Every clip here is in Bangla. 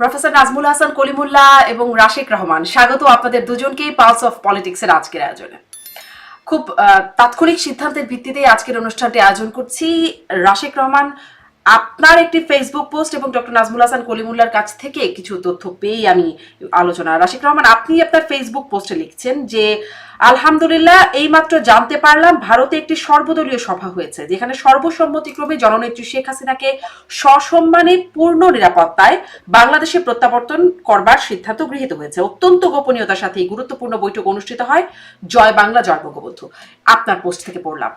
প্রফেসর নাজমুল হাসান কলিমুল্লাহ এবং রাশিক রহমান, স্বাগত আপনাদের দুজনকেই পালস অফ পলিটিক্সের আজকের আয়োজনে। খুব তাৎক্ষণিক সিদ্ধান্তের ভিত্তিতে আজকের অনুষ্ঠানটি আয়োজন করছি। রাশিক রহমান, আপনার একটি ফেসবুক পোস্ট এবং ডক্টর নাজমুল হাসান কলিমুল্লাহর কাছ থেকে কিছু তথ্য পেয়েই আমি আলোচনা। রাশিক রহমান, আপনি আপনার ফেসবুক পোস্টে লিখছেন যে আলহামদুলিল্লাহ এইমাত্র জানতে পারলাম ভারতে একটি সর্বদলীয় সভা হয়েছে যেখানে সর্বসম্মতিক্রমে জননেত্রী শেখ হাসিনাকে সসম্মানে পূর্ণ নিরাপত্তায় বাংলাদেশে প্রত্যাবর্তন করবার সিদ্ধান্ত গৃহীত হয়েছে। অত্যন্ত গোপনীয়তার সাথে এই গুরুত্বপূর্ণ বৈঠক অনুষ্ঠিত হয়। জয় বাংলা, জয় বঙ্গবন্ধু। আপনার পোস্ট থেকে পড়লাম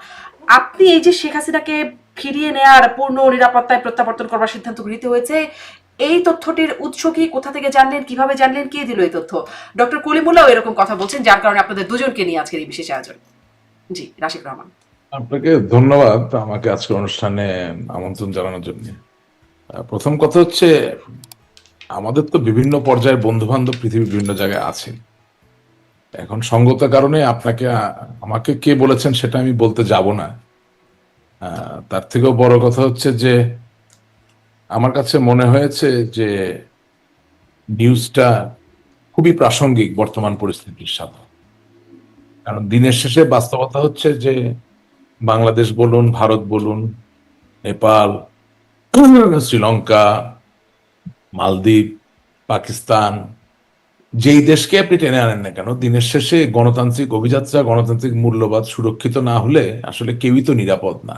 আপনি এই যে শেখ হাসিনাকে ফিরিয়ে নেয়ার পূর্ণ নিরাপত্তায় প্রত্যাবর্তন করবার সিদ্ধান্ত গৃহীত হয়েছে, এই তথ্যটির উৎস কি, কোথা থেকে জানলেন, কিভাবে জানলেন, কে দিল এই তথ্য? ডক্টর কলিমুল্লাহ এরকম কথা বলছেন, যার কারণে আপনাদের দুজনকে নিয়ে আজকের এই বিশেষ আয়োজন। জি, রাশিক রহমান। আপনাকে ধন্যবাদ আমাকে আজকের অনুষ্ঠানে আমন্ত্রণ জানানোর জন্য। প্রথম কথা হচ্ছে, আমাদের তো বিভিন্ন পর্যায়ের বন্ধু বান্ধব পৃথিবীর বিভিন্ন জায়গায় আছে। এখন সঙ্গত কারণে আপনাকে আমাকে কে বলেছেন সেটা আমি বলতে যাব না। তার থেকেও বড় কথা হচ্ছে যে আমার কাছে মনে হয়েছে যে নিউজটা খুবই প্রাসঙ্গিক বর্তমান পরিস্থিতির সাথে। কারণ দিনের শেষে বাস্তবতা হচ্ছে যে বাংলাদেশ বলুন, ভারত বলুন, নেপাল, শ্রীলঙ্কা, মালদ্বীপ, পাকিস্তান, যেই দেশকে আপনি টেনে আনেন না কেন, দিনের শেষে গণতান্ত্রিক অভিযাত্রা, গণতান্ত্রিক মূল্যবোধ সুরক্ষিত না হলে আসলে কেউই তো নিরাপদ না।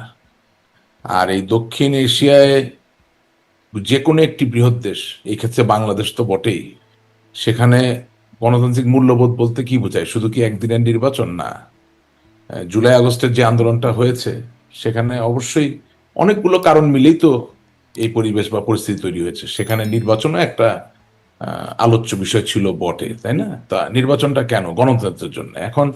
আর এই দক্ষিণ এশিয়ায় যে কোনো একটি বৃহৎ দেশ, এই ক্ষেত্রে বাংলাদেশ তো বটেই, সেখানে গণতান্ত্রিক মূল্যবোধ বলতে কি বোঝায়? শুধু কি একদিনের নির্বাচন? না। জুলাই আগস্টের যে আন্দোলনটা হয়েছে সেখানে অবশ্যই অনেকগুলো কারণ মিলেই তো এই পরিবেশ বা পরিস্থিতি তৈরি হয়েছে। সেখানে নির্বাচনও একটা আলোচ্য বিষয় ছিল বটে, তাই না? তা নির্বাচনটা কেন? গণতন্ত্রের জন্য। এখন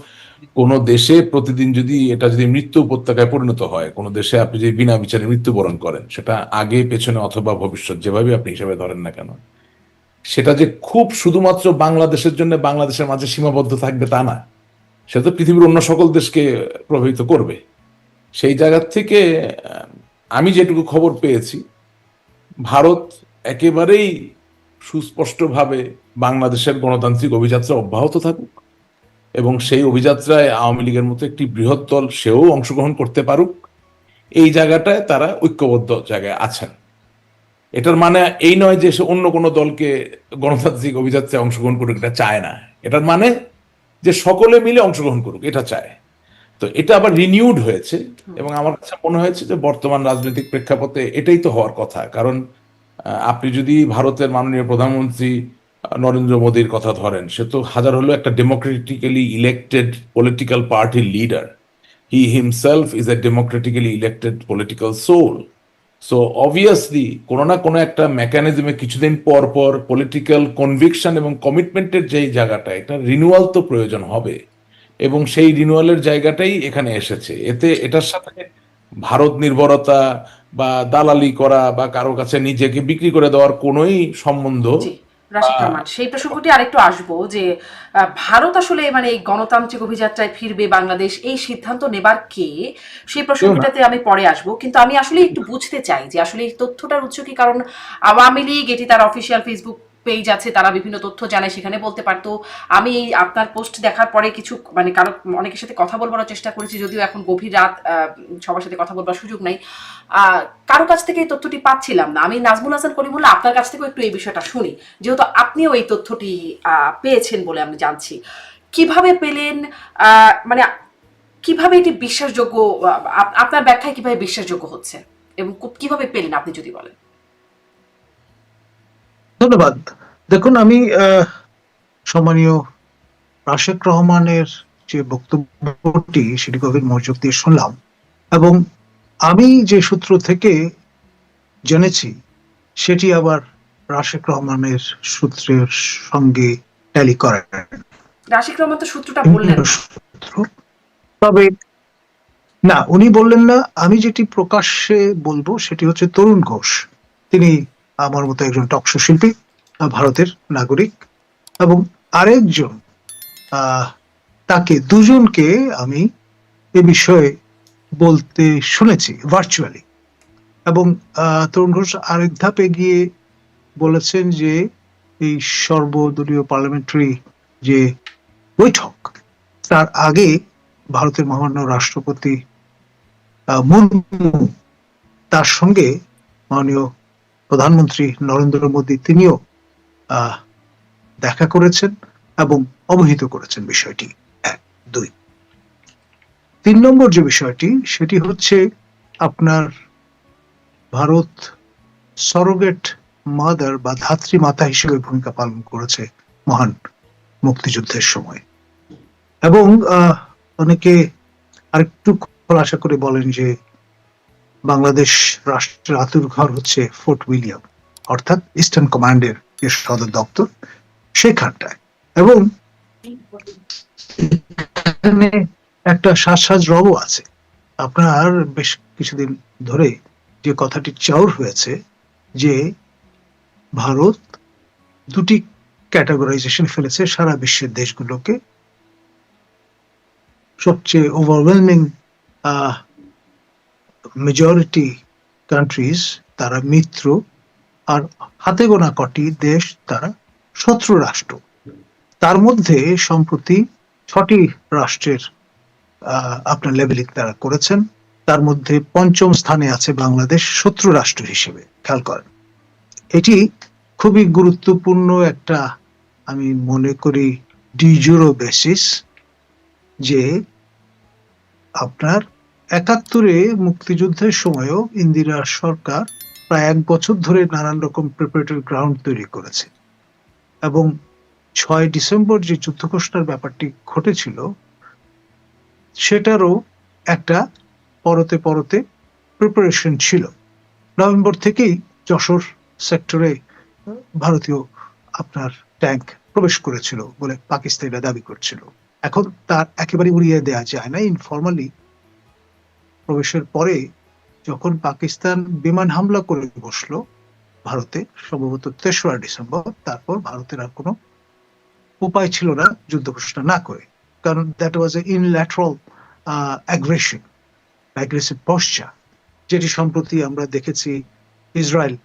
কোন দেশে প্রতিদিন যদি এটা যদি মৃত্যু উপত্যকায় পরিণত হয়, কোন দেশে আপনি যদি বিনা বিচারে মৃত্যুবরণ করেন, সেটা আগে পেছনে অথবা ভবিষ্যৎ যেভাবে আপনি হিসাবে ধরেন না কেন, সেটা যে খুব শুধুমাত্র বাংলাদেশের জন্য বাংলাদেশের মাঝে সীমাবদ্ধ থাকবে তা না, সেটা তো পৃথিবীর অন্য সকল দেশকে প্রভাবিত করবে। সেই জায়গা থেকে আমি যেটুকু খবর পেয়েছি, ভারত একেবারেই সুস্পষ্টভাবে বাংলাদেশের গণতান্ত্রিক অভিযাত্রা অব্যাহত থাকুক এবং সেই অভিযাত্রায় আওয়ামী লীগের মতো একটি বৃহৎ দল সেও অংশগ্রহণ করতে পারুক, এই জায়গাটায় তারা ঐক্যবদ্ধ জায়গায় আছেন। এটার মানে এই নয় যে সে অন্য কোনো দলকে গণতান্ত্রিক অভিযাত্রায় অংশগ্রহণ করুক, এটা চায় না। এটার মানে যে সকলে মিলে অংশগ্রহণ করুক, এটা চায়। তো এটা আবার রিনিউড হয়েছে এবং আমার কাছে মনে হয়েছে যে বর্তমান রাজনৈতিক প্রেক্ষাপটে এটাই তো হওয়ার কথা। কারণ আপনি যদি ভারতের মাননীয় প্রধানমন্ত্রী নরেন্দ্র মোদীর কথা ধরেন, সে তো হাজার হলো একটা ডেমোক্রেটিক্যালি ইলেক্টেড পলিটিক্যাল পার্টির leader. He himself is a democratically elected political soul. So obviously কোনো না কোনো একটা মেকানিজমে কিছুদিন পর পর পলিটিক্যাল কনভিকশন এবং কমিটমেন্টের যেই জায়গাটা, এটা রিনিউয়াল তো প্রয়োজন হবে এবং সেই রিনিউয়ালের জায়গাটাই এখানে এসেছে। এতে এটার সাথে ভারত নির্ভরতা বা দালালি করা বা কারো কাছে নিজেকে বিক্রি করে দেওয়ার কোনোই সম্বন্ধ। রাশিদ রহমান, সেই প্রসঙ্গটি আরেকটু আসবো যে ভারত আসলে মানে এই গণতান্ত্রিক অভিযাত্রায় ফিরবে বাংলাদেশ, এই সিদ্ধান্ত নেবার কে, সেই প্রসঙ্গটাতে আমি পরে আসবো। কিন্তু আমি আসলে একটু বুঝতে চাই যে আসলে এই তথ্যটার উৎস কি। কারণ আওয়ামী লীগ এটি তার অফিসিয়াল ফেসবুক পেজ আছে, তারা বিভিন্ন তথ্য জানায়, সেখানে বলতে পারতো। আমি এই আপনার পোস্ট দেখার পরে কিছু মানে কারো অনেকের সাথে কথা বলবার চেষ্টা করেছি, যদিও এখন গভীর রাত, সবার সাথে কথা বলবার সুযোগ নাই, কারো কাছ থেকে এই তথ্যটি পাচ্ছিলাম না। আমি নাজমুল হাসান কলিমুল্লাহ আপনার কাছ থেকেও একটু এই বিষয়টা শুনি, যেহেতু আপনিও এই তথ্যটি পেয়েছেন বলে আমি জানছি। কিভাবে পেলেন, মানে কিভাবে এটি বিশ্বাসযোগ্য, আপনার ব্যাখ্যায় কিভাবে বিশ্বাসযোগ্য হচ্ছে এবং কিভাবে পেলেন আপনি যদি বলেন। ধন্যবাদ। দেখুন, আমি সম্মানীয় রাশেক রহমানের যে বক্তব্যটি সেটি গভীর মনোযোগ দিয়ে শুনলাম এবং আমি যে সূত্র থেকে জেনেছি সেটি আবার রাশেক রহমানের সূত্রের সঙ্গে ট্যালি করে। রাশিক রহমান তো সূত্রটা বললেন তবে না, উনি বললেন না। আমি যেটি প্রকাশ্যে বলবো সেটি হচ্ছে তরুণ ঘোষ। তিনি আমার মতো একজন টকশো শিল্পী, ভারতের নাগরিক, এবং আরেকজন, তাকে দুজনকে আমি এ বিষয়ে বলতে শুনেছি ভার্চুয়ালি। এবং তরুণ ঘোষ আরেক ধাপ এগিয়ে বলেছেন যে এই সর্বদলীয় পার্লামেন্টারি যে বৈঠক তার আগে ভারতের মহামান্য রাষ্ট্রপতি মুর্মু তার সঙ্গে মাননীয় প্রধানমন্ত্রী নরেন্দ্র মোদী তিনিও দেখা করেছেন এবং অবহিত করেছেন বিষয়টি। 1, 2, 3 নম্বর যে বিষয়টি সেটি হচ্ছে আপনার ভারত সরোগেট মাদার বা ধাত্রী মাতা হিসেবে ভূমিকা পালন করেছে মহান মুক্তিযুদ্ধের সময়। এবং অনেকে আরেকটু খোলাসা করে বলেন যে বাংলাদেশ রাষ্ট্রের আতুরঘর হচ্ছে ফোর্ট উইলিয়াম, অর্থাৎ ইস্টার্ন কমান্ডের যে সদর দপ্তর সেখানটায়। এবং এখানে একটা সাজ রবও আছে। আপনার বেশ কিছুদিন ধরে যে কথাটি চাউর হয়েছে যে ভারত দুটি ক্যাটাগরাইজেশন ফেলেছে সারা বিশ্বের দেশগুলোকে। সবচেয়ে ওভারওয়েলমিং মেজরিটি কান্ট্রিজ তারা মিত্র, আর হাতে গোনা কটি দেশ তারা শত্রু রাষ্ট্র। তার মধ্যে সম্প্রতি 6টি রাষ্ট্রের আপনার লেবেলিং তারা করেছেন। তার মধ্যে 5ম স্থানে আছে বাংলাদেশ শত্রু রাষ্ট্র হিসেবে। খেয়াল করেন, এটি খুবই গুরুত্বপূর্ণ একটা, আমি মনে করি, ডিজুরো বেসিস যে আপনার 71-এ মুক্তিযুদ্ধের সময়ও ইন্দিরা সরকার প্রায় 1 বছর ধরে নানান রকম প্রিপারেটরি গ্রাউন্ড তৈরি করেছে। এবং 6 ডিসেম্বর যে যুদ্ধ ঘোষণার ব্যাপারটি ঘটেছিল সেটারও একটা পরতে পরতে প্রিপারেশন ছিল। নভেম্বর থেকেই যশোর সেক্টরে ভারতীয় আপনার ট্যাঙ্ক প্রবেশ করেছিল বলে পাকিস্তানিরা দাবি করছিল। এখন তার একেবারে উড়িয়ে দেওয়া যায় না। ইনফরমালি প্রবেশের পরে যখন পাকিস্তান বিমান হামলা করে বসলো ভারতে, সম্ভবত 3রা ডিসেম্বর, তারপর ভারতের আর কোনো উপায় ছিল না যুদ্ধ ঘোষণা না করে, কারণ that was a unilateral aggression, aggressive posture, যেটি সম্প্রতি আমরা দেখেছি ইসরায়েল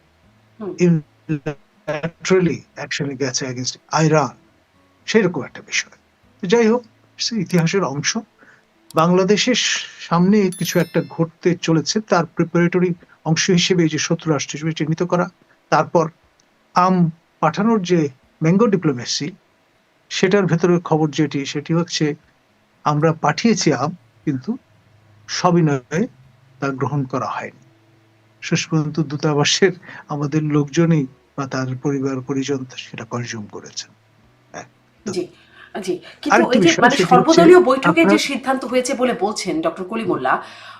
ইনল্যাটারালি অ্যাকশনে গেছে এগেইনস্ট ইরান, সেরকম একটা বিষয়। যাই হোক, ইতিহাসের অংশ। বাংলাদেশের সামনে কিছু একটা ঘটতে চলেছে, তার প্রিপারেটরি অংশ হিসেবে এই যে শত্রু রাষ্ট্র হিসেবে চিহ্নিত করা, তারপর পাঠানোর যে ম্যাঙ্গো ডিপ্লোমেসি, সেটার ভেতরের খবর সেটি হচ্ছে আমরা পাঠিয়েছি কিন্তু সবিনয়ে তা গ্রহণ করা হয়নি। শেষ পর্যন্ত দূতাবাসের আমাদের লোকজনই বা তার পরিবার পরিজন সেটা কনজিউম করেছেন। জি জি, কিন্তু ওই যে মানে সর্বদলীয় বৈঠকে যে সিদ্ধান্ত হয়েছে বলে বলছেন ডক্টর কলিমুল্লাহ,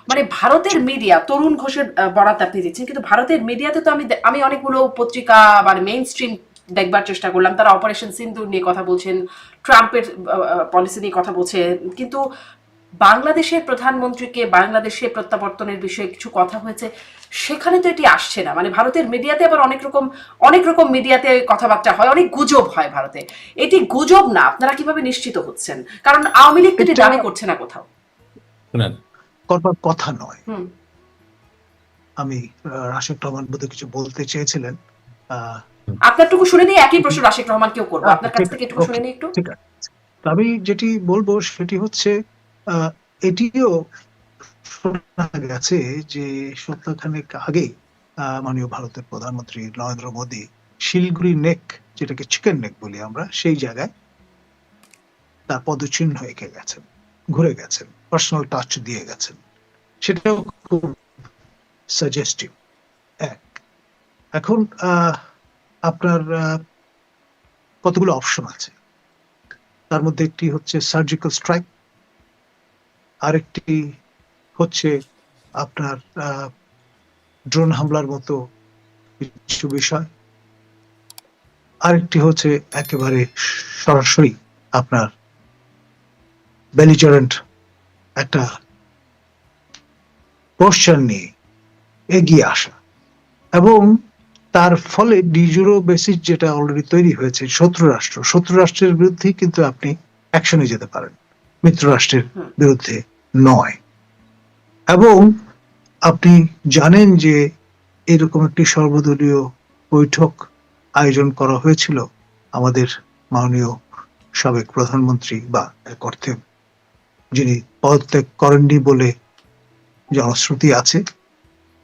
মানে ভারতের মিডিয়া, তরুণ ঘোষের বরাত আপনি দিচ্ছেন, কিন্তু ভারতের মিডিয়াতে তো আমি অনেকগুলো পত্রিকা মানে মেইন স্ট্রিম দেখবার চেষ্টা করলাম, তারা অপারেশন সিন্দুর নিয়ে কথা বলছেন, ট্রাম্পের পলিসি নিয়ে কথা বলছেন, কিন্তু বাংলাদেশের প্রধানমন্ত্রীকে বাংলাদেশে প্রত্যাবর্তনের বিষয়ে কিছু কথা হয়েছে, সেখানে তো এটি আসছে না। মানে ভারতের মিডিয়াতে আবার অনেক রকম মিডিয়াতে কথাবার্তা হয়, অনেক গুজব হয় ভারতে। এটি গুজব না, আপনারা কিভাবে নিশ্চিত হচ্ছেন? কারণ আওয়ামী লীগ এটি দাবি করছে না কোথাও। করবার কথা নয়। আমি রাশেক রহমান বোধহয় কিছু বলতে চেয়েছিলেন, আপনারটুকু শুনে নিয়ে একই প্রশ্ন রাশেক রহমানকেও করবো, আপনার কাছ থেকে একটু শুনে নিই একটু। ঠিক আছে, আমি যেটি বলবো সেটি হচ্ছে এটিও শোনা গেছে যে সপ্তাহখানেক আগে মাননীয় ভারতের প্রধানমন্ত্রী নরেন্দ্র মোদী শিলগুড়ি নেক, যেটাকে চিকেন নেক বলি আমরা, সেই জায়গায় তার পদচিহ্ন এঁকে গেছেন, ঘুরে গেছেন, পার্সোনাল টাচ দিয়ে গেছেন। সেটাও খুব সাজেস্টিভ। এখন আপনার কতগুলো অপশন আছে, তার মধ্যে একটি হচ্ছে সার্জিক্যাল স্ট্রাইক, আরেকটি হচ্ছে আপনার ড্রোন হামলার মতো কিছু বিষয়, আরেকটি হচ্ছে একেবারে সরাসরি আপনার বেলিজারেন্ট একটা কোশ্চেন নিয়ে এগিয়ে আসা, এবং তার ফলে ডিজুরো বেসিস যেটা অলরেডি তৈরি হয়েছে, শত্রু রাষ্ট্রের বিরুদ্ধে কিন্তু আপনি অ্যাকশনে যেতে পারেন, মিত্র রাষ্ট্রের বিরুদ্ধে নয়। এবং আপনি জানেন যে এরকম একটি সর্বদলীয় বৈঠক আয়োজন করা হয়েছিল আমাদের মাননীয় সাবেক প্রধানমন্ত্রী, বা এক অর্থে যিনি পদত্যাগ করেননি বলে জনশ্রুতি আছে,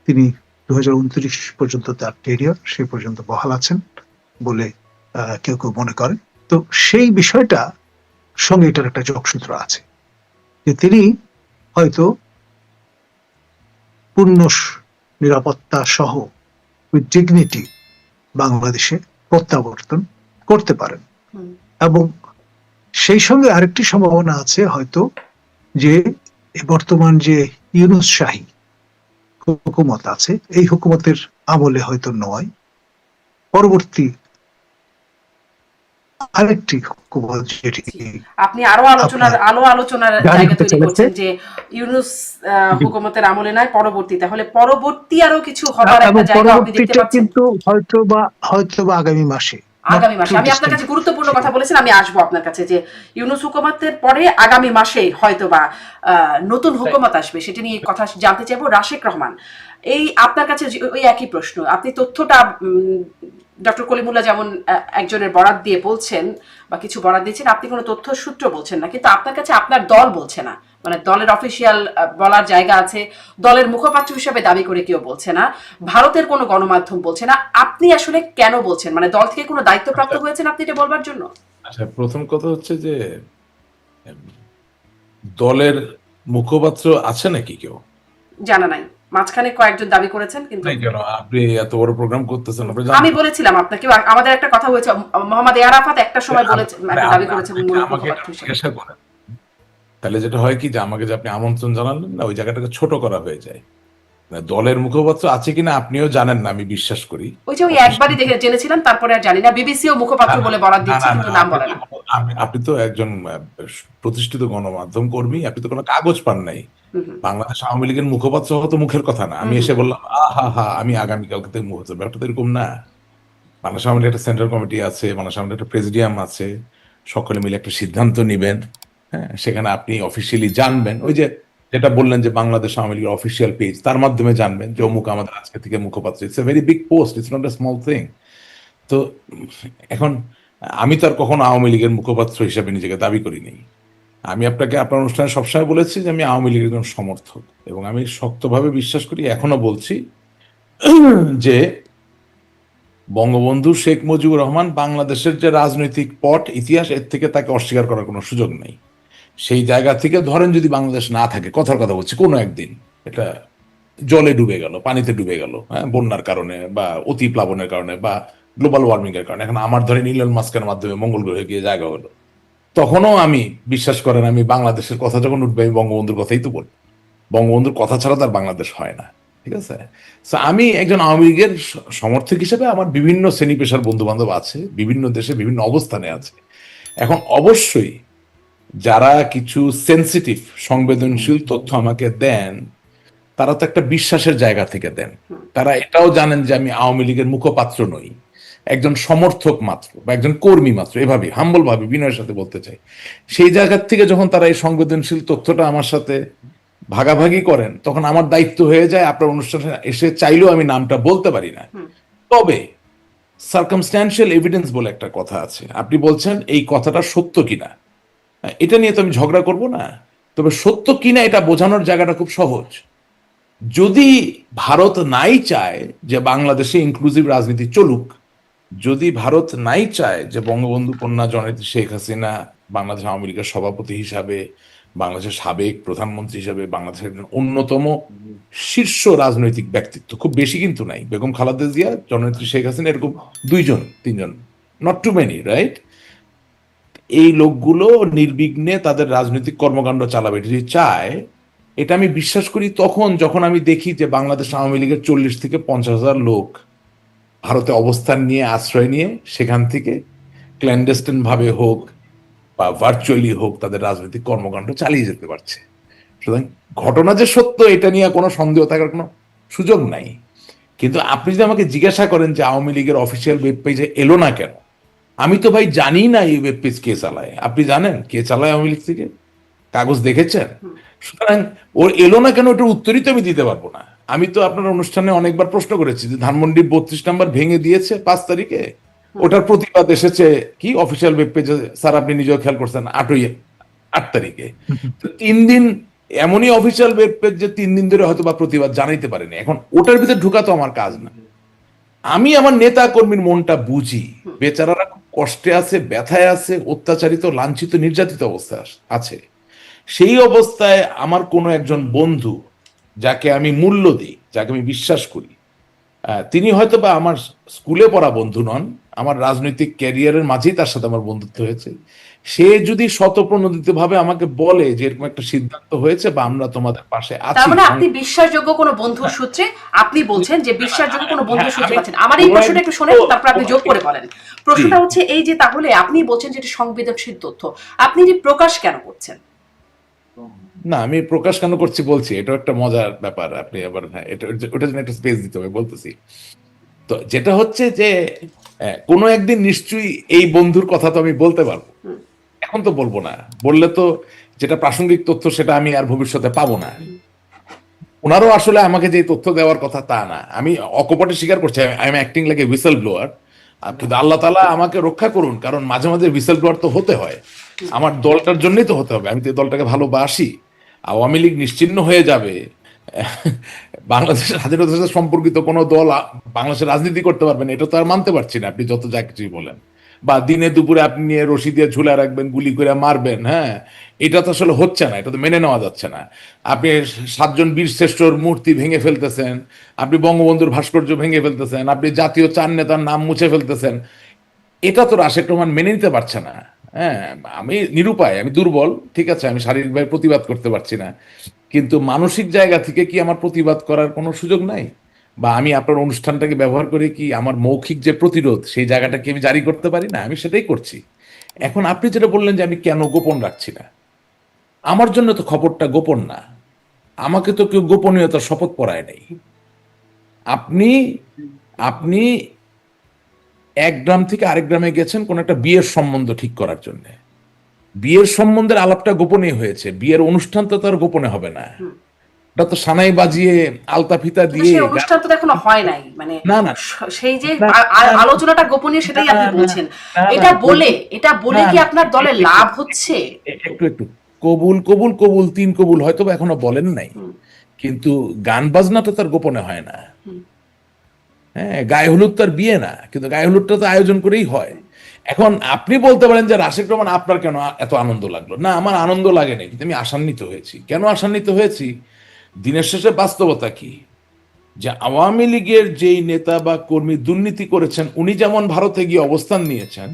তিনি 2029 পর্যন্ত তার ক্যারিয়ার সে পর্যন্ত বহাল আছেন বলে কেউ কেউ মনে করেন। তো সেই বিষয়টা সঙ্গে এটার একটা যোগসূত্র আছে যে তিনি হয়তো পূর্ণ নিরাপত্তা সহ উইথ ডিগনিটি বাংলাদেশে প্রত্যাবর্তন করতে পারেন। এবং সেই সঙ্গে আরেকটি সম্ভাবনা আছে হয়তো যে বর্তমান যে ইউনূস শাহী হুকুমত আছে, এই হুকুমতের আমলে হয়তো নয়, পরবর্তী আরেকটি হুকুমত যেটি আপনি আরো আলোচনার জায়গা তৈরি করছেন যে ইউনূস হুকুমতের আমলে নয়, পরবর্তী, তাহলে পরবর্তী আরো কিছু হবার একটা জায়গা আপনি দেখতে পাচ্ছেন কিন্তু হয়তোবা আগামী মাসে। আমি আপনার কাছে গুরুত্বপূর্ণ কথা বলেছেন, আমি আসবো আপনার কাছে যে ইউনূস হুকুমতের পরে আগামী মাসে হয়তোবা নতুন হুকুমত আসবে, সেটা নিয়ে কথা জানতে চাইবো। রাশেক রহমান, এই আপনার কাছে ওই একই প্রশ্ন, আপনি তথ্যটা ডক্টর কলিমুল্লাহ যেমন একজনের বরাত দিয়ে বলছেন বা কিছু বরাত দিয়েছেন, আপনি কোনো তথ্য সূত্র বলছেন না, কিন্তু আপনার কাছে আপনার দল বলছে না, মানে দলের অফিসিয়াল বলার জায়গা আছে, দলের মুখপাত্র হিসেবে দাবি করে কেউ বলছে না, ভারতের কোনো গণমাধ্যম বলছে না, আপনি আসলে কেন বলছেন? মানে দল থেকে কোনো দায়িত্বপ্রাপ্ত হয়েছেন আপনি এটা বলবার জন্য? আচ্ছা, প্রথম কথা হচ্ছে যে দলের মুখপাত্র আছে নাকি কেউ? জানা নাই, মাঝখানে কয়েকজন দাবি করেছেন, কিন্তু কেন আপনি এত বড় প্রোগ্রাম করতেছেন? আমি বলেছিলাম আপনাকে, আমাদের একটা কথা হয়েছে, মোহাম্মদ আরাফাত একটা সময় বলেছেন, দাবি করেছেন মুখপাত্র হিসেবে। তাহলে যেটা হয় কি যে আমাকে যে আপনি আমন্ত্রণ জানালেন না, ওই জায়গাটাকে ছোট করা হয়ে যায়। দলের মুখপাত্র আছে কিনা আপনিও জানেন না, আমি বিশ্বাস করি। ওই যে ওই একবারই দেখে জেনেছিলাম, তারপরে আর জানি না। বিবিসিও মুখপাত্র বলে বরাত দিচ্ছে, কিন্তু নাম বলে না। আপনি তো একজন প্রতিষ্ঠিত গণমাধ্যম কর্মী, আপনি তো কোনো কাগজ পান নাই। বাংলাদেশ আওয়ামী লীগের মুখপাত্র হতো মুখের কথা না, আমি এসে বললাম আহা আমি আগামীকালকে থেকে মুখপাত্র, ব্যাপারটা তো এরকম না। বাংলাদেশ আওয়ামী লীগের একটা সেন্ট্রাল কমিটি আছে, বাংলাদেশ আওয়ামী লীগের একটা প্রেসিডিয়াম আছে, সকলে মিলে একটা সিদ্ধান্ত নিবেন। হ্যাঁ, সেখানে আপনি অফিসিয়ালি জানবেন, ওই যে যেটা বললেন যে বাংলাদেশ আওয়ামী লীগের অফিসিয়াল পেজ, তার মাধ্যমে জানবেন যে অমুক আমাদের আজকে থেকে মুখপাত্র। It's a very big post, it's not a small thing. তো এখন আমি তো আর কখনো আওয়ামী লীগের মুখপাত্র হিসেবে নিজেকে দাবি করিনি। আমি আপনাকে আপনার অনুষ্ঠানে সবসময় বলেছি যে আমি আওয়ামী লীগের একজন সমর্থক, এবং আমি শক্তভাবে বিশ্বাস করি, এখনো বলছি, যে বঙ্গবন্ধু শেখ মুজিবুর রহমান বাংলাদেশের যে রাজনৈতিক পট ইতিহাস, এর থেকে তাকে অস্বীকার করার কোনো সুযোগ নেই। সেই জায়গা থেকে ধরেন যদি বাংলাদেশ না থাকে, কথার কথা বলছি, কোনো একদিন এটা জলে ডুবে গেল, পানিতে ডুবে গেল, হ্যাঁ, বন্যার কারণে বা অতি প্লাবনের কারণে বা গ্লোবাল ওয়ার্মিং এর কারণে, এখন আমার ধরেন ইলন মাস্কের মাধ্যমে মঙ্গল গ্রহে গিয়ে জায়গা হলো, তখনও আমি বিশ্বাস করেন, আমি বাংলাদেশের কথা যখন উঠবে আমি বঙ্গবন্ধুর কথাই তো বলবো। বঙ্গবন্ধুর কথা ছাড়া তার বাংলাদেশ হয় না, ঠিক আছে? আমি একজন আওয়ামী লীগের সমর্থক হিসেবে আমার বিভিন্ন শ্রেণী পেশার বন্ধু বান্ধব আছে, বিভিন্ন দেশে বিভিন্ন অবস্থানে আছে। এখন অবশ্যই যারা কিছু সেন্সিটিভ সংবেদনশীল তথ্য আমাকে দেন, তারা তো একটা বিশ্বাসের জায়গা থেকে দেন। তারা এটাও জানেন যে আমি আওয়ামী লীগের মুখপাত্র নই, একজন সমর্থক মাত্র বা একজন কর্মী মাত্র, এভাবে হাম্বল ভাবে বিনয়ের সাথে বলতে চাই। সেই জায়গা থেকে যখন তারা এই সংবেদনশীল তথ্যটা আমার সাথে ভাগাভাগি করেন, তখন আমার দায়িত্ব হয়ে যায়, আপনার অনুষ্ঠানে এসে চাইলেও আমি নামটা বলতে পারি না। তবে সার্কামস্ট্যান্সিয়াল এভিডেন্স বলে একটা কথা আছে, আপনি বলছেন এই কথাটা সত্য কিনা, এটা নিয়ে তো আমি ঝগড়া করব না, তবে সত্য কিনা এটা বোঝানোর জায়গাটা খুব সহজ। যদি ভারত নাই চায় যে বাংলাদেশে ইনক্লুসিভ রাজনীতি চলুক, যদি ভারত নাই চায় যে বঙ্গবন্ধু কন্যা জননেত্রী শেখ হাসিনা বাংলাদেশ আওয়ামী লীগের সভাপতি হিসাবে, বাংলাদেশের সাবেক প্রধানমন্ত্রী হিসাবে, বাংলাদেশের অন্যতম শীর্ষ রাজনৈতিক ব্যক্তিত্ব, খুব বেশি কিন্তু নাই, বেগম খালেদা জিয়া, জননেত্রী শেখ হাসিনা, এরকম 2জন 3জন, নট টু মেনি, রাইট? এই লোকগুলো নির্বিঘ্নে তাদের রাজনৈতিক কর্মকাণ্ড চালাবে যদি চায়, এটা আমি বিশ্বাস করি তখন যখন আমি দেখি যে বাংলাদেশ আওয়ামী লীগের 40 থেকে 50,000 লোক ভারতে অবস্থান নিয়ে, আশ্রয় নিয়ে, সেখান থেকে ক্ল্যান্ডেস্টিন ভাবে হোক বা ভার্চুয়ালি হোক তাদের রাজনৈতিক কর্মকাণ্ড চালিয়ে যেতে পারছে। সুতরাং ঘটনা যে সত্য, এটা নিয়ে কোনো সন্দেহ থাকার কোনো সুযোগ নাই। কিন্তু আপনি যদি আমাকে জিজ্ঞাসা করেন যে আওয়ামী লীগের অফিসিয়াল ওয়েব পেজে এলো না কেন, আমি তো ভাই জানি না এই ওয়েব পেজ কে চালায়। আপনি জানেন কে চালায় আওয়ামী লীগ থেকে? কাগজ দেখেছেন? সুতরাং ওর এলো না কেন, ওটার উত্তরই তো আমি দিতে পারবো না। আমি তো আপনার অনুষ্ঠানে অনেকবার প্রশ্ন করেছি যে ধানমন্ডি 32 নম্বর ভেঙে দিয়েছে 5 তারিখে, ওটার প্রতিবাদ এসেছে কি অফিসিয়াল ওয়েব পেজে, স্যার আপনি নিজেও খেয়াল করছেন 8 তারিখে। তো 3 দিন এমনই অফিসিয়াল ওয়েব পেজ যে 3 দিন ধরে হয়তো বা প্রতিবাদ জানাইতে পারেনি। এখন ওটার ভিতরে ঢোকা তো আমার কাজ না। আমি আমার নেতা কর্মীর মনটা বুঝি, বেচারারা খুব কষ্টে আছে, ব্যথায় আছে, অত্যাচারিত, লাঞ্ছিত, নির্যাতিত অবস্থায় আছে। সেই অবস্থায় আমার কোনো একজন বন্ধু যাকে আমি মূল্য দিই, যাকে আমি বিশ্বাস করি, তিনি হয়তো বা আমার স্কুলে পড়া বন্ধু নন, আমার রাজনৈতিক ক্যারিয়ারের মাঝেই তার সাথে আমার বন্ধুত্ব হয়েছে। সে যদি স্বতঃপ্রণোদিত ভাবে আমাকে বলে যে এরকম একটা সিদ্ধান্ত হয়েছে বা আমরা তোমাদের পাশে তার আছি, মানে আপনি বিশ্বাসযোগ্য কোনো বন্ধুর সূত্রে আপনি বলছেন যে বিশ্বাসযোগ্য কোনো বন্ধুর সূত্রে পাচ্ছেন। আমার এই প্রশ্নটা একটু শুনেন, তারপর আপনি যোগ করে বলেন। প্রশ্নটা হচ্ছে এই যে তাহলে আপনি বলছেন যে এটা সংবেদনশীল তথ্য, আপনি যে প্রকাশ কেন করছেন? না, আমি প্রকাশ কেন করছি বলছি, এটা একটা মজার ব্যাপার। আপনি আবার হ্যাঁ, এটা ওটা জন্য একটা স্পেস দিতে হবে, বলতেছি। তো যেটা হচ্ছে যে কোনো একদিন নিশ্চয়ই এই বন্ধুর কথা তো আমি বলতে পারবো, এখন তো বলবো না। বললে তো যেটা প্রাসঙ্গিক তথ্য সেটা আমি আর ভবিষ্যতে পাবো না। ওনারও আসলে আমাকে যে তথ্য দেওয়ার কথা তা না, আমি অকপটে স্বীকার করছি, I am acting like a whistle blower. কিন্তু আল্লাহ তাআলা আমাকে রক্ষা করুন, কারণ মাঝে মাঝে হুইসেল ব্লোয়ার তো হতে হয়, আমার দলটার জন্যই তো হতে হবে। আমি তো এই দলটাকে ভালোবাসি। আওয়ামী লীগ নিশ্চিহ্ন হয়ে যাবে, বাংলাদেশের স্বাধীনতার সাথে সম্পর্কিত কোনো দল বাংলাদেশের রাজনীতি করতে পারবেন, এটা তো আর মানতে পারছি না, আপনি যত যা কিছুই বলেন। বা দিনে দুপুরে আপনি নিয়ে রশি দিয়ে ঝুলে রাখবেন, গুলি করে মারবেন, হ্যাঁ, এটা তো আসলে হচ্ছে না, এটা তো মেনে নেওয়া যাচ্ছে না। আপনি 7 জন বীর শ্রেষ্ঠর মূর্তি ভেঙে ফেলতেছেন, আপনি বঙ্গবন্ধুর ভাস্কর্য ভেঙে ফেলতেছেন, আপনি জাতীয় 4 নেতার নাম মুছে ফেলতেছেন। এটা তো রাশেদ রহমান মেনে নিতে পারছে না। হ্যাঁ, আমি নিরুপায়, আমি দুর্বল, ঠিক আছে, আমি শারীরিকভাবে প্রতিবাদ করতে পারছি না, কিন্তু মানসিক জায়গা থেকে কি আমার প্রতিবাদ করার কোনো সুযোগ নাই? বা আমি আপনার অনুষ্ঠানটাকে ব্যবহার করে কি আমার মৌখিক যে প্রতিরোধ সেই জায়গাটাকে আমি জারি করতে পারি না? আমি সেটাই করছি। এখন আপনি যেটা বললেন যে আমি কেন গোপন রাখছি না, আমার জন্য তো খবরটা গোপন না, আমাকে তো কেউ গোপনীয়তার শপথ পড়ায় নাই। আপনি আপনি এক গ্রাম থেকে আরেক গ্রামে গেছেন কোন একটা বিয়ের সম্বন্ধ ঠিক করার জন্য। বিয়ের সম্বন্ধের আলাপটা গোপনে হয়েছে, বিয়ের অনুষ্ঠান তো তার গোপনে হবে না। এটা তো সানাই বাজিয়ে আলতা ফিতা কিন্তু দিয়ে সেই অনুষ্ঠান তো এখনো হয় নাই, মানে না না সেই যে না, আলোচনাটা গোপনীয় সেটাই আপনি বলছেন। এটা বলে কি আপনার দলের লাভ হচ্ছে? একটু একটু কবুল কবুল কবুল 3 কবুল হয়তো বা এখনো বলেন নাই, কিন্তু গান বাজনা তো তার গোপনে হয় না। হ্যাঁ, গায়ে হলুদ তার বিয়ে না, কিন্তু গায়ে হলুদটা তো আয়োজন করেই হয়। এখন আপনি বলতে পারেন যে রাশেদ রহমান আপনার কেন এত আনন্দ লাগলো না? আমার আনন্দ লাগে না, কিন্তু আমি আশান্বিত হয়েছি। কেন আশান্বিত হয়েছি? দিনের শেষে বাস্তবতা কি, যে আওয়ামী লীগের যেই নেতা বা কর্মী দুর্নীতি করেছেন, উনি যেমন ভারতে গিয়ে অবস্থান নিয়েছেন,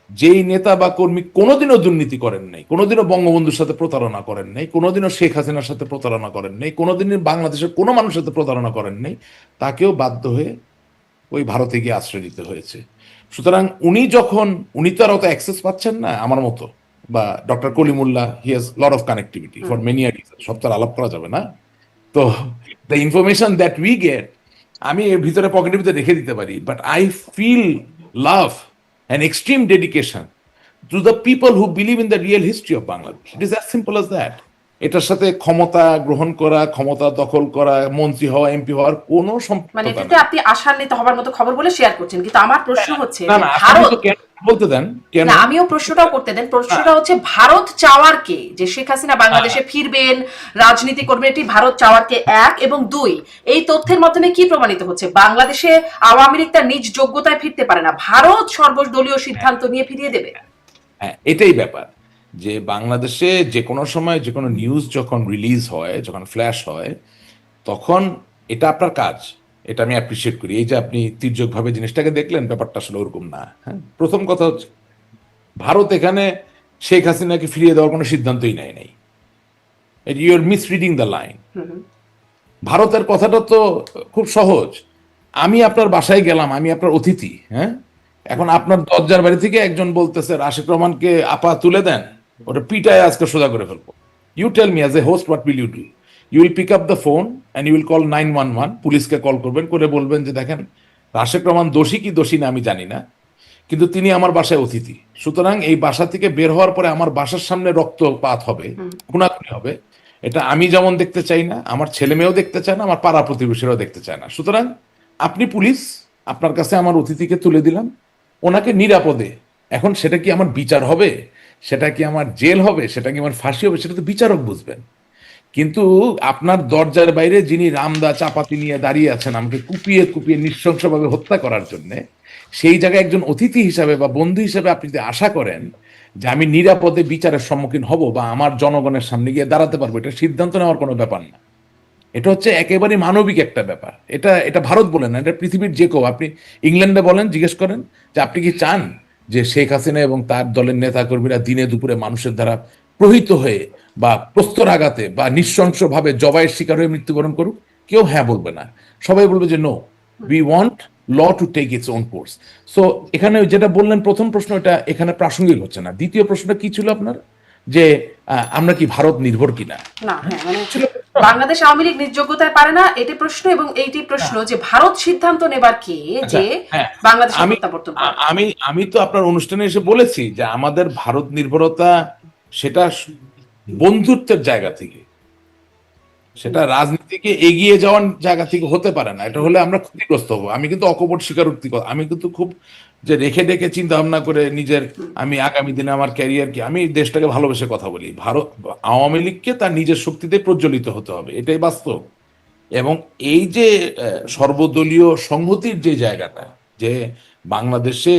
যেই নেতা বা কর্মী কোনোদিনও দুর্নীতি করেন নাই, কোনোদিনও বঙ্গবন্ধুর সাথে প্রতারণা করেন নাই, কোনোদিনও শেখ হাসিনার সাথে প্রতারণা করেন নাই, কোনোদিনই বাংলাদেশের কোনো মানুষের সাথে প্রতারণা করেন নাই, তাকেও বাধ্য হয়ে ওই ভারতে গিয়ে আশ্রয় নিতে হয়েছে। সুতরাং উনি তো আর অত অ্যাক্সেস পাচ্ছেন না আমার মতো, বা doctor Kalimullah, he has lot of connectivity for many reason, সব তো আর আলাপ করা যাবে না। তো the information that we get, আমি এর ভিতরে পকেটের ভিতরে রেখে দিতে পারি, but I feel love and extreme dedication to the people who believe in the real history of Bangladesh. It is as simple as that. এটার সাথে ক্ষমতা গ্রহণ করা, ক্ষমতা দখল করা, মন্ত্রী হওয়া, এমপি হওয়ার কোনো মানে সম্পর্ক এটাতে নেই। আপনি আশান্বিত হবার মতো খবর বলে শেয়ার করছেন, কিন্তু আমার প্রশ্ন হচ্ছে না যে না, আপনি ভারত, তো কেন বলতে দেন, কেন? না আমিও প্রশ্নটাও করতে দেন। প্রশ্নটা হচ্ছে ভারত চাওয়ার কে, যে শেখ হাসিনা বাংলাদেশে ফিরবেন, রাজনীতি করবেন, এটি ভারত চাওয়ার কে 1 এবং 2, এই তথ্যের মাধ্যমে কি প্রমাণিত হচ্ছে? বাংলাদেশে আওয়ামী লীগ তার নিজ যোগ্যতায় ফিরতে পারে না, ভারত সর্বদলীয় সিদ্ধান্ত নিয়ে ফিরিয়ে দেবে। হ্যাঁ, এটাই ব্যাপার, যে বাংলাদেশে যে কোনো সময় যে কোনো নিউজ যখন রিলিজ হয়, যখন ফ্ল্যাশ হয়, তখন এটা আপনার কাজ, এটা আমি অ্যাপ্রিসিয়েট করি। এই যে আপনি তির্যকভাবে জিনিসটাকে দেখলেন, ব্যাপারটা আসলে ওরকম না। হ্যাঁ, প্রথম কথা হচ্ছে ভারত এখানে শেখ হাসিনাকে ফিরিয়ে দেওয়ার কোনো সিদ্ধান্তই নেয় নাই। You are misreading the line. ভারতের কথাটা তো খুব সহজ। আমি আপনার বাসায় গেলাম, আমি আপনার অতিথি, হ্যাঁ, এখন আপনার দরজার বাড়ি থেকে একজন বলতেছে রাশেদ রহমানকে আপা তুলে দেন, ওটা পিটায় আজকে সোজা করে ফেলবো। You tell me as a host, what will you do? You will pick up the phone and you will call 911, পুলিশকে কল করবেন, করে বলবেন যে দেখেন রাশেদ রহমান দোষী কি দোষী না আমি জানি না, কিন্তু তিনি আমার বাসায় অতিথি, সুতরাং এই বাসা থেকে বের হওয়ার পরে আমার বাসার সামনে রক্তপাত হবে, খুনাখুনি হবে, এটা আমি যেমন দেখতে চাই না, আমার ছেলে মেয়েও দেখতে চায় না, আমার পাড়া প্রতিবেশীরাও দেখতে চায় না। সুতরাং আপনি পুলিশ, আপনার কাছে আমার অতিথিকে তুলে দিলাম, ওনাকে নিরাপদে। এখন সেটা কি আমার বিচার হবে, সেটা কি আমার জেল হবে, সেটা কি আমার ফাঁসি হবে, সেটা তো বিচারক বুঝবেন। কিন্তু আপনার দরজার বাইরে যিনি রামদা চাপাতি নিয়ে দাঁড়িয়ে আছেন আমাকে কুপিয়ে কুপিয়ে নৃশংসভাবে হত্যা করার জন্য, সেই জায়গায় একজন অতিথি হিসাবে বা বন্ধু হিসাবে আপনি যদি আশা করেন যে আমি নিরাপদে বিচারের সম্মুখীন হব বা আমার জনগণের সামনে গিয়ে দাঁড়াতে পারবো, এটা সিদ্ধান্ত নেওয়ার কোনো ব্যাপার না। এটা হচ্ছে একেবারে মানবিক একটা ব্যাপার। এটা এটা ভারত বলেন না, এটা পৃথিবীর যে কেউ, আপনি ইংল্যান্ডে বলেন, জিজ্ঞেস করেন যে আপনি কি চান যে শেখ হাসিনা এবং তার দলের নেতাকর্মীরা দিনে দুপুরে মানুষের দ্বারা প্রহিত হয়ে বা প্রস্তরাঘাতে বা নৃশংসভাবে জবাইয়ের শিকার হয়ে মৃত্যুবরণ করুক? কেউ হ্যাঁ বলবে না, সবাই বলবে যে no, we want law to take its own course. So এখানে যেটা বললেন প্রথম প্রশ্ন, এটা এখানে প্রাসঙ্গিক হচ্ছে না। দ্বিতীয় প্রশ্নটা কি ছিল আপনার, যে আমরা কি ভারত নির্ভর কিনা? না, হ্যাঁ, মানে বাংলাদেশ আওয়ামী লীগ নির্যোগ্যতায় পারে না, এটি প্রশ্ন। এবং এইটি প্রশ্ন যে ভারত সিদ্ধান্ত নেবার কে যে বাংলাদেশ প্রত্যাবর্তন করবে। আমি তো আপনার অনুষ্ঠানে এসে বলেছি যে আমাদের ভারত নির্ভরতা সেটা বন্ধুত্বের জায়গা থেকে, সেটা রাজনীতিকে এগিয়ে যাওয়ার জায়গা থেকে হতে পারে না। এটা হলে আমরা ক্ষতিগ্রস্ত হবো। আমি কিন্তু অকপট স্বীকারোক্তি, আমি কিন্তু খুব যে রেখে ডেকে চিন্তা ভাবনা করে নিজের আমি আগামী দিনে আমার ক্যারিয়ার কি, আমি দেশটাকে ভালোবেসে কথা বলি। ভারত আওয়ামী লীগকে তার নিজের শক্তিতে প্রজ্বলিত হতে হবে, এটাই বাস্তব। এবং এই যে সর্বদলীয় সংহতির যে জায়গাটা, যে বাংলাদেশে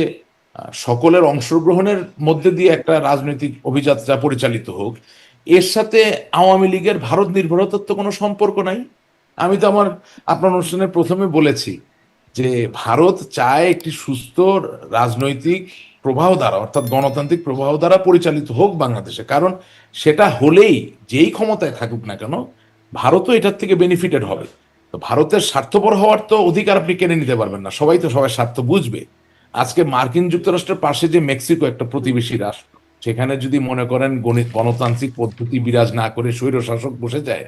সকলের অংশগ্রহণের মধ্যে দিয়ে একটা রাজনৈতিক অভিযাত্রা পরিচালিত হোক, এর সাথে আওয়ামী লীগের ভারত নির্ভরতার তো কোনো সম্পর্ক নাই। আমি তো আপনার অনুষ্ঠানে প্রথমে বলেছি যে ভারত চায় একটি সুস্থ রাজনৈতিক প্রবাহ দ্বারা, অর্থাৎ গণতান্ত্রিক প্রবাহ দ্বারা পরিচালিত হোক বাংলাদেশে। কারণ সেটা হলেই যেই ক্ষমতায় থাকুক না কেন, ভারতও এটার থেকে বেনিফিটেড হবে। তো ভারতের স্বার্থপর হওয়ার তো অধিকার আপনি কেড়ে নিতে পারবেন না, সবাই তো সবার স্বার্থ বুঝবে। আজকে মার্কিন যুক্তরাষ্ট্রের পাশে যে মেক্সিকো, একটা প্রতিবেশী রাষ্ট্র, সেখানে যদি মনে করেন গণতান্ত্রিক পদ্ধতি বিরাজ না করে স্বৈর শাসক বসে যায়,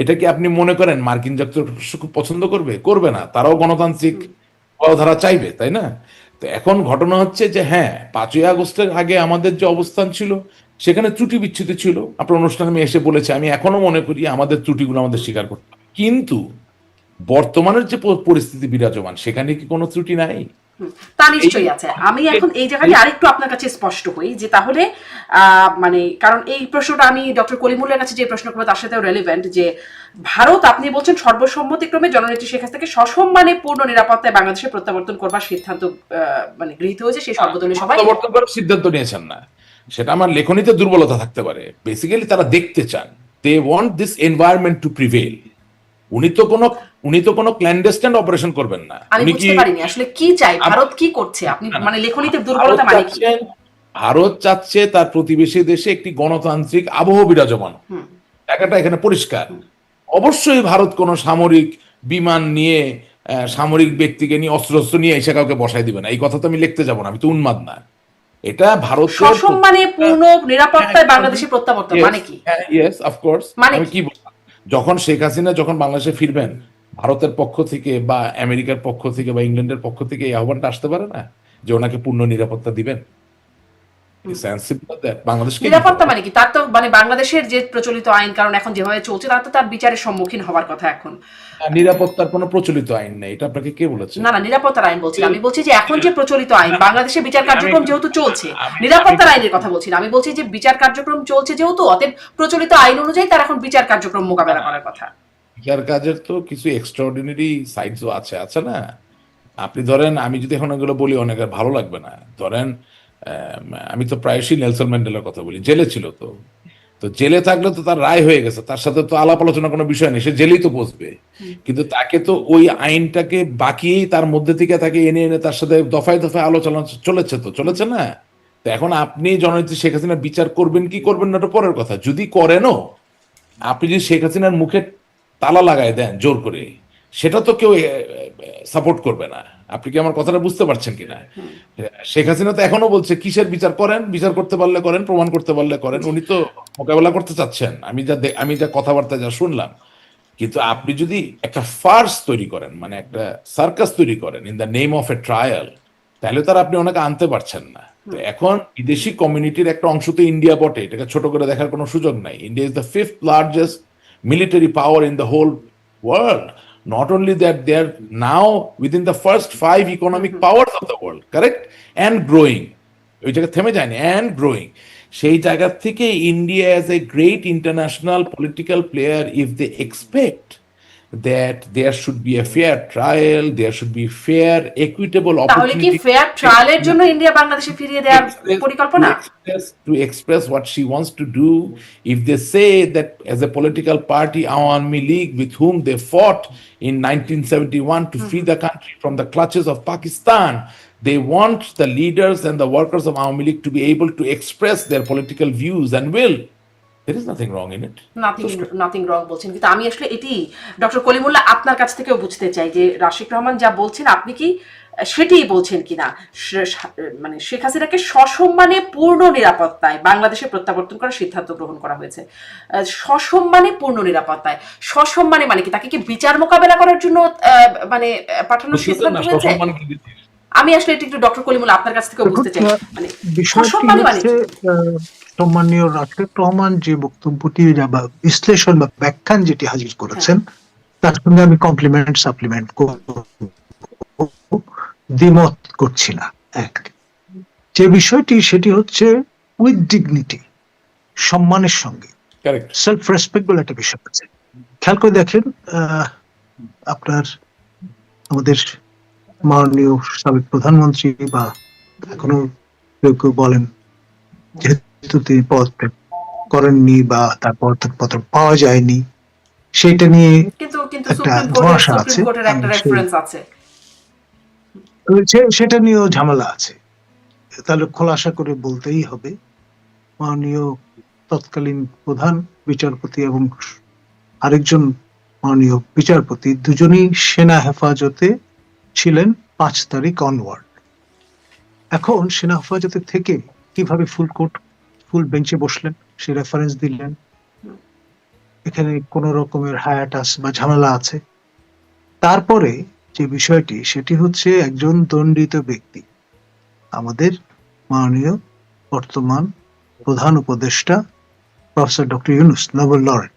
এটা কি আপনি মনে করেন মার্কিন যুক্তরাষ্ট্র খুব পছন্দ করবে? করবে না, তারাও গণতান্ত্রিক ধারা চাইবে, তাই না? তো এখন ঘটনা হচ্ছে যে হ্যাঁ, 5ই আগস্টের আগে আমাদের যে অবস্থান ছিল সেখানে ত্রুটি বিচ্ছুতি ছিল। আপনার অনুষ্ঠানে আমি এসে বলেছি, আমি এখনো মনে করি আমাদের ত্রুটিগুলো আমাদের স্বীকার করতে হবে। কিন্তু বর্তমানের যে পরিস্থিতি বিরাজমান, সেখানে কি কোনো ত্রুটি নাই? তা নিশ্চয়ই আছে। আমি এখন এই জায়গায় আরেকটু আপনার কাছে স্পষ্ট হই যে তাহলে মানে, কারণ এই প্রশ্নটা আমি ডক্টর কলিমুল্লার কাছে যে প্রশ্ন করবো তার সাথেও রেলিভেন্ট, যে ভারত আপনি বলছেন সর্বসম্মতিক্রমে জননেত্রী শেখ হাসিনাকে সসম্মানে পূর্ণ নিরাপত্তায় বাংলাদেশে প্রত্যাবর্তন করবার সিদ্ধান্ত মানে গৃহীত হয়েছে, সেই সর্বদলীয় সভায় প্রত্যাবর্তন করার সিদ্ধান্ত নিয়েছেন না। সেটা আমার লেখনীতে দুর্বলতা থাকতে পারে। বেসিক্যালি তারা দেখতে চান, they want this environment to prevail. উনি তো কোনো ক্ল্যান্ডেস্টাইন অপারেশন করবেন না। আমি বুঝতে পারিনি আসলে কি চাই, ভারত কি করছে, আপনি মানে লেখনীতে দুর্বলতা মানে কি? ভারত চাচ্ছে তার প্রতিবেশী দেশে একটি গণতান্ত্রিক আবহ বিরাজমান, জায়গাটা এখানে পরিষ্কার। অবশ্যই ভারত কোনো সামরিক বিমান নিয়ে, সামরিক ব্যক্তিকে নিয়ে, অস্ত্র নিয়ে এসে কাউকে বসাই দিবে না, এই কথা তো আমি লিখতে যাব না, আমি তো উন্মাদ না। এটা ভারত সসম্মানে পূর্ণ নিরাপত্তায় বাংলাদেশে প্রত্যাবর্তন মানে কি? Yes, of course. আমি কি যখন শেখ হাসিনা যখন বাংলাদেশে ফিরবেন, ভারতের পক্ষ থেকে বা আমেরিকার পক্ষ থেকে বা ইংল্যান্ডের পক্ষ থেকে এই আহ্বানটা আসতে পারে না যে ওনাকে পূর্ণ নিরাপত্তা দিবেন? নিরাপত্তা মানে কি? তার তো মানে বাংলাদেশের যে প্রচলিত আইন, কারণ এখন যেভাবে চলছে তার তো তার বিচারের সম্মুখীন হওয়ার কথা। এখন নিরাপত্তার কোনো প্রচলিত আইন নেই, এটা আপনাকে কে বলেছে? না, নিরাপত্তার আইন বলছি, আমি বলছি যে এখন যে প্রচলিত আইন, বাংলাদেশে বিচার কার্যক্রম যেহেতু চলছে, নিরাপত্তার আইনের কথা বলছি না, আমি বলছি যে বিচার কার্যক্রম চলছে যেহেতু, অতএব প্রচলিত আইন অনুযায়ী তার এখন বিচার কার্যক্রম মোকাবেলা করার কথা। বিচার কাজের তো কিছু এক্সট্রাঅর্ডিনারি সাইডও আছে না? আপনি ধরেন, আমি যদি এখন এগুলো বলি অনেকের ভালো লাগবে না। ধরেন আমি তো প্রায়শই নেলসন ম্যান্ডেলার কথা বলি, জেলে ছিল। তো জেলে থাকলে তো তার রায় হয়ে গেছে, তার সাথে তো আলাপ আলোচনা কোনো বিষয় নেই, সে জেলেই তো বসবে। কিন্তু তাকে তো ওই আইনটাকে বাকিয়েই তার মধ্যে থেকে তাকে এনে তার সাথে দফায় দফায় আলোচনা চলেছে না? তো এখন আপনি জননেত্রী শেখ হাসিনার বিচার করবেন কি করবেন না, ওটা পরের কথা। যদি করেনও, আপনি যদি শেখ হাসিনার মুখে তালা লাগায় দেন জোর করে, সেটা তো কেউ সাপোর্ট করবে না। আপনি কি আমার কথাটা বুঝতে পারছেন কিনা? শেখ হাসিনা তো এখনো বলছে কিসের বিচার করেন, বিচার করতে পারলে করেন, প্রমাণ করতে পারলে করেন। উনি তো মোকাবেলা করতে চাচ্ছেন, আমি যা কথাবার্তা যা শুনলাম। কিন্তু আপনি যদি একটা ফার্স তৈরি করেন, মানে একটা সার্কাস তৈরি করেন in the name of A trial, তাহলে তার আপনি ওনাকে আনতে পারছেন না। তো এখন বিদেশি কমিউনিটির একটা অংশ তো ইন্ডিয়া বটে, এটাকে ছোট করে দেখার কোনো সুযোগ নাই। India is the 5th largest military power in the whole world. Not only that, they are now within the first 5 economic powers of the world, correct? And growing. ওই জায়গা থেমে যায়নি, and growing. সেই জায়গা থেকে India as a great international political player, if they expect that there should be a fair trial, there should be fair, equitable তাহলে কি opportunity ফেয়ার ট্রায়ালের জন্য ইন্ডিয়া বাংলাদেশে ফিরিয়ে দেওয়ার পরিকল্পনা? to express what she wants to do. If they say that as a political party, Awami League, with whom they fought in 1971 to free the country from the clutches of Pakistan, they want the leaders and the workers of Awami League to be able to express their political views and will. There is nothing wrong in it. Nothing wrong বলছেন, কিন্তু আমি আসলে এটি ডক্টর কলিমুল্লাহ আপনার কাছ থেকেও বুঝতে চাই যে রাশিক রহমান যা বলছেন আপনি কি সেটাই বলছেন কিনা, মানে শেখ হাসিনাকে সসম্মানে পূর্ণ নিরাপত্তায় বাংলাদেশে প্রত্যাবর্তন করার সিদ্ধান্ত গ্রহণ করা হয়েছে। সসম্মানে পূর্ণ নিরাপত্তায়, সসম্মানে মানে কি তাকে কি বিচার মোকাবেলা করার জন্য মানে পাঠানোর সিদ্ধান্ত হয়েছে? আমি আসলে এটি একটু ডক্টর কলিমুল্লাহ আপনার কাছ থেকেও বুঝতে চাই, মানে সসম্মানে মানে সম্মানীয় রাশিক রহমান যে বক্তব্যটি বা বিশ্লেষণ বা ব্যাখ্যান যেটি হাজির করেছেন তার সঙ্গে আমি কমপ্লিমেন্ট সাপ্লিমেন্ট দ্বিমত করছি না। এক যে বিষয়টি সেটি হচ্ছে উইথ ডিগনিটি, সম্মানের সঙ্গে সেলফ রেসপেক্ট বলে একটা বিষয় আছে। খেয়াল করে দেখেন আপনার আমাদের মাননীয় সাবেক প্রধানমন্ত্রী বা এখনো কেউ কেউ বলেন যেহেতু তিনি পদত্যাগ করেননি বা তার পদত্যাগপত্র পাওয়া যায়নি, সেটা নিয়ে একটা ধোঁয়াশা আছে, সেটা নিয়েও ঝামেলা আছে। তাহলে খোলাসা করে বলতেই হবে মাননীয় তৎকালীন প্রধান বিচারপতি এবং আরেকজন মাননীয় বিচারপতি দুজনই সেনা হেফাজতে ছিলেন 5 তারিখ অনওয়ার্ড। এখন সেনা হেফাজতে থেকে কিভাবে ফুল বেঞ্চে বসলেন সে রেফারেন্স দিলেন, এখানে কোন রকমের হায়াটাস বা ঝামেলা আছে। তারপরে যে বিষয়টি সেটি হচ্ছে একজন দণ্ডিত ব্যক্তি, আমাদের মাননীয় বর্তমান প্রধান উপদেষ্টা professor doctor Yunus, Nobel laureate,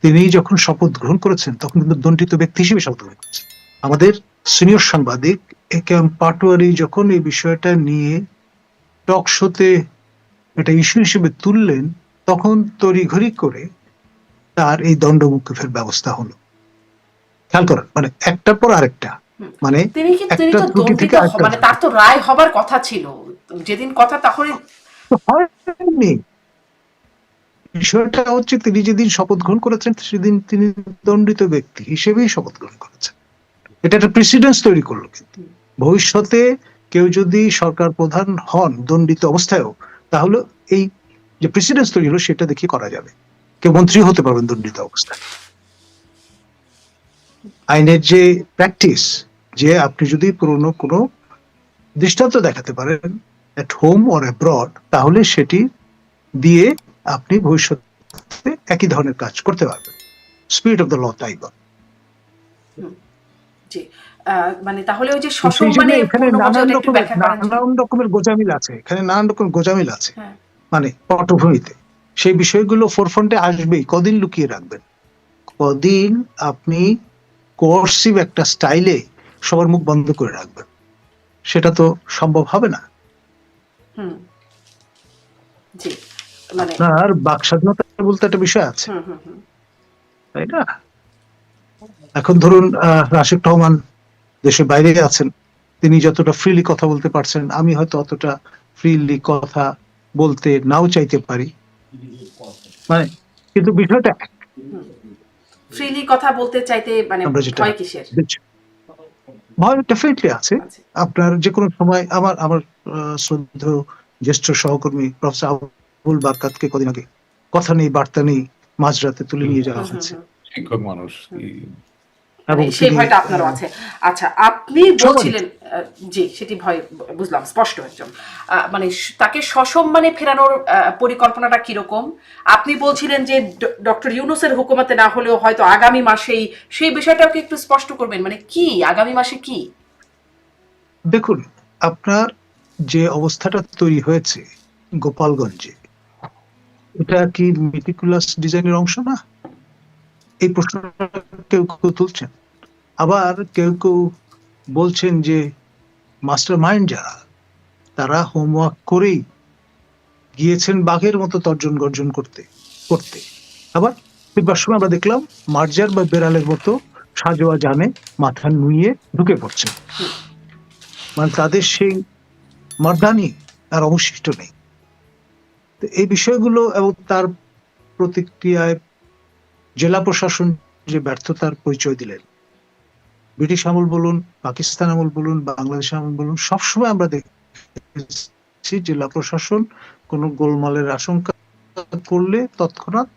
তিনি যখন শপথ গ্রহণ করেছেন তখন কিন্তু দণ্ডিত ব্যক্তি হিসেবে শপথ গ্রহণ করেছেন। আমাদের সিনিয়র সাংবাদিক এ কে এম পাটোয়ারি যখন এই বিষয়টা নিয়ে টক শোতে এটা ইস্যু হিসেবে তুললেন তখন তড়িঘড়ি করে তার এই দণ্ডমুক্তির ব্যবস্থা হলো। খেয়াল করেন, মানে একটার পর আরেকটা, মানে একটা ত্রুটি থেকে আরেকটা, মানে তার তো রায় হবার কথা ছিল যেদিন কথা, তাহলে হয়নি। বিষয়টা হচ্ছে তিনি যেদিন শপথ গ্রহণ করেছেন সেদিন তিনি দণ্ডিত ব্যক্তি হিসেবেই শপথ গ্রহণ করেছেন। এটা একটা প্রেসিডেন্স তৈরি করলো। কিন্তু ভবিষ্যতে কেউ যদি সরকার প্রধান হন দণ্ডিত অবস্থায়ও, তাহলে এই যে প্রেসিডেন্স তৈরি হলো সেটা দেখে করা যাবে, কেউ মন্ত্রী হতে পারবেন দণ্ডিত অবস্থায়। আইনের যে প্র্যাকটিস, যে আপনি যদি পুরনো কোনো দৃষ্টান্ত দেখাতে পারেন এট হোম অর অ্যাব্রড, তাহলে সেটি দিয়ে আপনি ভবিষ্যতে একই ধরনের কাজ করতে পারবেন। স্পিরিট অফ দ্য ল তাই বলে। মানে তাহলে ওই যে সসম্মানে এখানে নানান রকমের গোজামিল আছে, এখানে নানান রকমের গোজামিল আছে, মানে পটভূমিতে সেই বিষয়গুলো ফোরফ্রন্টে আসবেই। কদিন লুকিয়ে রাখবেন? কদিন আপনি কোর্সিভ একটা স্টাইলে সবার মুখ বন্ধ করে রাখবেন? সেটা তো সম্ভব হবে না। আপনার বাক স্বাধীনতা বলতে একটা বিষয় আছে, তাই না? এখন ধরুন রাশিক রহমান দেশের বাইরে আছেন, তিনি যতটা ফ্রিলি কথা বলতে পারছেন, আমি হয়তো অতটা ফ্রিলি কথা বলতে নাও চাইতে পারি, মানে কিন্তু বিষয়টা ফ্রিলি কথা বলতে চাইতে মানে ভয় কিসের? ভয় ডেফিনেটলি আছে। আপনার যে কোনো সময় আমার শ্রদ্ধেয় জ্যেষ্ঠ সহকর্মী প্রফেসর আবুল বারকাতকে কদিন আগে কথা নেই বার্তা নেই মাঝরাতে তুলে নিয়ে যাওয়া হয়েছে। শিক্ষক মানুষ, সেই ভয়টা আপনারও আছে। আচ্ছা, আপনি বলছিলেন, জি সেটি ভয় বুঝলাম, স্পষ্ট একদম, মানে তাকে সসম্মানে ফেরানোর পরিকল্পনাটা কিরকম? আপনি বলছিলেন যে ডক্টর ইউনূসের হুকুমতে না হলেও হয়তো আগামী মাসেই, সেই বিষয়টাকে একটু স্পষ্ট করবেন, মানে কি আগামী মাসে কি? দেখুন, আপনার যে অবস্থাটা তৈরি হয়েছে গোপালগঞ্জে, এটা কি মেটিকুলাস ডিজাইনের অংশ না? এই প্রশ্নটা কেউ কেউ তুলছেন। আবার কেউ কেউ বলছেন যে মাস্টার মাইন্ড যারা, তারা হোমওয়ার্ক করেই গিয়েছেন বাঘের মতো তর্জন গর্জন করতে করতে। আবার ফিরবার সময় আমরা দেখলাম মার্জার বা বেড়ালের মতো সাজোয়া জানে মাথা নুইয়ে ঢুকে পড়ছে। মানে তাদের সেই মর্দানি আর অবশিষ্ট নেই। তো এই বিষয়গুলো এবং তার প্রতিক্রিয়ায় জেলা প্রশাসন যে ব্যর্থতার পরিচয় দিলেন, ব্রিটিশ আমল বলুন, পাকিস্তান আমল বলুন, বাংলাদেশ আমল বলুন, সবসময় আমরা দেখছি জেলা প্রশাসন কোনো গোলমালের আশঙ্কা করলে তৎক্ষণাৎ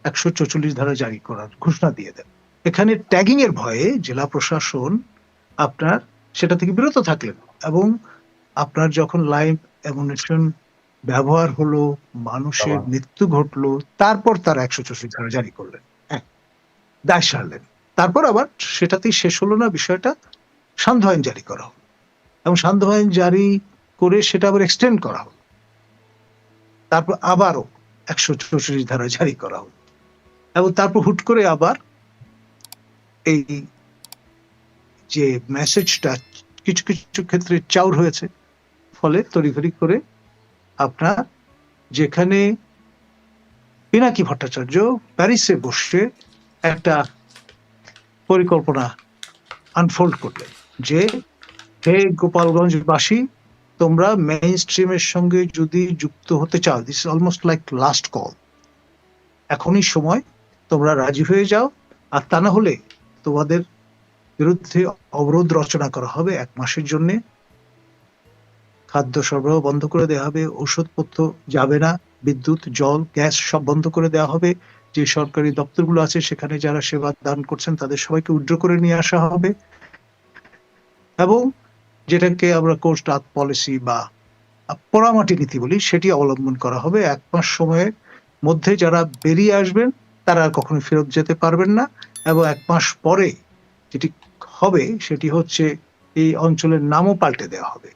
144 ধারা জারি করার ঘোষণা দিয়ে দেন। এখানে ট্যাগিং এর ভয়ে জেলা প্রশাসন আপনার সেটা থেকে বিরত থাকলেন, এবং আপনার যখন লাইভ অ্যামুনিশন ব্যবহার হলো, মানুষের মৃত্যু ঘটলো, তারপর তার 144 ধারা জারি করলেন, দায় সারলেন। তারপর আবার সেটাতেই শেষ হলো না, বিষয়টা সান্ধ্য আইন জারি করা হলো, এবং সান্ধ্য আইন জারি করে সেটা আবার এক্সটেন্ড করা হলো, তারপর আবারও 144 ধারা জারি করা হলো, এবং তারপর হুট করে আবার এই যে মেসেজটা কিছু কিছু ক্ষেত্রে চাউর হয়েছে, ফলে তড়িঘড়ি করে আপনার যেখানে পিনাকি ভট্টাচার্য প্যারিসে বসে একটা পরিকল্পনা আনফোল্ড করলেন যে হে গোপালগঞ্জবাসী, তোমরা মেইন স্ট্রিমের সঙ্গে যদি যুক্ত হতে চাও, this is almost like last call, এখনই সময়, তোমরা রাজি হয়ে যাও, আর তা না হলে তোমাদের বিরুদ্ধে অবরোধ রচনা করা হবে 1 মাসের জন্য, খাদ্য সরবরাহ বন্ধ করে দেওয়া হবে, ওষুধপত্র যাবে না, বিদ্যুৎ, জল, গ্যাস সব বন্ধ করে দেওয়া হবে, যে সরকারি দপ্তরগুলো আছে সেখানে যারা সেবা দান করছেন তাদের সবাইকে উইথড্র করে নিয়ে আসা হবে, এবং যেটাকে আমরা কোস্ট আর্থ পলিসি বা পোড়ামাটি নীতি বলি সেটি অবলম্বন করা হবে। 1 মাস সময়ের মধ্যে যারা বেরিয়ে আসবেন তারা আর কখনো ফেরত যেতে পারবেন না, এবং 1 মাস পরে যেটি হবে সেটি হচ্ছে এই অঞ্চলের নামও পাল্টে দেওয়া হবে।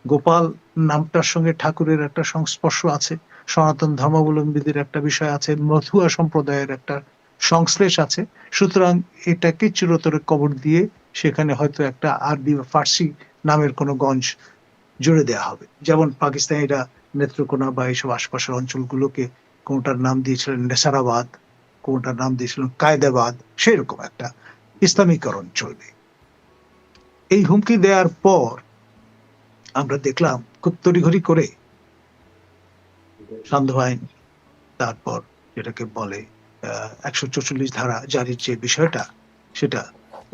গোপাল নামটার সঙ্গে ঠাকুরের একটা সংস্পর্শ আছে, সনাতন ধর্মাবলম্বীদের একটা বিষয় আছে, মধুয়া সম্প্রদায়ের একটা সংশ্লেষ আছে, সুতরাং এটাকে চিরতরে কবর দিয়ে সেখানে হয়তো একটা আরবি বা ফার্সি নামের কোনো গঞ্জ জুড়ে দেওয়া হবে। যেমন পাকিস্তানিরা নেত্রকোনা বা এইসব আশপাশের অঞ্চলগুলোকে কোনটার নাম দিয়েছিলেন নেসারাবাদ, কোনটার নাম দিয়েছিলেন কায়দাবাদ, সেরকম একটা ইসলামীকরণ চলবে। এই হুমকি দেওয়ার পর আমরা দেখলাম খুব তড়িঘড়ি করে সান্ধ্য আইন, তারপর যেটাকে বলে 144 ধারা জারির যে বিষয়টা সেটা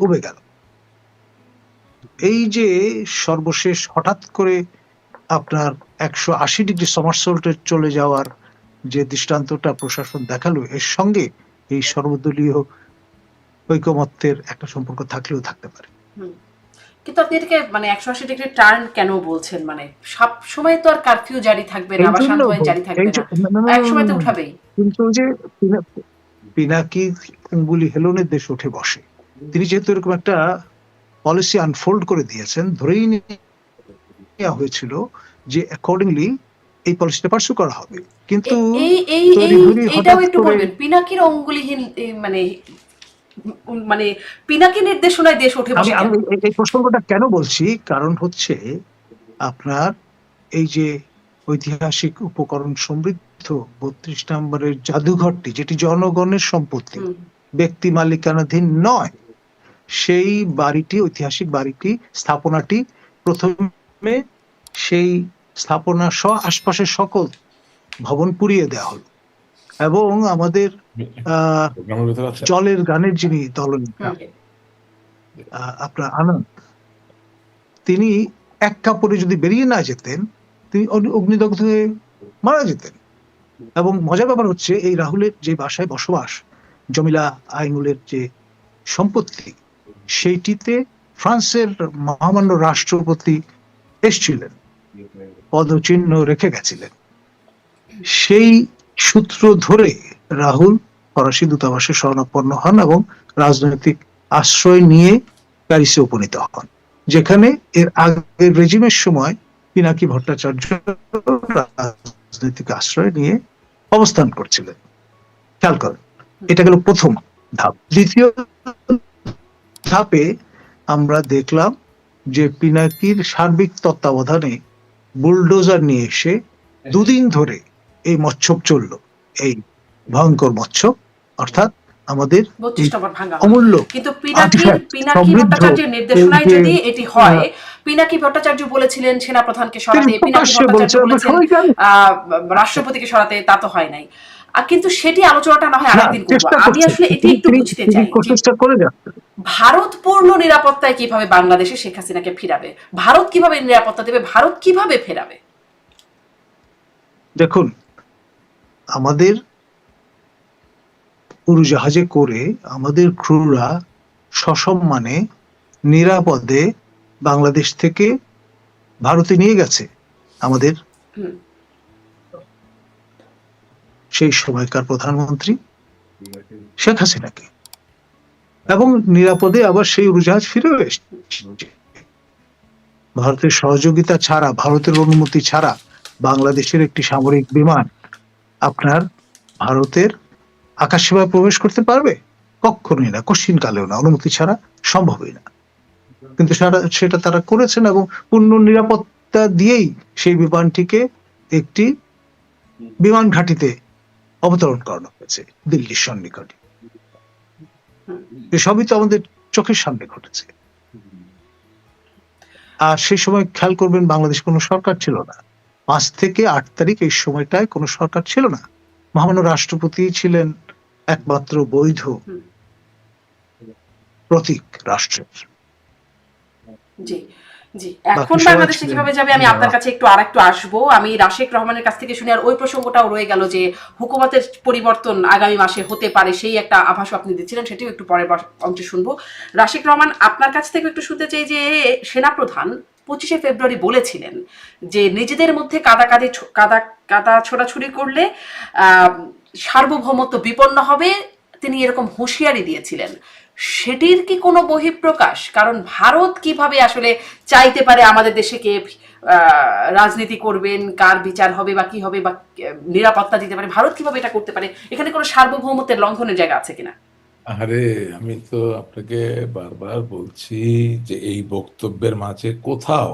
উবে গেল। এই যে সর্বশেষ হঠাৎ করে আপনার 180 ডিগ্রি সমারসল্টে চলে যাওয়ার যে দৃষ্টান্তটা প্রশাসন দেখালো, এর সঙ্গে এই সর্বদলীয় ঐকমত্যের একটা সম্পর্ক থাকলেও থাকতে পারে। কিন্তু আপনি এটাকে মানে 180 ডিগ্রি টার্ন কেন বলছেন? মানে সব সময় তো আর কারফিউ জারি থাকবে না বা সান্ধ্য আইন জারি থাকবে না, এক সময় তো উঠাবেই। কিন্তু যে পিনাকি অঙ্গুলি হেলনের দেশ উঠে বসে, তিনি যেহেতু এরকম একটা পলিসি আনফোল্ড করে দিয়েছেন, ধরেই নেওয়া হয়েছিল যে অ্যাকর্ডিংলি এই পলিসিটা পার্সু করা হবে। কিন্তু এইটাও একটু বলবেন, পিনাকির অঙ্গুলিহীন মানে মানে পিনাকি নির্দেশনায় দেশ উঠে বসে। আমি এই প্রসঙ্গটা কেন বলছি, কারণ হচ্ছে আপনার এই যে ঐতিহাসিক উপকরণ সমৃদ্ধ 32 নম্বরের জাদুঘরটি, যেটি জনগণের সম্পত্তি, ব্যক্তি মালিকানাধীন নয়, সেই বাড়িটি, ঐতিহাসিক বাড়িটি, স্থাপনাটি প্রথমে সেই স্থাপনা সহ আশপাশের সকল ভবন পুড়িয়ে দেওয়া হলো, এবং আমাদের জলের গানের যিনি দলনেতা আপনার আনন্দ, তিনি এক কাপড়ে যদি বেরিয়ে না যেতেন তিনি অগ্নিদগ্ধ হয়ে মারা যেতেন। এবং মজার ব্যাপার হচ্ছে এই রাহুলের যে বাসায় বসবাস, জমিলা আইনুলের যে সম্পত্তি, সেইটিতে ফ্রান্সের মহামান্য রাষ্ট্রপতি এসেছিলেন, পদচিহ্ন রেখে গেছিলেন। সেই সূত্র ধরে রাহুল ফরাসি দূতাবাসে শরণাপন্ন হন এবং রাজনৈতিক আশ্রয় নিয়ে প্যারিসে উপনীত হন, যেখানে এর আগের রেজিমের সময় পিনাকি ভট্টাচার্য রাজনৈতিক আশ্রয় নিয়ে অবস্থান করছিলেন। খেয়াল করেন, এটা গেল প্রথম ধাপ। দ্বিতীয় ধাপে আমরা দেখলাম যে পিনাকির সার্বিক তত্ত্বাবধানে বুলডোজার নিয়ে এসে দুদিন ধরে এই মচ্ছব চলল, এই ভয়ঙ্কর মচ্ছব, অর্থাৎ আমাদের 32 নম্বর ভাঙা হলো। অমূল্য কিন্তু artifact, পিনাকি সমৃদ্ধ ভট্টাচার্যের নির্দেশনায় এই যে, যদি এটি হয়, পিনাকি ভট্টাচার্য বলেছিলেন সেনাপ্রধানকে তিনি সরাতে, পিনাকি প্রকাশ্যে ভট্টাচার্য বলছেন, আমরা বলেছেন সবাই জানি। রাষ্ট্রপতিকে সরাতে, তা তো হয় নাই। কিন্তু সেটি আলোচনাটা না হয় না, আরেকদিন করবো। চেষ্টা আমি করছেন, আসলে এটি একটু বুঝতে তিনি চাই যে চেষ্টা করে যাচ্ছেন। ভারত পূর্ণ নিরাপত্তায় কিভাবে বাংলাদেশে শেখ হাসিনাকে ফিরাবে, ভারত কিভাবে নিরাপত্তা দেবে, ভারত কিভাবে ফেরাবে? দেখুন, আমাদের উড়োজাহাজে করে আমাদের ক্রুরা সসম্মানে নিরাপদে বাংলাদেশ থেকে ভারতে নিয়ে গেছে আমাদের হুম। সেই সময়কার প্রধানমন্ত্রী শেখ হাসিনাকে, এবং নিরাপদে আবার সেই উড়োজাহাজ ফিরে এসেছে। ভারতের সহযোগিতা ছাড়া, ভারতের অনুমতি ছাড়া বাংলাদেশের একটি সামরিক বিমান আপনার ভারতের আকাশসীমায় প্রবেশ করতে পারবে? কখনোই না, কশ্চিনকালেও না, অনুমতি ছাড়া সম্ভবই না। কিন্তু সেটা তারা করেছেন, এবং পূর্ণ নিরাপত্তা দিয়েই সেই বিমানটিকে একটি বিমান ঘাঁটিতে অবতরণ করানো হয়েছে দিল্লির সন্নিকটে। এসবই তো আমাদের চোখের সামনে ঘটেছে। আর সেই সময় খেয়াল করবেন, বাংলাদেশ কোনো সরকার ছিল না। 5 থেকে 8 তারিখ এই সময়টায় কোনো সরকার ছিল না। মহামান্য রাষ্ট্রপতি ছিলেন একমাত্র বৈধ প্রতীক রাষ্ট্রের। জি জি, বাকি এখন সবাই বাংলাদেশে ছিলেন কিভাবে যাবে আমি আপনার কাছে একটু আসবো। আমি রাশেক রহমানের কাছ থেকে শুনে আর ওই প্রসঙ্গটাও রয়ে গেল যে হুকুমতের পরিবর্তন আগামী মাসে হতে পারে, সেই একটা আভাসও আপনি দিচ্ছিলেন, সেটিও একটু পরের অংশে শুনবো। রাশেক রহমান, আপনার কাছ থেকে একটু শুনতে চাই যে সেনাপ্রধান 25শে ফেব্রুয়ারি বলেছিলেন যে নিজেদের মধ্যে কাদা ছোড়াছুড়ি করলে সার্বভৌমত্ব বিপন্ন হবে, তিনি এরকম হুঁশিয়ারি দিয়েছিলেন। সেটির কি কোনো বহিঃপ্রকাশ? কারণ ভারত কিভাবে আসলে চাইতে পারে আমাদের দেশে কে রাজনীতি করবেন, কার বিচার হবে বা কি হবে বা নিরাপত্তা দিতে পারে, ভারত কিভাবে এটা করতে পারে? এখানে কোনো সার্বভৌমত্বের লঙ্ঘনের জায়গা আছে কিনা? আরে, আমি তো আপনাকে বারবার বলছি যে এই বক্তব্যের মাঝে কোথাও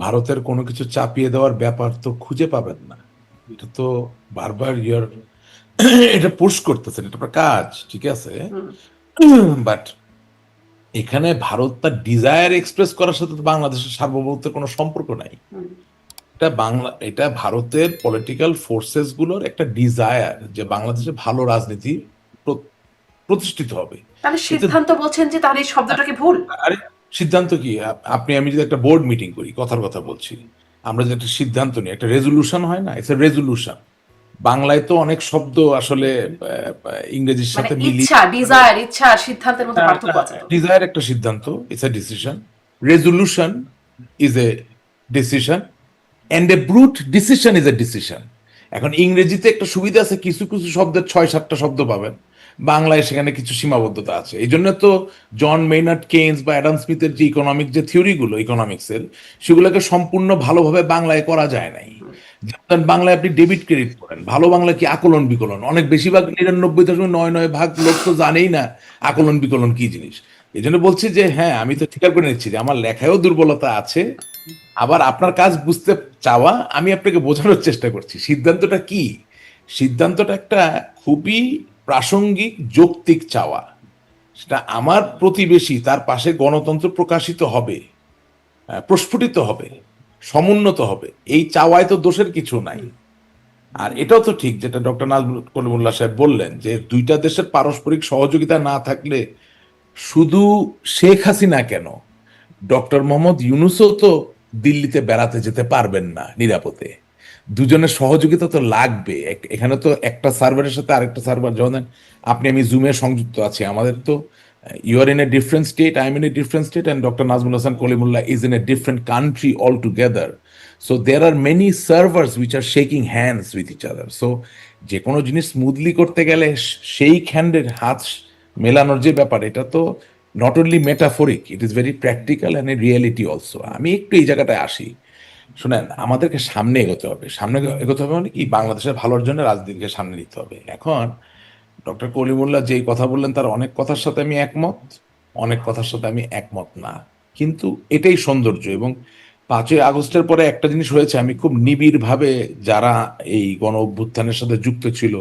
ভারতের কোনো কিছু চাপিয়ে দেওয়ার ব্যাপার তো খুঁজে পাবেন না। এটা তো বারবার এটা পুশ করতেছেন, এটা আপনার কাজ, ঠিক আছে। বাট এখানে ভারত তার ডিজায়ার এক্সপ্রেস করার সাথে তো বাংলাদেশের সার্বভৌমত্বের কোনো সম্পর্ক নাই। এটা ভারতের পলিটিক্যাল ফোর্সেস গুলোর একটা ডিজায়ার যে বাংলাদেশে ভালো রাজনীতি প্রতিষ্ঠিত হবে। তাহলে সিদ্ধান্ত বলছেন যে তার এই শব্দটাকে ভুল? আরে, সিদ্ধান্ত কি? আমি যদি একটা বোর্ড মিটিং করি, কথার কথা বলছি, আমরা যে একটা সিদ্ধান্ত নিই, একটা রেজলিউশন হয় না, ইটস এ রেজলিউশন। বাংলায় তো অনেক শব্দ আসলে ইংরেজির মানে সাথে মিলিয়ে, ইচ্ছা আর সিদ্ধান্তের মধ্যে পার্থক্য আছে তো? ডিজায়ার একটা সিদ্ধান্ত, it's a decision. Resolution is a decision, and a brute decision is a decision. এখন ইংরেজিতে একটা সুবিধা আছে, কিছু কিছু শব্দের 6-7টা শব্দ পাবেন, বাংলায় সেখানে কিছু সীমাবদ্ধতা আছে। এই জন্য তো জন মেইনার্ড কেইনস বা অ্যাডাম স্মিথের যে ইকোনমিক যে থিওরিগুলো ইকোনমিক্সের, সেগুলোকে সম্পূর্ণ ভালোভাবে বাংলায় করা যায় নাই। যেমন বাংলায় আপনি ডেবিট ক্রেডিট করেন, ভালো বাংলা কি আকলন বিকলন, অনেক বেশিরভাগ 99.99% ভাগ লোক তো জানেই না আকলন বিকলন কি জিনিস। এই জন্য বলছি যে হ্যাঁ, আমি তো স্বীকার করে নিচ্ছি যে আমার লেখায়ও দুর্বলতা আছে, আবার আপনার কাজ বুঝতে চাওয়া, আমি আপনাকে বোঝানোর চেষ্টা করছি। সিদ্ধান্তটা কি? সিদ্ধান্তটা একটা খুবই প্রাসঙ্গিক যৌক্তিক চাওয়া। সেটা আমার প্রতিবেশী, তার পাশে গণতন্ত্র প্রকাশিত হবে, প্রস্ফুটিত হবে, সমুন্নত হবে, এই চাওয়ায় তো দোষের কিছু নাই। আর এটাও তো ঠিক যেটা ডক্টর নাজমুল কলিমুল্লাহ সাহেব বললেন, যে দুইটা দেশের পারস্পরিক সহযোগিতা না থাকলে শুধু শেখ হাসিনা কেন, ডক্টর মোহাম্মদ ইউনূসও তো দিল্লিতে বেড়াতে যেতে পারবেন না নিরাপদে। দুজনের সহযোগিতা তো লাগবে। এখানে তো একটা সার্ভারের সাথে আরেকটা সার্ভার, যেমন আপনি আমি জুমে সংযুক্ত আছি, আমাদের তো you are in a different state, I am in a different state, and doctor Nazmul Hasan Kalimullah is in a different country all together. So there are many servers which are shaking hands with each other. So যে কোনো জিনিস স্মুথলি করতে গেলে সেই হ্যান্ডের হাত মেলানোর যে ব্যাপার, এটা তো not only metaphoric, it is very practical and a reality also. আমি একটু এই জায়গাটায় আসি। শোনেন, আমাদেরকে সামনে এগোতে হবে। সামনে এগোতে হবে মানে কি, বাংলাদেশের ভালোর জন্য রাজনীতিকে সামনে নিতে হবে। এখন ডক্টর কলিমুল্লাহ যেই কথা বললেন তার অনেক কথার সাথে আমি একমত, অনেক কথার সাথে আমি একমত না, কিন্তু এটাই সৌন্দর্য। এবং 5ই আগস্টের পরে একটা জিনিস হয়েছে, আমি খুব নিবিড়ভাবে যারা এই গণ অভ্যুত্থানের সাথে যুক্ত ছিল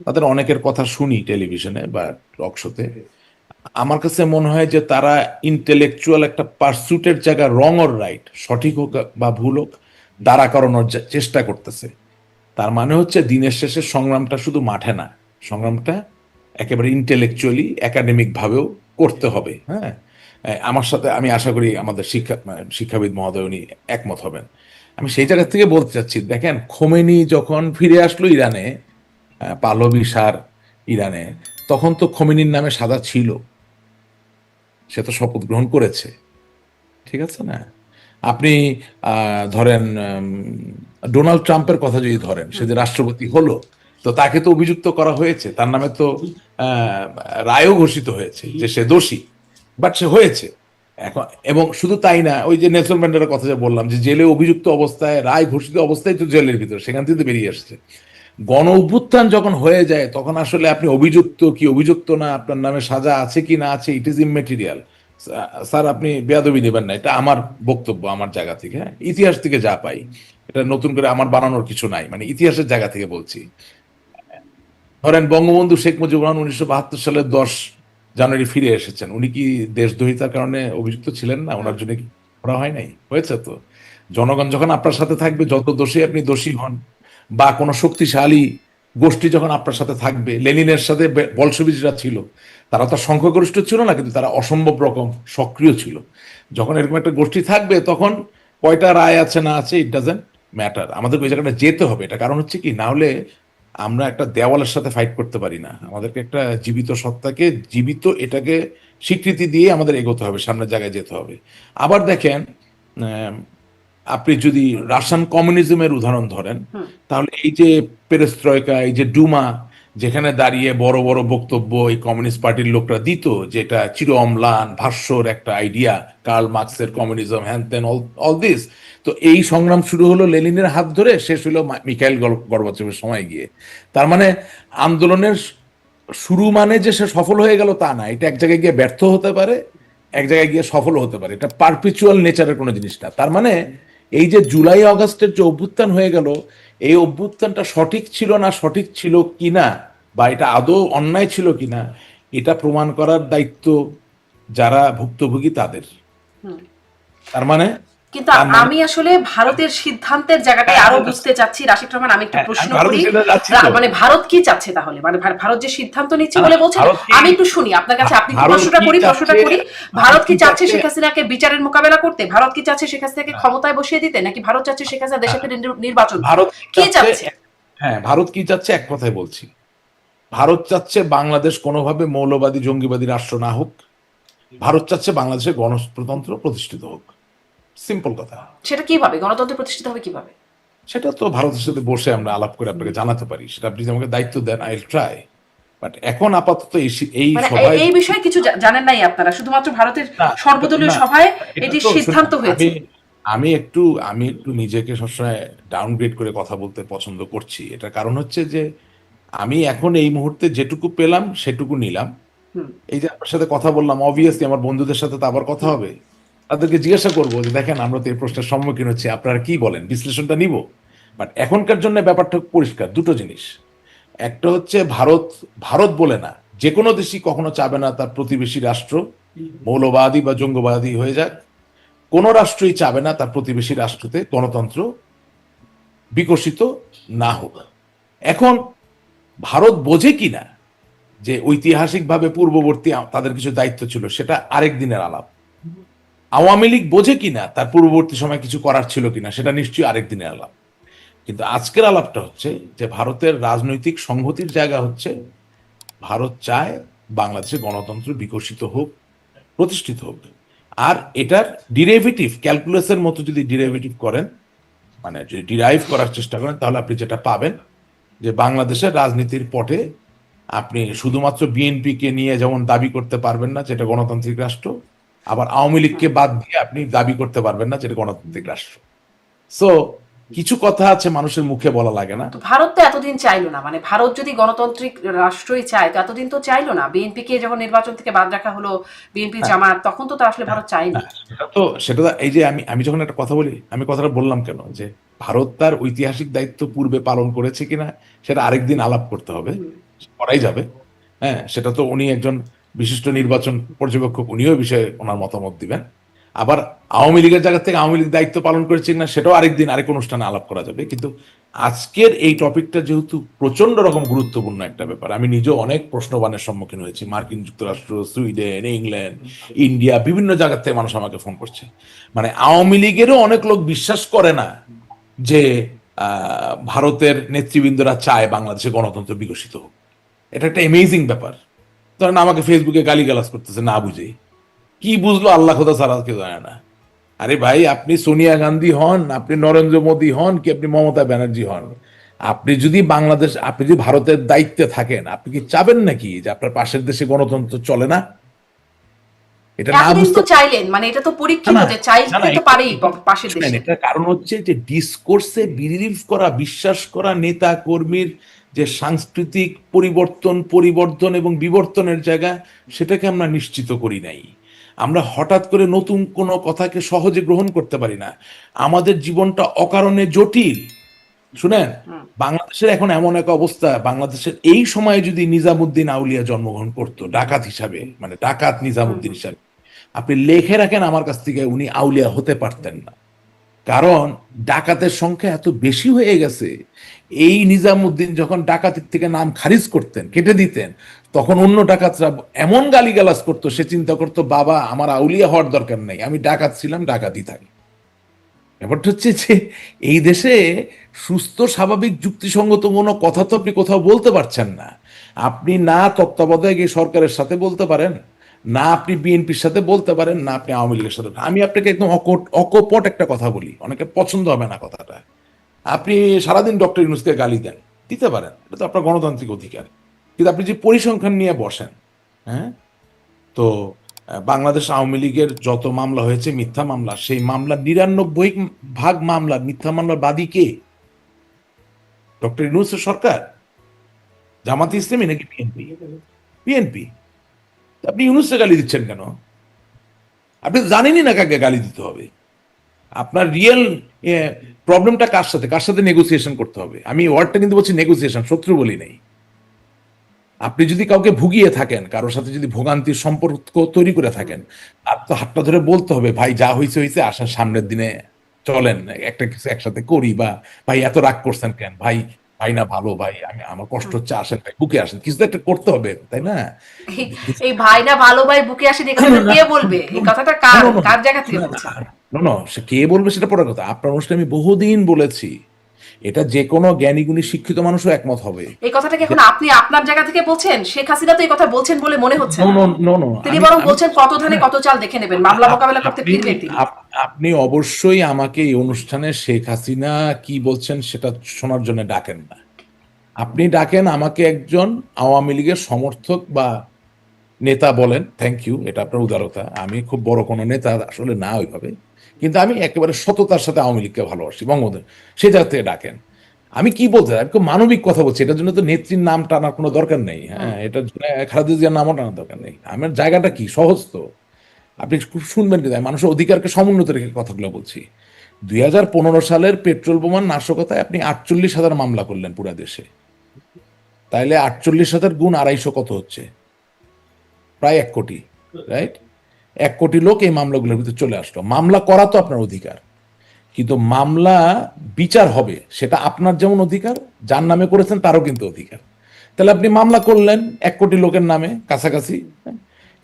তাদের অনেকের কথা শুনি টেলিভিশনে বা টক শোতে। আমার কাছে মনে হয় যে তারা ইন্টেলেকচুয়াল একটা পার্সুটের জায়গায় রং অর রাইট, সঠিক হোক বা ভুল হোক, দাঁড়া করানোর চেষ্টা করতেছে। তার মানে হচ্ছে দিনের শেষে সংগ্রামটা শুধু মাঠে না, সংগ্রামটা একেবারে ইন্টেলেকচুয়ালি একাডেমিক ভাবেও করতে হবে। হ্যাঁ, আমার সাথে আমি আশা করি আমাদের শিক্ষাবিদ মহোদয় উনি একমত হবেন। আমি সেই জায়গা থেকে বলতে চাচ্ছি, দেখেন খোমেনি যখন ফিরে আসলো ইরানে, পাহলভি সার ইরানে, তখন তো খোমেনির নামে সাদা ছিল, সে তো শপথ গ্রহণ করেছে, ঠিক আছে না? আপনি ধরেন ডোনাল্ড ট্রাম্পের কথা যদি ধরেন, সে যে রাষ্ট্রপতি হলো, তো তাকে তো অভিযুক্ত করা হয়েছে, তার নামে তো রায়ও ঘোষিত হয়েছে যে সে দোষী, বাট সে হয়েছে এখন। এবং শুধু তাই না, ওই যে নেলসন ম্যান্ডেলার কথা যে বললাম, যে জেলে অভিযুক্ত অবস্থায়, রায় ঘোষিত অবস্থায় তো জেলের ভিতরে, সেখান থেকে তো বেরিয়ে আসছে। গণ অভ্যুত্থান যখন হয়ে যায় তখন আসলে আপনি অভিযুক্ত কি অভিযুক্ত না, আপনার নামে সাজা আছে কি না আছে, ইট ইজ ইমমেটেরিয়াল। স্যার আপনি বেয়াদবি নেবেন না, এটা আমার বক্তব্য, আমার জায়গা থেকে, হ্যাঁ, ইতিহাস থেকে যা পাই, এটা নতুন করে আমার বানানোর কিছু নাই, মানে ইতিহাসের জায়গা থেকে বলছি। ধরেন বঙ্গবন্ধু শেখ মুজিবুর রহমান 1972 সালের 10 জানুয়ারি ফিরে এসেছেন, উনি কি দেশদ্রোহিতার কারণে অভিযুক্ত ছিলেন না? ওনার জন্য কি করা হয় নাই? হয়েছে তো। জনগণ যখন আপনার সাথে থাকবে, যত দোষী আপনি দোষী হন, বা কোনো শক্তিশালী গোষ্ঠী যখন আপনার সাথে থাকবে, লেনিনের সাথে বলশবিজরা ছিল, তারা তো সংখ্যাগরিষ্ঠ ছিল না, কিন্তু তারা অসম্ভব রকম সক্রিয় ছিল। যখন এরকম একটা গোষ্ঠী থাকবে, তখন কয়টা রায় আছে না আছে ইট ডাজেন্ট ম্যাটার, আমাদের ওই জায়গাটা যেতে হবে। এটা কারণ হচ্ছে কি, না হলে আমরা একটা দেওয়ালের সাথে ফাইট করতে পারি না, আমাদেরকে একটা জীবিত সত্তাকে, জীবিত এটাকে স্বীকৃতি দিয়ে আমাদের এগোতে হবে, সামনের জায়গায় যেতে হবে। আবার দেখেন, আপনি যদি রাশিয়ান কমিউনিজমের উদাহরণ ধরেন, তাহলে এই যে পেরেস্ত্রয়কা, এই যে ডুমা, যেখানে দাঁড়িয়ে বড় বড় বক্তব্য এই কমিউনিস্ট পার্টির লোকরা দিত, যেটা চির অম্লান ভাষ্যর একটা আইডিয়া, কার্ল মার্কসের কমিউনিজম, হ্যান ত্যান, অল দিস। তো এই সংগ্রাম শুরু হলো লেনিনের হাত ধরে, শেষ হলো মিখাইল গর্বাচেভের সময় গিয়ে। তার মানে আন্দোলনের শুরু মানে যে সে সফল হয়ে গেল তা না, এটা এক জায়গায় গিয়ে ব্যর্থ হতে পারে, এক জায়গায় গিয়ে সফল হতে পারে, এটা পারপিচুয়াল নেচারের কোনো জিনিস না। তার মানে এই যে জুলাই আগস্টের যে অভ্যুত্থান হয়ে গেল, এই অভ্যুত্থানটা সঠিক ছিল না, সঠিক ছিল কিনা, বা এটা আদৌ অন্যায় ছিল কিনা, এটা প্রমাণ করার দায়িত্ব যারা ভুক্তভোগী তাদের। তার মানে কিন্তু আমি আসলে ভারতের সিদ্ধান্তের জায়গাটাই আরো বুঝতে চাচ্ছি। রাশিদ রহমান, আমি একটু প্রশ্ন করি, মানে ভারত কি চাচ্ছে তাহলে, মানে ভারত যে সিদ্ধান্ত নিচ্ছে বলে বলছেন, আমি একটু শুনি আপনার কাছে, আপনি প্রশ্নটা করি। ভারত কি চাচ্ছে শেখ হাসিনাকে বিচারের মোকাবেলা করতে? ভারত কি চাচ্ছে শেখ হাসিনাকে ক্ষমতায় বসিয়ে দিতে? নাকি ভারত চাচ্ছে শেখ হাসিনা দেশে ফিরে নির্বাচন? ভারত কি চাচ্ছে? হ্যাঁ, ভারত কি চাচ্ছে এক কথায় বলছি, ভারত চাচ্ছে বাংলাদেশ কোনোভাবে মৌলবাদী জঙ্গিবাদী রাষ্ট্র না হোক, ভারত চাচ্ছে বাংলাদেশে গণতন্ত্র প্রতিষ্ঠিত হোক। সিম্পল কথা। সেটা কিভাবে গণতন্ত্র প্রতিষ্ঠিত হবে, কিভাবে? সেটা তো ভারতের সাথে বসে আমরা আলাপ করে আপনাকে জানাতে পারি, সেটা আপনি আমাকে দায়িত্ব দেন, আই উইল ট্রাই। বাট এখন আপাতত এই মানে সভায় এই বিষয়ে কিছু জানেন নাই আপনারা, শুধুমাত্র ভারতের সর্বদলীয় সভায় এটি সিদ্ধান্ত হয়েছে। আমি একটু নিজেকে সবসময় ডাউনগ্রেড করে কথা বলতে পছন্দ করছি। এটা কারণ হচ্ছে যে আমি এখন এই মুহূর্তে যেটুকু পেলাম সেটুকু নিলাম। এই যে আপনার সাথে কথা বললাম, অবভিয়াসলি আমার বন্ধুদের সাথে তো আবার কথা হবে, তাদেরকে জিজ্ঞাসা করবো যে দেখেন আমরা তো এই প্রশ্নের সম্মুখীন হচ্ছি, আপনারা কি বলেন, বিশ্লেষণটা নিব। বাট এখনকার জন্য ব্যাপারটা পরিষ্কার, দুটো জিনিস। একটা হচ্ছে ভারত, ভারত বলে না, যে কোনো দেশই কখনো চাবে না তার প্রতিবেশী রাষ্ট্র মৌলবাদী বা জঙ্গবাদী হয়ে যাক, কোন রাষ্ট্রই চাবে না তার প্রতিবেশী রাষ্ট্রতে গণতন্ত্র বিকশিত না হোক। এখন ভারত বোঝে কিনা যে ঐতিহাসিকভাবে পূর্ববর্তী তাদের কিছু দায়িত্ব ছিল, সেটা আরেক দিনের আলাপ। আওয়ামী লীগ বোঝে কিনা তার পূর্ববর্তী সময় কিছু করার ছিল কিনা, সেটা নিশ্চয়ই আরেক দিনের আলাপ। কিন্তু আজকের আলাপটা হচ্ছে যে ভারতের রাজনৈতিক সংহতির জায়গা হচ্ছে, ভারত চায় বাংলাদেশে গণতন্ত্র বিকশিত হোক, প্রতিষ্ঠিত হোক। আর এটার ডিরেভেটিভ ক্যালকুলাসের মতো যদি ডিরেভেটিভ করেন, মানে যদি ডিরাইভ করার চেষ্টা করেন, তাহলে আপনি যেটা পাবেন যে বাংলাদেশের রাজনীতির পটে আপনি শুধুমাত্র বিএনপিকে নিয়ে যেমন দাবি করতে পারবেন না যেটা গণতান্ত্রিক রাষ্ট্র, আবার আওয়ামী লীগকে বাদ দিয়ে আপনি দাবি করতে পারবেন না যেটা গণতান্ত্রিক রাষ্ট্র। সো কিছু কথা আছে মানুষের মুখে বলা লাগে না। তো ভারত তো এতদিন চাইলো না, মানে ভারত যদি গণতান্ত্রিক রাষ্ট্রই চায় তো এতদিন তো চাইলো না। বিএনপি কে যখন নির্বাচন থেকে বাদ রাখা হলো, বিএনপি জামাত, তখন তো আসলে ভারত চায়নি। সেটা এই যে আমি যখন একটা কথা বলি, আমি কথাটা বললাম কেন যে ভারত তার ঐতিহাসিক দায়িত্ব পূর্বে পালন করেছে কিনা সেটা আরেকদিন আলাপ করতে হবে, করাই যাবে। হ্যাঁ, সেটা তো উনি একজন বিশিষ্ট নির্বাচন পর্যবেক্ষক, উনিও বিষয়ে ওনার মতামত দিবেন। আবার আওয়ামী লীগের জায়গা থেকে আওয়ামী লীগ দায়িত্ব পালন করেছে কিনা সেটাও আরেকদিন আরেক অনুষ্ঠানে আলাপ করা যাবে। কিন্তু আজকের এই টপিকটা যেহেতু প্রচন্ড রকম গুরুত্বপূর্ণ একটা ব্যাপার, আমি নিজেও অনেক প্রশ্নবানের সম্মুখীন হয়েছি। মার্কিন যুক্তরাষ্ট্র, সুইডেন, ইংল্যান্ড, ইন্ডিয়া, বিভিন্ন জায়গা থেকে মানুষ আমাকে ফোন করছে। মানে আওয়ামী লীগেরও অনেক লোক বিশ্বাস করে না যে ভারতের নেতৃবৃন্দরা চায় বাংলাদেশে গণতন্ত্র বিকশিত হোক। এটা একটা অ্যামেজিং ব্যাপার। ধরেন আমাকে ফেসবুকে গালিগালাজ করতেছে না বুঝে, কি বুঝলো আল্লাহ খোদা ছাড়া কেউ জানে না। আরে ভাই, আপনি সোনিয়া গান্ধী হন, আপনি নরেন্দ্র মোদী হন, কি আপনি মমতা ব্যানার্জি হন, আপনি যদি ভারতের দায়িত্বে থাকেন, আপনি কি চাবেন নাকি যে আপনার পাশের দেশে গণতন্ত্র চলে না? এটা না এতদিন বুঝতে তো চাইলেন, মানে এটা তো পরীক্ষিত যে চাইতে তো পারেই পাশের দেশে। এটার কারণ হচ্ছে যে ডিসকোর্সে বিলিভ করা, বিশ্বাস করা নেতা কর্মীর যে সাংস্কৃতিক পরিবর্তন এবং বিবর্তনের জায়গা, সেটাকে আমরা নিশ্চিত করি নাই। আমরা হঠাৎ করে নতুন কোনো কথাকে সহজে গ্রহণ করতে পারি না। আমাদের জীবনটা অকারণে জটিল। শুনেন, বাংলাদেশের এখন এমন এক অবস্থা, বাংলাদেশের এই সময়ে যদি নিজামুদ্দিন আউলিয়া জন্মগ্রহণ করতো ডাকাত হিসাবে, মানে ডাকাত নিজামুদ্দিন হিসাবে, আপনি লিখে রাখেন আমার কাছ থেকে, উনি আউলিয়া হতে পারতেন না। কারণ ডাকাতের সংখ্যা এত বেশি হয়ে গেছে। এই নিজামুদ্দিন যখন ডাকাতির থেকে নাম খারিজ করতেন, কেটে দিতেন, তখন অন্য ডাকাতরা এমন গালিগালাজ করতো, সে চিন্তা করতো বাবা আমার আউলিয়া হওয়ার দরকার নেই, আমি ডাকাত ছিলাম, ডাকাতই থাকি। ব্যাপারটা হচ্ছে যে এই দেশে সুস্থ স্বাভাবিক যুক্তিসঙ্গত কোনো কথা তো আপনি কোথাও বলতে পারছেন না। আপনি না তত্ত্বাবধায়ক এই সরকারের সাথে বলতে পারেন, না আপনি বিএনপির সাথে বলতে পারেন, না আপনি আওয়ামী লীগের সাথে। আমি আপনাকে একদম অকপট একটা কথা বলি, অনেকে পছন্দ হবে না কথাটা। আপনি সারাদিন ডক্টর ইউনূসকে গালি দেন, দিতে পারেন, এটা তো আপনার গণতান্ত্রিক অধিকার। কিন্তু আপনি যে পরিসংখ্যান নিয়ে বসেন, হ্যাঁ, তো বাংলাদেশ আওয়ামী লীগের যত মামলা হয়েছে মিথ্যা মামলা, সেই মামলা ৯৯% মামলা মিথ্যা মামলার বাদী কে? ডক্টর ইউনূসের সরকার, জামাত ইসলামী নাকি বিএনপি? বিএনপি। আপনি ইউনূসকে গালি দিচ্ছেন কেন? আপনি জানেনই না কাকে গালি দিতে হবে। আপনার রিয়েল প্রবলেমটা কার সাথে নেগোসিয়েশন করতে হবে। আমি ওয়ার্ডটা কিন্তু বলছি নেগোসিয়েশন, শত্রু বলি নাই। আপনি যদি কাউকে ভুগিয়ে থাকেন, কারোর সাথে যদি ভোগান্তির সম্পর্ক তৈরি করে থাকেন, আর তো হাতটা ধরে বলতে হবে ভাই যা হয়েছে আসেন সামনের দিনে চলেন একটা কিছু একসাথে করি, বা ভাই এত রাগ করছেন কেন, ভাই ভাই না ভালো, ভাই আমি আমার কষ্ট হচ্ছে, আসেন ভাই বুকে আসেন, কিছু তো একটা করতে হবে, তাই না? এই ভাই না ভালো ভাই বুকে আসেন, এই কথাটা কে বলবে? এই কথাটা কার জায়গা থেকে বলছেন? সে কে বলবে সেটা পরের কথা। আপনার অনুষ্ঠানে আমি বহুদিন বলেছি, এটা যে কোনো জ্ঞানী গুণী শিক্ষিত মানুষও একমত হবে। এই কথাটা কি এখন আপনি আপনার জায়গা থেকে বলছেন? শেখ হাসিনা তো এই কথা বলছেন বলে মনে হচ্ছে না। তিনি বরং বলছেন কত ধানে কত চাল দেখে নেবেন, মামলা মোকাবেলা করতে ফিরবেন তিনি। আপনি অবশ্যই আমাকে এই অনুষ্ঠানে শেখ হাসিনা কি বলছেন সেটা শোনার জন্য ডাকেন না। আপনি ডাকেন আমাকে একজন আওয়ামী লীগের সমর্থক বা নেতা বলেন, থ্যাংক ইউ, এটা আপনার উদারতা। আমি খুব বড় কোনো নেতা আসলে না ওইভাবে, কিন্তু আমি একেবারে সততার সাথে আওয়ামী লীগকে ভালোবাসি, বঙ্গবন্ধু, সেই জায়গা থেকে ডাকেন। আমি কি বলতে চাই, আমি খুব মানবিক কথা বলছি, এটার জন্য তো নেত্রীর নাম টানার কোনো দরকার নেই। হ্যাঁ, এটার জন্য খালেদা জিয়ার নামও টানার দরকার নেই। আমার জায়গাটা কি সহজ তো, আপনি খুব শুনবেন কিন্তু মানুষের অধিকারকে সমুন্নত রেখে কথাগুলো বলছি। 2015 সালের পেট্রোল বোমার নাশকতায় আপনি 48,000 মামলা করলেন পুরা দেশে, তাইলে 48,000 গুণ 250 কত হচ্ছে? প্রায় 1 কোটি, রাইট? 1 কোটি লোক এই মামলাগুলোর ভিতরে চলে আসলো। মামলা করা তো আপনার অধিকার, কিন্তু মামলা বিচার হবে সেটা আপনার যেমন অধিকার, যার নামে করেছেন তারও কিন্তু অধিকার। তাহলে আপনি মামলা করলেন 1 কোটি লোকের নামে কাছাকাছি,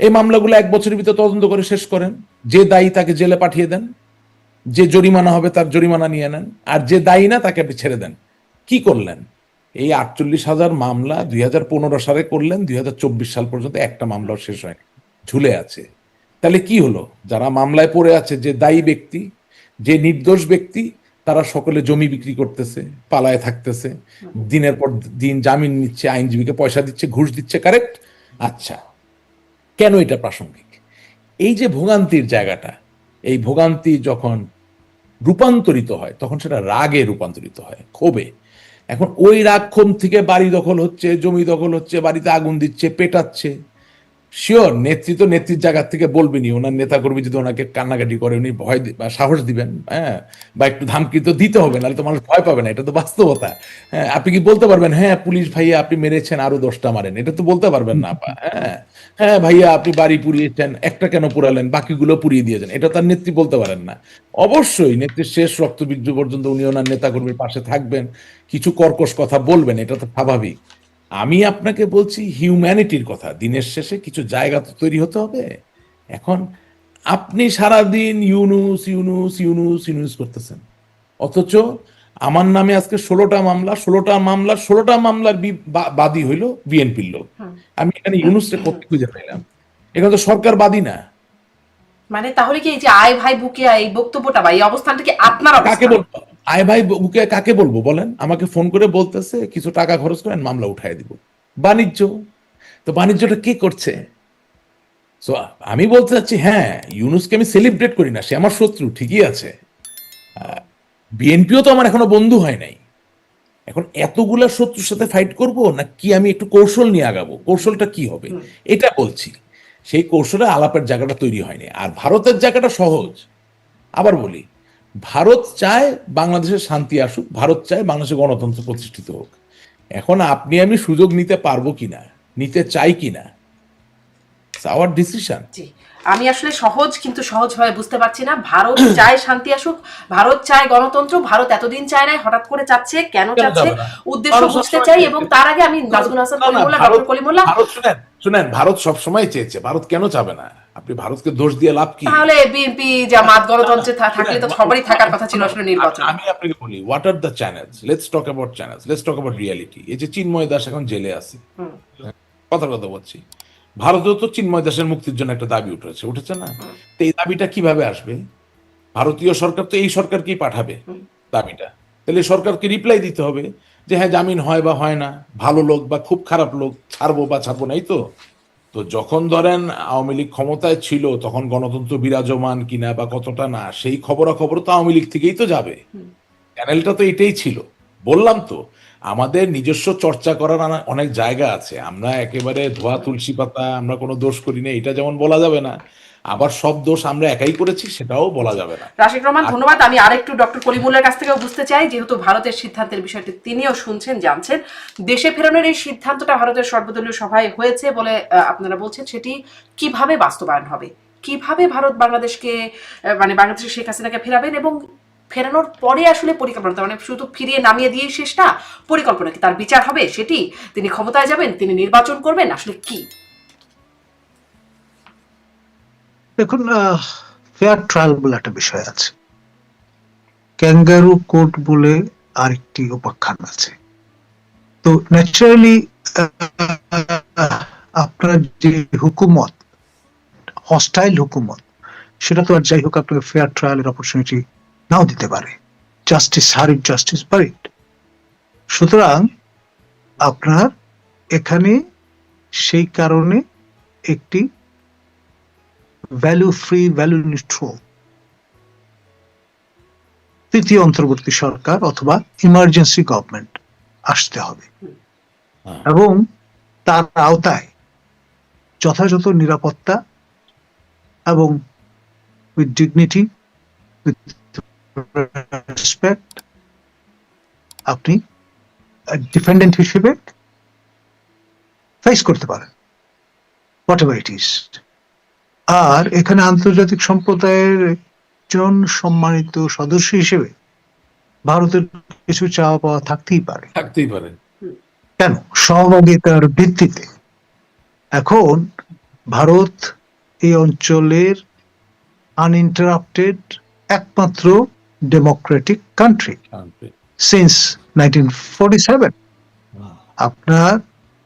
এই মামলাগুলো 1 বছরের ভিতরে তদন্ত করে শেষ করেন, যে দায়ী তাকে জেলে পাঠিয়ে দেন, যে জরিমানা হবে তার জরিমানা নিয়ে নেন, আর যে দায়ী না তাকে আপনি ছেড়ে দেন। কি করলেন? এই 48,000 মামলা 2015 সালে করলেন, 2024 সাল পর্যন্ত একটা মামলাও শেষ হয়নি, ঝুলে আছে। তাহলে কি হলো? যারা মামলায় পড়ে আছে, যে দায়ী ব্যক্তি, যে নির্দোষ ব্যক্তি, তারা সকলে জমি বিক্রি করতেছে, পালায় থাকতেছে, দিনের পর দিন জামিন নিচ্ছে, আইনজীবীকে পয়সা দিচ্ছে, ঘুষ দিচ্ছে, কারেক্ট? আচ্ছা, কেন এটা প্রাসঙ্গিক? এই যে ভোগান্তির জায়গাটা, এই ভোগান্তি যখন রূপান্তরিত হয় তখন সেটা রাগে রূপান্তরিত হয়, ক্ষোভে। এখন ওই রাগ ক্ষোভ থেকে বাড়ি দখল হচ্ছে, জমি দখল হচ্ছে, বাড়িতে আগুন দিচ্ছে, পেটাচ্ছে। শিওর নেতৃত্ব নেত্রীর জায়গা থেকে বলবেনি, ওনার নেতা কর্মী যদি ওনাকে কান্নাকাটি করে উনি ভয় বা সাহস দিবেন, হ্যাঁ, বা একটু ধামকি তো দিতে হবে, নাহলে তো মানুষ ভয় পাবে না, এটা তো বাস্তবতা। হ্যাঁ, আপনি কি বলতে পারবেন হ্যাঁ পুলিশ ভাইয়া আপনি মেরেছেন আরো 10টা মারেন? এটা তো বলতে পারবেন না আপা। হ্যাঁ, হ্যাঁ ভাইয়া আপনি বাড়ি পুড়িয়েছেন, একটা কেন পুরালেন, বাকিগুলো পুড়িয়ে দিয়েছেন, এটা তার নেত্রী বলতে পারেন না। অবশ্যই নেত্রীর শেষ রক্তবিন্দু পর্যন্ত উনি ওনার নেতা কর্মীর পাশে থাকবেন, কিছু কর্কশ কথা বলবেন, এটা তো স্বাভাবিক। আমি আপনাকে বলছি হিউম্যানিটির কথা, দিনের শেষে কিছু জায়গা তো তৈরি হতে হবে। এখন আপনি সারাদিন ইউনুস ইউনুস ইউনুস ইউনুস করতেছেন, অথচ আমার নামে আজকে 16টা মামলার বাদী হইল বিএনপির লোক। আমি এখানে ইউনুসকে কোথায় খুঁজে পাইলাম? এখানে তো সরকার বাদী না। মানে তাহলে কি এই যে আয় ভাই বুকে এই বক্তব্যটা বা এই অবস্থানটা কি আপনার কাকে অবস্থান? বলবো? আয় ভাই বুকে কাকে বলবো বলেন? আমাকে ফোন করে বলতেছে কিছু টাকা খরচ করেন মামলা উঠাই দিব। বাণিজ্য, তো বাণিজ্যটা কে করছে? সো আমি বলতে চাচ্ছি, হ্যাঁ ইউনুসকে আমি সেলিব্রেট করি না, সে আমার শত্রু ঠিকই আছে। বিএনপিও তো আমার এখনো বন্ধু হয় নাই। এখন এতগুলা শত্রুর সাথে ফাইট করব না কি আমি একটু কৌশল নিয়ে আগাবো? কৌশলটা কি হবে এটা বলছি। সেই কৌশলে আলাপের জায়গাটা তৈরি হয়নি। আর ভারতের জায়গাটা সহজ। আবার বলি, ভারত চায় বাংলাদেশের শান্তি আসুক, ভারত চায় বাংলাদেশের গণতন্ত্র প্রতিষ্ঠিত হোক। এখন আপনি আমি সুযোগ নিতে পারবো কিনা, নিতে চাই কিনা, আওয়ার ডিসিশন। জি, আমি আসলে সহজ কিন্তু সহজভাবে বুঝতে পারছি না। ভারত চায় শান্তি আসুক, ভারত চায় গণতন্ত্র, ভারত এতদিন চায় না, হঠাৎ করে চাচ্ছে, কেন কেন চাচ্ছে যাবে না? উদ্দেশ্য ভারত বুঝতে সবসময় চাই। চেয়েছে। এবং তার আগে আমি নাজমুল হাসান না, না, কলিমুল্লাহ, ভারত ডক্টর কলিমুল্লাহ, ভারত শুনেন শুনেন, ভারত সবসময় চেয়েছে, ভারত কেন চাবে না? আপনি ভারতকে দোষ দিয়ে লাভ কি? তাহলে বিএনপি জামাত গণতন্ত্রে থাকলে তো শুনেন, সবারই থাকার কথা ছিল আসলে নির্বাচন। আমি আপনাকে বলি, what are the channels, let's talk about channels, let's talk about reality. এই যে চিন্ময় দাস এখন জেলে আছে, কথা কথা বলছি, ভারতেও তো চিন্ময় দাসের মুক্তির জন্য একটা দাবি উঠেছে না? তো এই দাবিটা কিভাবে আসবে? ভারতীয় সরকার তো এই সরকারকেই পাঠাবে দাবিটা। তাহলে সরকারকে রিপ্লাই দিতে হবে যে হ্যাঁ জামিন হয় বা হয় না, ভালো লোক বা খুব খারাপ লোক, ছাড়বো বা ছাড়বো নাই। তো তো যখন ধরেন আওয়ামী লীগ ক্ষমতায় ছিল তখন গণতন্ত্র বিরাজমান কিনা বা কতটা না, সেই খবরাখবর তো আওয়ামী লীগ থেকেই তো যাবে। চ্যানেলটা তো এটাই ছিল। বললাম তো, আমাদের নিজস্ব চর্চা করার অনেক জায়গা আছে। আমরা একেবারে ধোয়া তুলসী পাতা, আমরা কোনো দোষ করি না, এটা যেমন বলা যাবে না, আবার সব দোষ আমরা একাই করেছি সেটাও বলা যাবে না। রাশিদ রহমান, ধন্যবাদ। আমি আরেকটু ডক্টর কলিমুল্লার কাছ থেকেও বুঝতে চাই, যেহেতু ভারতের সিদ্ধান্তের বিষয়টি তিনিও শুনছেন, জানছেন, দেশে ফেরানোর এই সিদ্ধান্তটা ভারতের সর্বদলীয় সভায় হয়েছে বলে আপনারা বলছেন, সেটি কিভাবে বাস্তবায়ন হবে? কিভাবে ভারত বাংলাদেশকে মানে বাংলাদেশের শেখ হাসিনাকে ফেরাবেন এবং ফেরানোর পরে আসলে পরিকল্পনা, মানে শুধু ফিরিয়ে নামিয়ে দিয়ে শেষ না, পরিকল্পনা কি? তার বিচার হবে সেটি? তিনি ক্ষমতায় যাবেন? তিনি নির্বাচন করবেন? আসলে কি? দেখুন, ফেয়ার ট্রায়াল বলে একটা বিষয় আছে, ক্যাঙ্গারু কোর্ট বলে আরেকটি উপাখ্যান আছে। তো ন্যাচারালি আপনার যে হুকুমত, হস্টাইল হুকুমত, সেটা তো আর যাই হোক আপনাকে ফেয়ার ট্রায়ালের অপরচুনিটি নাও দিতে পারে। Justice হারিড, justice buried. সুতরাং আপনার এখানে সেই কারণে একটি ভ্যালু ফ্রি, ভ্যালু নিউট্রাল তৃতীয় অন্তর্বর্তী সরকার অথবা ইমার্জেন্সি গভর্নমেন্ট আসতে হবে এবং তার আওতায় যথাযথ নিরাপত্তা এবং উইথ ডিগনিটি, উইথ রেসপেক্ট আপনি ডিফেন্ডেন্ট হিসেবে ফেস করতে পারেন, হোয়াট এভার ইট ইজ। আর এখানে আন্তর্জাতিক সম্প্রদায়ের একজন সম্মানিত সদস্য হিসেবে ভারতের কিছু চাওয়া পাওয়া থাকতেই পারে। কেন? সহভাগিতার ভিত্তিতে। এখন ভারত এই অঞ্চলের আনইন্টারাপ্টেড একমাত্র ডেমোক্রেটিক কান্ট্রি সিন্স 1947। আপনার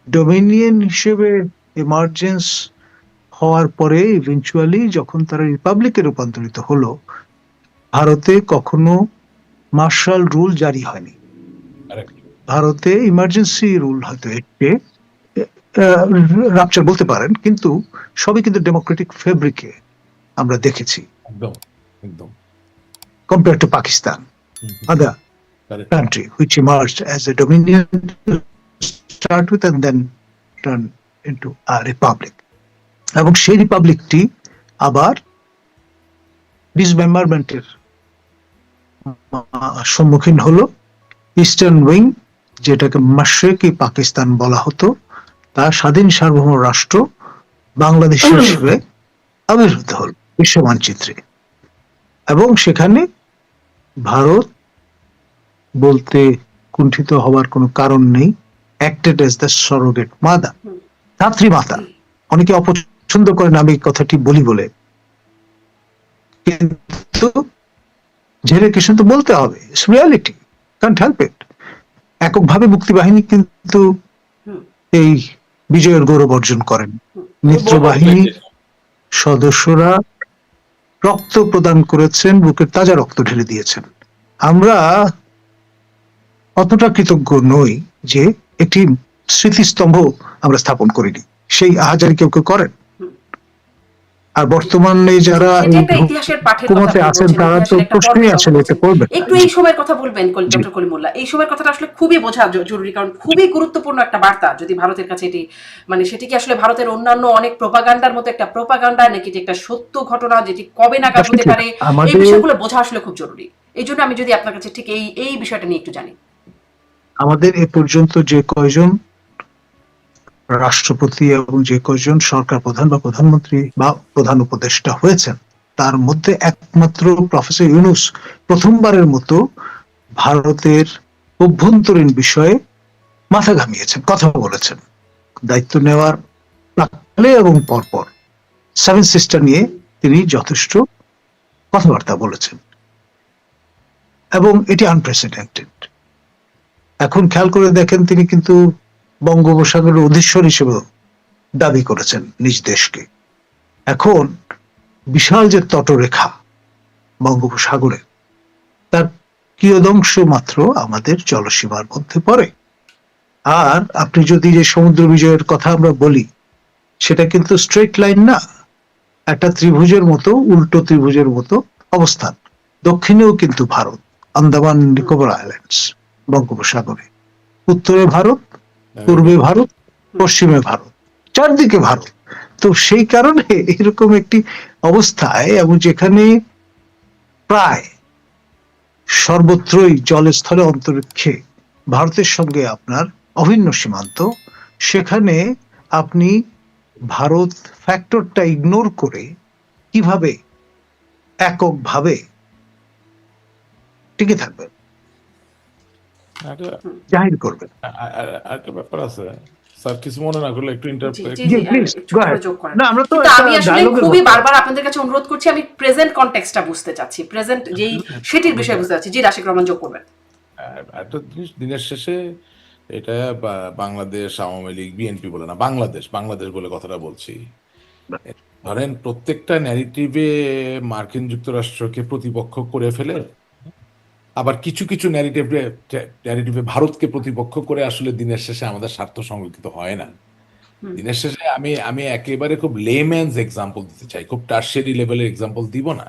ডোমিনিয়ন হিসেবে এমার্জেন্স হওয়ার পরে ইভেন্চুয়ালি যখন তারা রিপাবলিকে রূপান্তরিত হলো, ভারতে কখনো মার্শাল রুল জারি হয়নি। ভারতে ইমার্জেন্সি রুল হয়তো একটু রাপচার বলতে পারেন, কিন্তু সবই কিন্তু ডেমোক্রেটিক ফেব্রিকে আমরা দেখেছি। compared to Pakistan, other Correct. country which emerged as a dominion to start with and then turned into a republic. এবং সেই রিপাবলিকটি আবার ডিসমেম্বারমেন্টের সম্মুখীন হলো। ইস্টার্ন উইং, যেটাকে মাশরিকি পাকিস্তান বলা হতো, তা স্বাধীন সার্বভৌম রাষ্ট্র বাংলাদেশ হিসেবে আবির্ভূত হল বিশ্ব মানচিত্রে। এবং সেখানে ভারত বলতে কুণ্ঠিত হওয়ার কোনো কারণ নেই, acted as the surrogate mother, ধাত্রী মাতা। অনেকে অপছন্দ করেন আমি এই কথাটি বলি বলে, কিন্তু ঝেড়ে কৃষ্ণ তো বলতে হবে, it's reality, can't help it. এককভাবে মুক্তিবাহিনী কিন্তু এই বিজয়ের গৌরব অর্জন করেন। মিত্রবাহিনী সদস্যরা রক্ত প্রদান করেছেন, বুকের তাজা রক্ত ঢেলে দিয়েছেন। আমরা অতটা কৃতজ্ঞ নই যে একটি স্মৃতিস্তম্ভ আমরা স্থাপন করিনি, সেই আহাজারি কেউ কেউ করেন। আর বর্তমানে যারা সেটা একটা ইতিহাসের পাঠের কথা হুকুমতে আপনি আছেন বলছেন, তারা তো ইতিহাসের একটা প্রশ্নই পর্বের আসলে কথা এটা বলছেন। করবেন। একটু এই সময়ের কথা বলবেন ডক্টর কলিমুল্লাহ। এই সময়ের কথাটা আসলে খুবই বোঝা জরুরি, কারণ খুবই গুরুত্বপূর্ণ একটা বার্তা। যদি ভারতের কাছে এটি মানে সেটি কি আসলে ভারতের অন্যান্য অনেক প্রোপাগান্ডার মতো একটা প্রোপাগান্ডা, নাকি এটি একটা সত্য ঘটনা যেটি কবে নাগাদ হতে পারে, এই বিষয়গুলো বোঝা আসলে খুব জরুরি। এই জন্য আমি যদি আপনার কাছে ঠিক এই বিষয়টা নিয়ে একটু জানি। আমাদের এ পর্যন্ত যে কয়জন রাষ্ট্রপতি এবং যে কয়জন সরকার প্রধান বা প্রধানমন্ত্রী বা প্রধান উপদেষ্টা হয়েছেন, তার মধ্যে একমাত্র প্রফেসর ইউনূস প্রথমবারের মতো ভারতের অভ্যন্তরীণ বিষয়ে মাথা ঘামিয়েছেন, কথা বলেছেন। দায়িত্ব নেওয়ার প্রাক্কালে এবং পরপর সেভেন সিস্টার নিয়ে তিনি যথেষ্ট কথাবার্তা বলেছেন, এবং এটি আনপ্রেসিডেন্টেড। এখন খেয়াল করে দেখেন, তিনি কিন্তু বঙ্গোপসাগরের অধীশ্বর হিসেবে দাবি করেছেন নিজ দেশকে। এখন বিশাল যে তটরেখা বঙ্গোপসাগরে, তার কিয়দংশ মাত্র আমাদের জলসীমার মধ্যে পড়ে। আর আপনি যদি যে সমুদ্র বিজয়ের কথা আমরা বলি, সেটা কিন্তু স্ট্রেট লাইন না, একটা ত্রিভুজের মতো, উল্টো ত্রিভুজের মতো অবস্থান। দক্ষিণেও কিন্তু ভারত, আন্দামান নিকোবর আইল্যান্ডস বঙ্গোপসাগরে, উত্তরে ভারত, পূর্বে ভারত, পশ্চিমে ভারত, চারদিকে ভারত। তো সেই কারণে এরকম একটি অবস্থায়, এবং যেখানে প্রায় সর্বত্রই জলস্থলে অন্তরিক্ষে ভারতের সঙ্গে আপনার অভিন্ন সীমান্ত, সেখানে আপনি ভারত ফ্যাক্টরটা ইগনোর করে কিভাবে এককভাবে টিকে থাকবেন, জাহির করবেন? একটা ব্যাপার আছে স্যার, কিছু মনে না করলে একটু না, আমরা তো আমি আসলে খুবই বারবার আপনাদের কাছে অনুরোধ করছি, আমি প্রেজেন্ট কনটেক্সটটা বুঝতে চাচ্ছি, প্রেজেন্ট যেই সেটির বিষয়ে বুঝতে চাচ্ছি। জি, রাশিক রহমান যোগ করবেন। একটা জিনিস, দিনের শেষে এটা বাংলাদেশ আওয়ামী লীগ বিএনপি বলে না, বাংলাদেশ বলে কথাটা বলছি। ধরেন প্রত্যেকটা ন্যারেটিভে মার্কিন যুক্তরাষ্ট্রকে প্রতিপক্ষ করে ফেলে, আবার কিছু কিছু ন্যারেটিভে ভারতকে প্রতিপক্ষ করে আসলে দিনের শেষে আমাদের স্বার্থ সংরক্ষিত হয় না। দিনের শেষে আমি একেবারে খুব লেম্যানস এক্সাম্পল দিতে চাই, খুব টার্সিয়ারি লেভেলের এক্সাম্পল দিব না।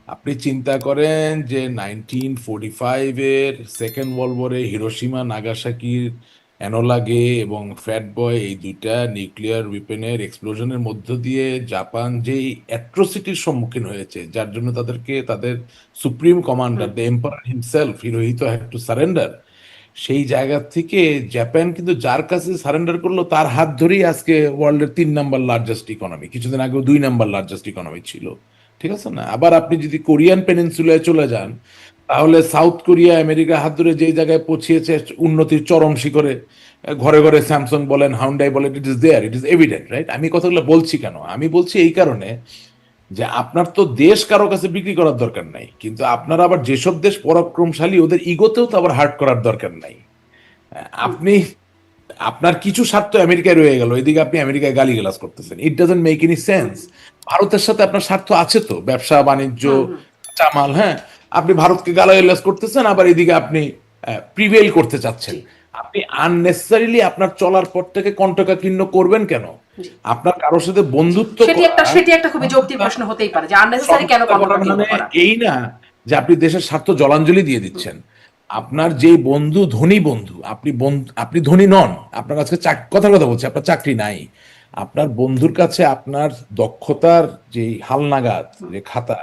আপনি চিন্তা করেন যে 1945 এর সেকেন্ড ওয়ার্ল্ড ওয়ারে হিরোশিমা নাগাসাকির এনোলা গে এবং ফ্যাট বয়, এই দুইটা নিউক্লিয়ার উইপেনের এক্সপ্লোশনের মধ্য দিয়ে জাপান যেই অ্যাট্রোসিটির সম্মুখীন হয়েছে, যার জন্য তাদেরকে তাদের supreme commander the emperor himself Hirohito had to surrender. সেই জায়গা থেকে জাপান কিন্তু যার কাছে সারেন্ডার করলো, তার হাত ধরেই আজকে ওয়ার্ল্ডের 3 নাম্বার লার্জেস্ট ইকোনমি, কিছুদিন আগেও 2 নাম্বার লার্জেস্ট ইকোনমি ছিল, ঠিক আছে না? আবার আপনি যদি কোরিয়ান পেনিনসুলায় চলে যান, তাহলে সাউথ কোরিয়া আমেরিকা হাত ধরে যেই জায়গায় পৌঁছিয়েছে উন্নতির চরম শিখরে, ঘরে ঘরে স্যামসাং বলেন, হাউন্ডাই বলেন, it is there, it is evident, right? আমি কথাগুলো বলছি কেন? আমি বলছি এই কারণে যে আপনার তো দেশ কারো কাছে বিক্রি করার দরকার নাই, কিন্তু আপনার আবার যেসব দেশ পরাক্রমশালী, ওদের ইগোতেও তো আবার হার্ট করার দরকার নাই। আপনি আপনার কিছু স্বার্থ আমেরিকায় রয়ে গেল, এদিকে আপনি আমেরিকায় গালিগালাজ করতেছেন, it doesn't make any sense. ভারতের সাথে আপনার স্বার্থ আছে তো, ব্যবসা বাণিজ্য, চামাল, হ্যাঁ, আপনি ভারতকে গালাগালাজ করতেছেন, আবার এদিকে আপনি প্রিভেল করতে চাচ্ছেন। আপনি আননেসেসারিলি আপনার চলার পথটাকে কণ্টকাকীর্ণ করবেন কেন? আপনার কারোর সাথে বন্ধুত্ব সেটি একটা খুবই যৌক্তিক প্রশ্ন হতেই পারে যে আননেসেসারি কেন কণ্টকাকীর্ণ করা। এই না যে আপনি দেশের স্বার্থ জলাঞ্জলি দিয়ে দিচ্ছেন। আপনার যে বন্ধু ধনী বন্ধু, আপনি ধনী নন, আপনার কাছে কথার কথা বলছি, আপনার চাকরি নাই, আপনার বন্ধুর কাছে আপনার দক্ষতার যে হালনাগাদ যে খাতা,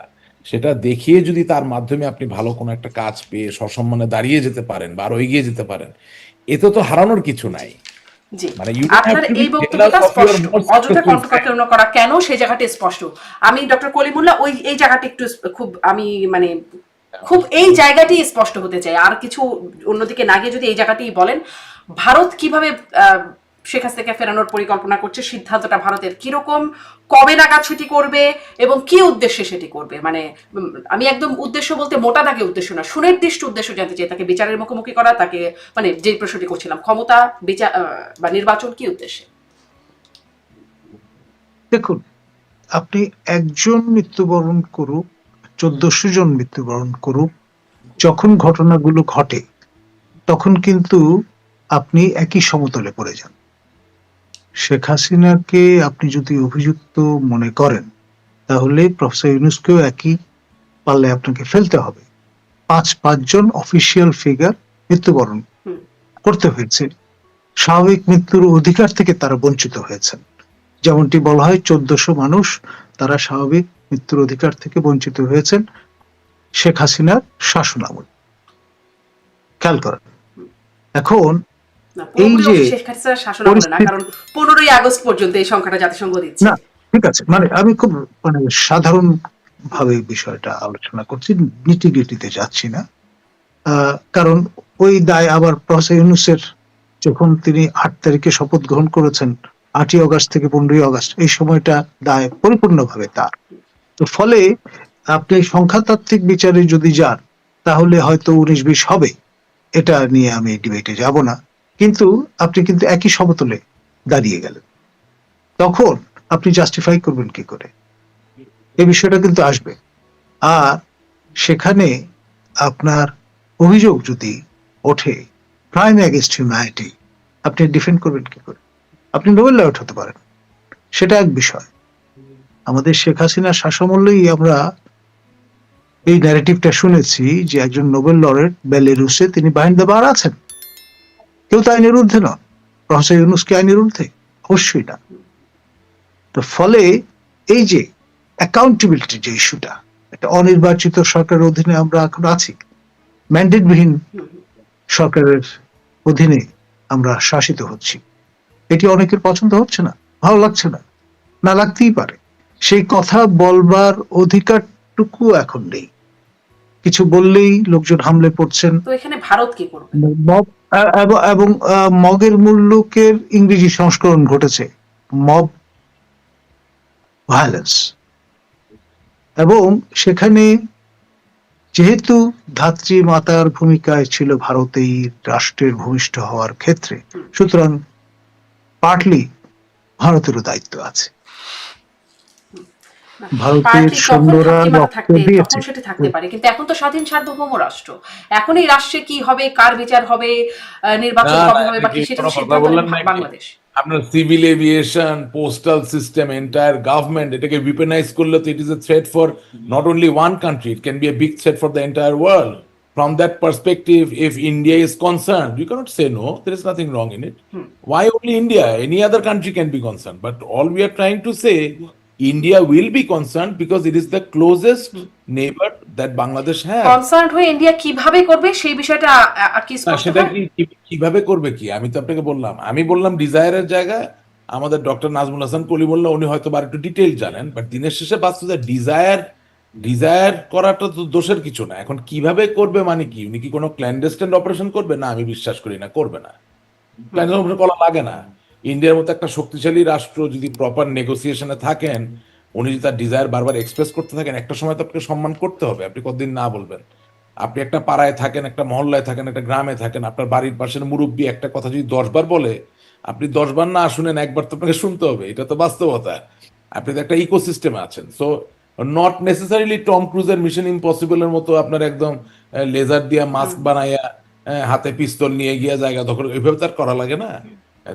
সেটা দেখিয়ে যদি তার মাধ্যমে আপনি ভালো কোনো একটা কাজ পেয়ে সসম্মানে দাঁড়িয়ে যেতে পারেন বা আরো এগিয়ে যেতে পারেন, এতে তো হারানোর কিছু নাই। জি, মানে you don't have আপনার to be এই jealous বক্তব্যটা of your স্পষ্ট, more অযথা successful কণ্ঠকাকীর্ণ করা কেন সেই জায়গাটা স্পষ্ট। আমি ডক্টর কলিমুল্লাহ এই জায়গাটা একটু খুব আমি মানে খুব এই জায়গাটি স্পষ্ট হতে চাই, আর কিছু অন্যদিকে না গিয়ে যদি এই জায়গাটি বলেন, ভারত কিভাবে শেখ হাসিনাকে ফেরানোর পরিকল্পনা করছে, সিদ্ধান্তটা ভারতের কিরকম, কবে নাগাদ সেটি করবে এবং কি উদ্দেশ্যে সেটি করবে, মানে আমি একদম উদ্দেশ্য বলতে মোটা দাগে উদ্দেশ্য না, সুনির্দিষ্ট উদ্দেশ্য জানতে চাই। তাকে বিচারের মুখোমুখি করা, তাকে মানে যে প্রশ্নটি করছিলাম, ক্ষমতা, বিচার বা নির্বাচন, কি উদ্দেশ্যে? দেখুন, আপনি একজন মৃত্যুবরণ করুক, 1400 জন মৃত্যুবরণ করুক, যখন ঘটনাগুলো ঘটে তখন কিন্তু আপনি একই সমতলে পড়ে যান। শেখ হাসিনাকে আপনি যদি অভিযুক্ত মনে করেন, তাহলে প্রফেসর ইউনূসকেও একই পাল্লায় আপনাকে ফেলতে হবে। পাঁচজন অফিসিয়াল ফিগার মৃত্যুবরণ করতে হয়েছে, স্বাভাবিক মৃত্যুর অধিকার থেকে তারা বঞ্চিত হয়েছেন। যেমনটি বলা হয়, 1400 মানুষ তারা স্বাভাবিক মৃত্যুর অধিকার থেকে বঞ্চিত হয়েছেন শেখ হাসিনার শাসনামল। খেয়াল করেন। এখন এই যে শেখ হাসিনার শাসন আমলে না, কারণ 15ই আগস্ট পর্যন্ত এই সংখ্যাটা জাতিসংঘ দিচ্ছে। না, ঠিক আছে, মানে আমি খুব সাধারণ ভাবে বিষয়টা আলোচনা করছি, নিটিগ্রিটিতে যাচ্ছি না। কারণ ওই দায় আবার প্রফেসর ইউনূসের, যখন তিনি 8 তারিখে শপথ গ্রহণ করেছেন, 8ই আগস্ট থেকে 15ই আগস্ট, এই সময়টা দায় পরিপূর্ণভাবে তার। তো ফলে আপনি সংখ্যাতাত্ত্বিক বিচারে যদি যান, তাহলে হয়তো 19-20 হবে, এটা নিয়ে আমি ডিবেটে যাব না। কিন্তু আপনি কিন্তু একই সমতলে দাঁড়িয়ে গেলেন, তখন আপনি জাস্টিফাই করবেন কি করে? এই বিষয়টা কিন্তু আসবে। আর সেখানে আপনার অভিযোগ যদি ওঠে ক্রাইম এগেইনস্ট হিউম্যানিটি, আপনি ডিফেন্ড করবেন কি করে? আপনি নোবেল লরেট হতে পারেন, সেটা এক বিষয়। আমাদের শেখ হাসিনার শাসনামলেই আমরা এই ন্যারেটিভটা শুনেছি যে একজন নোবেল লরেট বেলারুসে তিনি বিহাইন্ড দ্য বার আছেন। কেউ তো আইনের ঊর্ধ্বে নন। প্রফেসর ইউনূস কি আইনের ঊর্ধ্বে? অবশ্যই না। তো ফলে এই যে অ্যাকাউন্টেবিলিটি যে ইস্যুটা, একটা অনির্বাচিত সরকারের অধীনে আমরা এখন আছি, ম্যান্ডেটবিহীন সরকারের অধীনে আমরা শাসিত হচ্ছি। এটি অনেকের পছন্দ হচ্ছে না, ভালো লাগছে না, না লাগতেই পারে। সেই কথা বলবার অধিকারটুকু এখন নেই। কিছু বললেই লোকজন হামলে পড়ছেন। তো এখানে ভারত কি করবে? এবং মগের মুল্লুকের ইংরেজি সংস্করণ ঘটেছে, মব ভায়োলেন্স। এবং সেখানে যেহেতু ধাত্রী মাতার ভূমিকায় ছিল ভারতেই রাষ্ট্রের ভূমিষ্ঠ হওয়ার ক্ষেত্রে, সুতরাং পার্টলি ভারতেরও দায়িত্ব আছে। ভারতের সৈন্যরা রক্ত দিয়েছে, তখন সেটা থাকতে পারে, কিন্তু এখন তো স্বাধীন সার্বভৌম রাষ্ট্র। এখন এই রাষ্ট্রে কি হবে, কার বিচার হবে, নির্বাচন কবে হবে বা কি, সেটা সিদ্ধান্ত নেবে বাংলাদেশ। আপনার civil aviation, postal system, entire government, এটাকে উইপেনাইজ করলে তো it is a threat for not only one country, it can B a big threat for the entire world. From that perspective, if India is concerned, you cannot say no. There is nothing wrong in it. Why only India? Any other country can be concerned. But all we are trying to say, India will be concerned because it is the closest neighbor that Bangladesh has. Concern হয়ে ইন্ডিয়া কিভাবে করবে সেই বিষয়টা কি স্পষ্ট? সেটা কিভাবে করবে কি, আমি তো আপনাকে বললাম, আমি বললাম ডিজায়ারের জায়গায় আমাদের ডক্টর নাজমুল হাসান কলিমুল্লাহ, উনি হয়তো আর একটু ডিটেইল জানেন, বাট দিনের শেষে বাস্তবে ডিজায়ার করাটা তো দোষের কিছু না। এখন কিভাবে করবে মানে কি, উনি কি কোনো ক্ল্যান্ডেস্টাইন অপারেশন করবে? না, আমি বিশ্বাস করি না, করবে না। ক্ল্যান্ডেস্টাইন অপারেশন করা লাগে না। ইন্ডিয়ার মতো একটা শক্তিশালী রাষ্ট্র যদি প্রপার নেগোসিয়েশনে থাকেন, উনি যদি তার ডিজায়ার বারবার এক্সপ্রেস করতে থাকেন, একটা সময় তো আপনাকে সম্মান করতে হবে। আপনি কতদিন না বলবেন? আপনি একটা পাড়ায় থাকেন, একটা মহল্লায় থাকেন, একটা গ্রামে থাকেন, আপনার বাড়ির পাশের মুরব্বী একটা কথা যদি 10 বার বলে, আপনি 10 বার না শুনেন, একবার তো আপনাকে শুনতে হবে। এটা তো বাস্তবতা। আপনি তো একটা ইকোসিস্টেমে আছেন। সো নট নেসেসারিলি টম ক্রুজের মিশন ইম্পসিবলের মতো আপনার একদম লেজার দিয়া মাস্ক বানাইয়া হাতে পিস্তল নিয়ে গিয়া জায়গা দখল, এইভাবে তার করা লাগে না।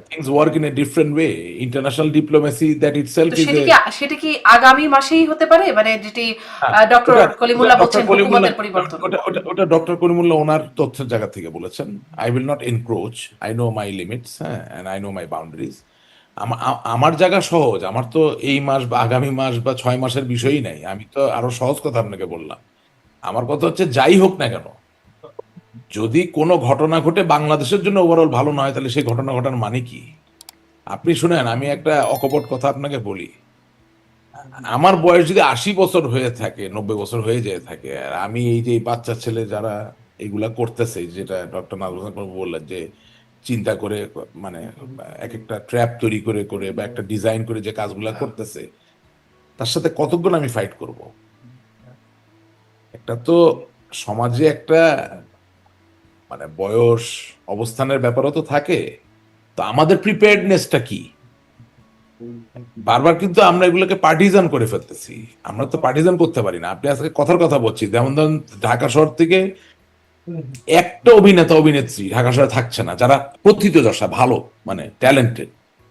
things work in a different way. International diplomacy that itself তো is a সেটা কি আগামী মাসেই হতে পারে, মানে যেটি ডক্টর কলিমুল্লাহ বলছেন হুকুমতের পরিবর্তন? ওটা ডক্টর করিমুল্লাহ ওনার তথ্যের জায়গা থেকে বলেছেন। I will not encroach, I know my limits, হ্যাঁ, and I know my boundaries. আমার জায়গা সহজ, আমার তো এই মাস বা আগামী মাস বা 6 মাসের বিষয়ই নাই। আমি তো আরো সহজ কথা আপনাকে বললাম। আমার কথা হচ্ছে যাই হোক না কেন, যদি কোনো ঘটনা ঘটে বাংলাদেশের জন্য ওভারঅল ভালো না হয়, তাহলে সেই ঘটনা ঘটার মানে কি? আপনি শুনেন, আমি একটা অকপট কথা আপনাকে বলি। আমার বয়স যদি 80 বছর হয়ে থাকে, 90 বছর হয়ে যেয়ে থাকে, আর আমি এই যে বাচ্চা ছেলে যারা এগুলা করতেছে, যেটা ডক্টর নাজমুল হাসান বললেন যে চিন্তা করে, মানে এক একটা ট্র্যাপ তৈরি করে করে বা একটা ডিজাইন করে যে কাজগুলা করতেছে, তার সাথে কতক্ষণ আমি ফাইট করব? একটা তো সমাজে একটা মানে বয়স অবস্থানের ব্যাপারও তো থাকে। তো আমাদের প্রিপেয়ার্ডনেসটা কি? বারবার কিন্তু আমরা এগুলোকে পার্টিজান করে ফেলতেছি। আমরা তো পার্টিজান করতে পারি না। আপনি আজকে কথার কথা বলছি, যেমন ধরুন ঢাকা শহর থেকে একটা অভিনেতা অভিনেত্রী ঢাকা শহরে থাকছে না যারা প্রথিতযশা ভালো, মানে ট্যালেন্টেড,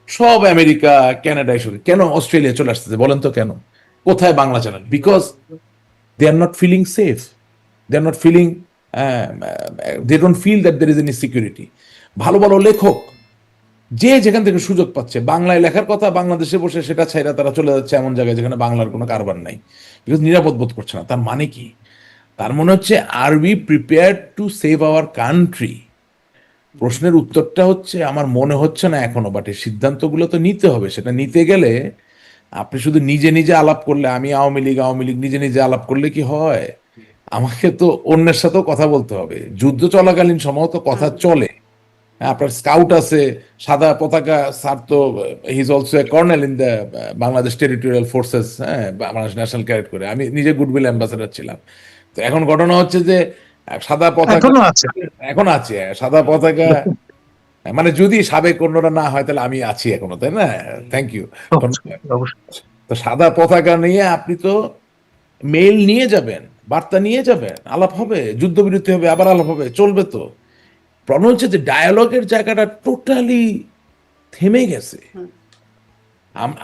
সব আমেরিকা কানাডা এসে, কেন অস্ট্রেলিয়া চলে আসতেছে বলেন তো? কেন? কোথায় Bangla channel? Because they are not feeling safe, they are not feeling, they don't feel that there is any security. ভালো ভালো লেখক যে যেখান থেকে সুযোগ পাচ্ছে বাংলায় লেখার কথা, বাংলাদেশে বসে সেটা ছাইরা তারা চলে যাচ্ছে এমন জায়গায় যেখানে বাংলার কোনো কারবার নাই, বিকজ নিরাপদ বোধ করছে না। তার মানে কি? তার মনে হচ্ছে are we prepared to save our country? প্রশ্নের উত্তরটা হচ্ছে আমার মনে হচ্ছে না এখনো, বাট এই সিদ্ধান্তগুলো তো নিতে হবে। সেটা নিতে গেলে আপনি শুধু নিজে নিজে আলাপ করলে, আমি আওয়ামী লীগ নিজে নিজে আলাপ করলে কি হয়? আমাকে তো অন্যের সাথেও কথা বলতে হবে। যুদ্ধ চলাকালীন সময় তো কথা চলে। হ্যাঁ, আপনার স্কাউট আছে, সাদা পতাকা, স্যার তো he is also a colonel in the Bangladesh territorial forces, হ্যাঁ, বাংলাদেশ ন্যাশনাল ক্যাডেট করে। আমি নিজে গুডউইল অ্যাম্বাসেডর ছিলাম। তো এখন ঘটনা হচ্ছে যে সাদা পতাকা এখনো আছে। এখন আছে, সাদা পতাকা, মানে যদি সাবেক অন্যরা না হয় তাহলে আমি আছি এখনো, তাই না? Thank you. অবশ্যই, অবশ্যই। তো সাদা পতাকা নিয়ে আপনি তো মেইল নিয়ে যাবেন, বার্তা নিয়ে যাবেন, আলাপ হবে, যুদ্ধবিরতি হবে, আবার আলাপ হবে, চলবে তো। প্রবলেম হচ্ছে যে ডায়ালগের জায়গাটা টোটালি থেমে গেছে।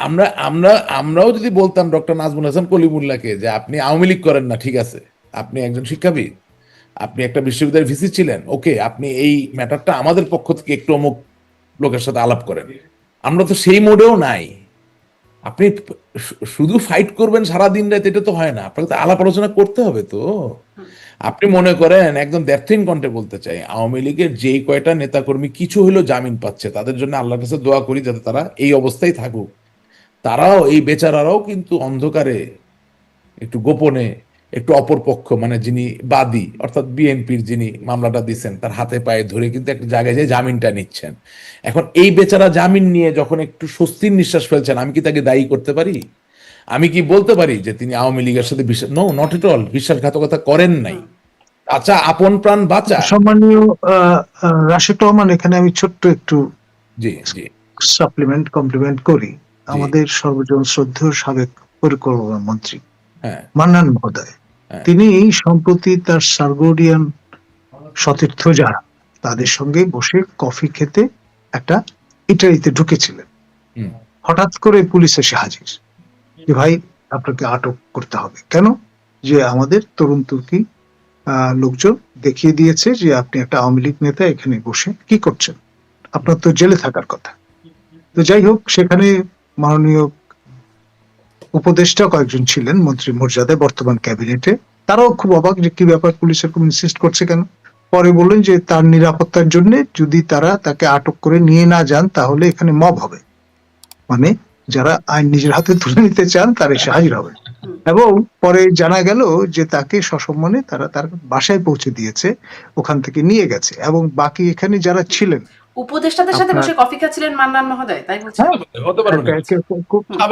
আমরা আমরা আমরাও যদি বলতাম ডক্টর নাজমুল হাসান কলিমুল্লাহকে যে আপনি আওয়ামী লীগ করেন না, ঠিক আছে, আপনি একজন শিক্ষাবিদ, আপনি একটা বিশ্ববিদ্যালয়ের ভিসি ছিলেন, ওকে, আপনি এই ম্যাটারটা আমাদের পক্ষ থেকে একটু অমুক লোকের সাথে আলাপ করেন। আমরা তো সেই মোডেও নাই। আপনি শুধু ফাইট করবেন সারাদিন রাত, এটা তো হয় না। আপনাকে তো আলাপ আলোচনা করতে হবে তো। আপনি মনে করেন, একদম দ্যাথিন কণ্ঠে বলতে চাই, আওয়ামী লীগের যেই কয়টা নেতাকর্মী কিছু হলেও জামিন পাচ্ছে, তাদের জন্য আল্লাহর কাছে দোয়া করি যাতে তারা এই অবস্থায় থাকুক। তারাও, এই বেচারারাও কিন্তু অন্ধকারে, একটু গোপনে, একটু অপরপক্ষ, মানে যিনি বাদী অর্থাৎ বিএনপির যিনি মামলাটা দিচ্ছেন, তার হাতে পায়ে ধরে কিন্তু একটা জায়গায় যে জামিনটা নিচ্ছেন। এখন এই বেচারা জামিন নিয়ে যখন একটু স্বস্তির নিঃশ্বাস ফেলছেন, আমি কি তাকে দায়ী করতে পারি? আমি কি বলতে পারি যে তিনি আওয়ামী লীগের সাথে বিশ্বাস, নো, নট এট অল, বিশ্বাসঘাতকতা করেন নাই। আচ্ছা, আপন প্রাণ বাঁচা। সম্মানীয় রাশেদ রহমান, এখানে আমি ছোট্ট একটু জি জি সাপ্লিমেন্ট কমপ্লিমেন্ট করি। জি। আমাদের সর্বজন শ্রদ্ধেয় সাবেক পরিকল্পনা মন্ত্রী হ্যাঁ মান্নান মহোদয়, হ্যাঁ তিনি সম্প্রতি তার সার্গোডিয়ান সতীর্থ যারা, তাদের সঙ্গে বসে কফি খেতে একটা ইটালিতে ঢুকেছিলেন। হুম, হঠাৎ করে পুলিশ এসে হাজির যে ভাই, আপনাকে আটক করতে হবে। কেন? যে আমাদের তরুণ তুর্কি লোকজন দেখিয়ে দিয়েছে যে আপনি একটা আওয়ামী লীগ নেতা, এখানে বসে কি করছেন, আপনার তো জেলে থাকার কথা। তো যাই হোক, সেখানে মাননীয় উপদেষ্টা কয়েকজন ছিলেন মন্ত্রী মর্যাদায় বর্তমান ক্যাবিনেটে, তারাও খুব অবাক যে কি ব্যাপার, পুলিশের খুব ইনসিস্ট করছে কেন। পরে বললেন যে তার নিরাপত্তার জন্য যদি তারা তাকে আটক করে নিয়ে না যান তাহলে এখানে মব হবে, মানে যারা আইন নিজের হাতে তুলে নিতে চান তারা এসে হাজির হবে। এবং পরে জানা গেল যে তাকে সসম্মানে তারা তার বাসায় পৌঁছে দিয়েছে, ওখান থেকে নিয়ে গেছে। এবং বাকি এখানে যারা ছিলেন, উপদেষ্টাদের সাথে বসে কফি খাচ্ছিলেন মান্নান মহোদয়, তাই বলছেন? হ্যাঁ, হতে পারবে না।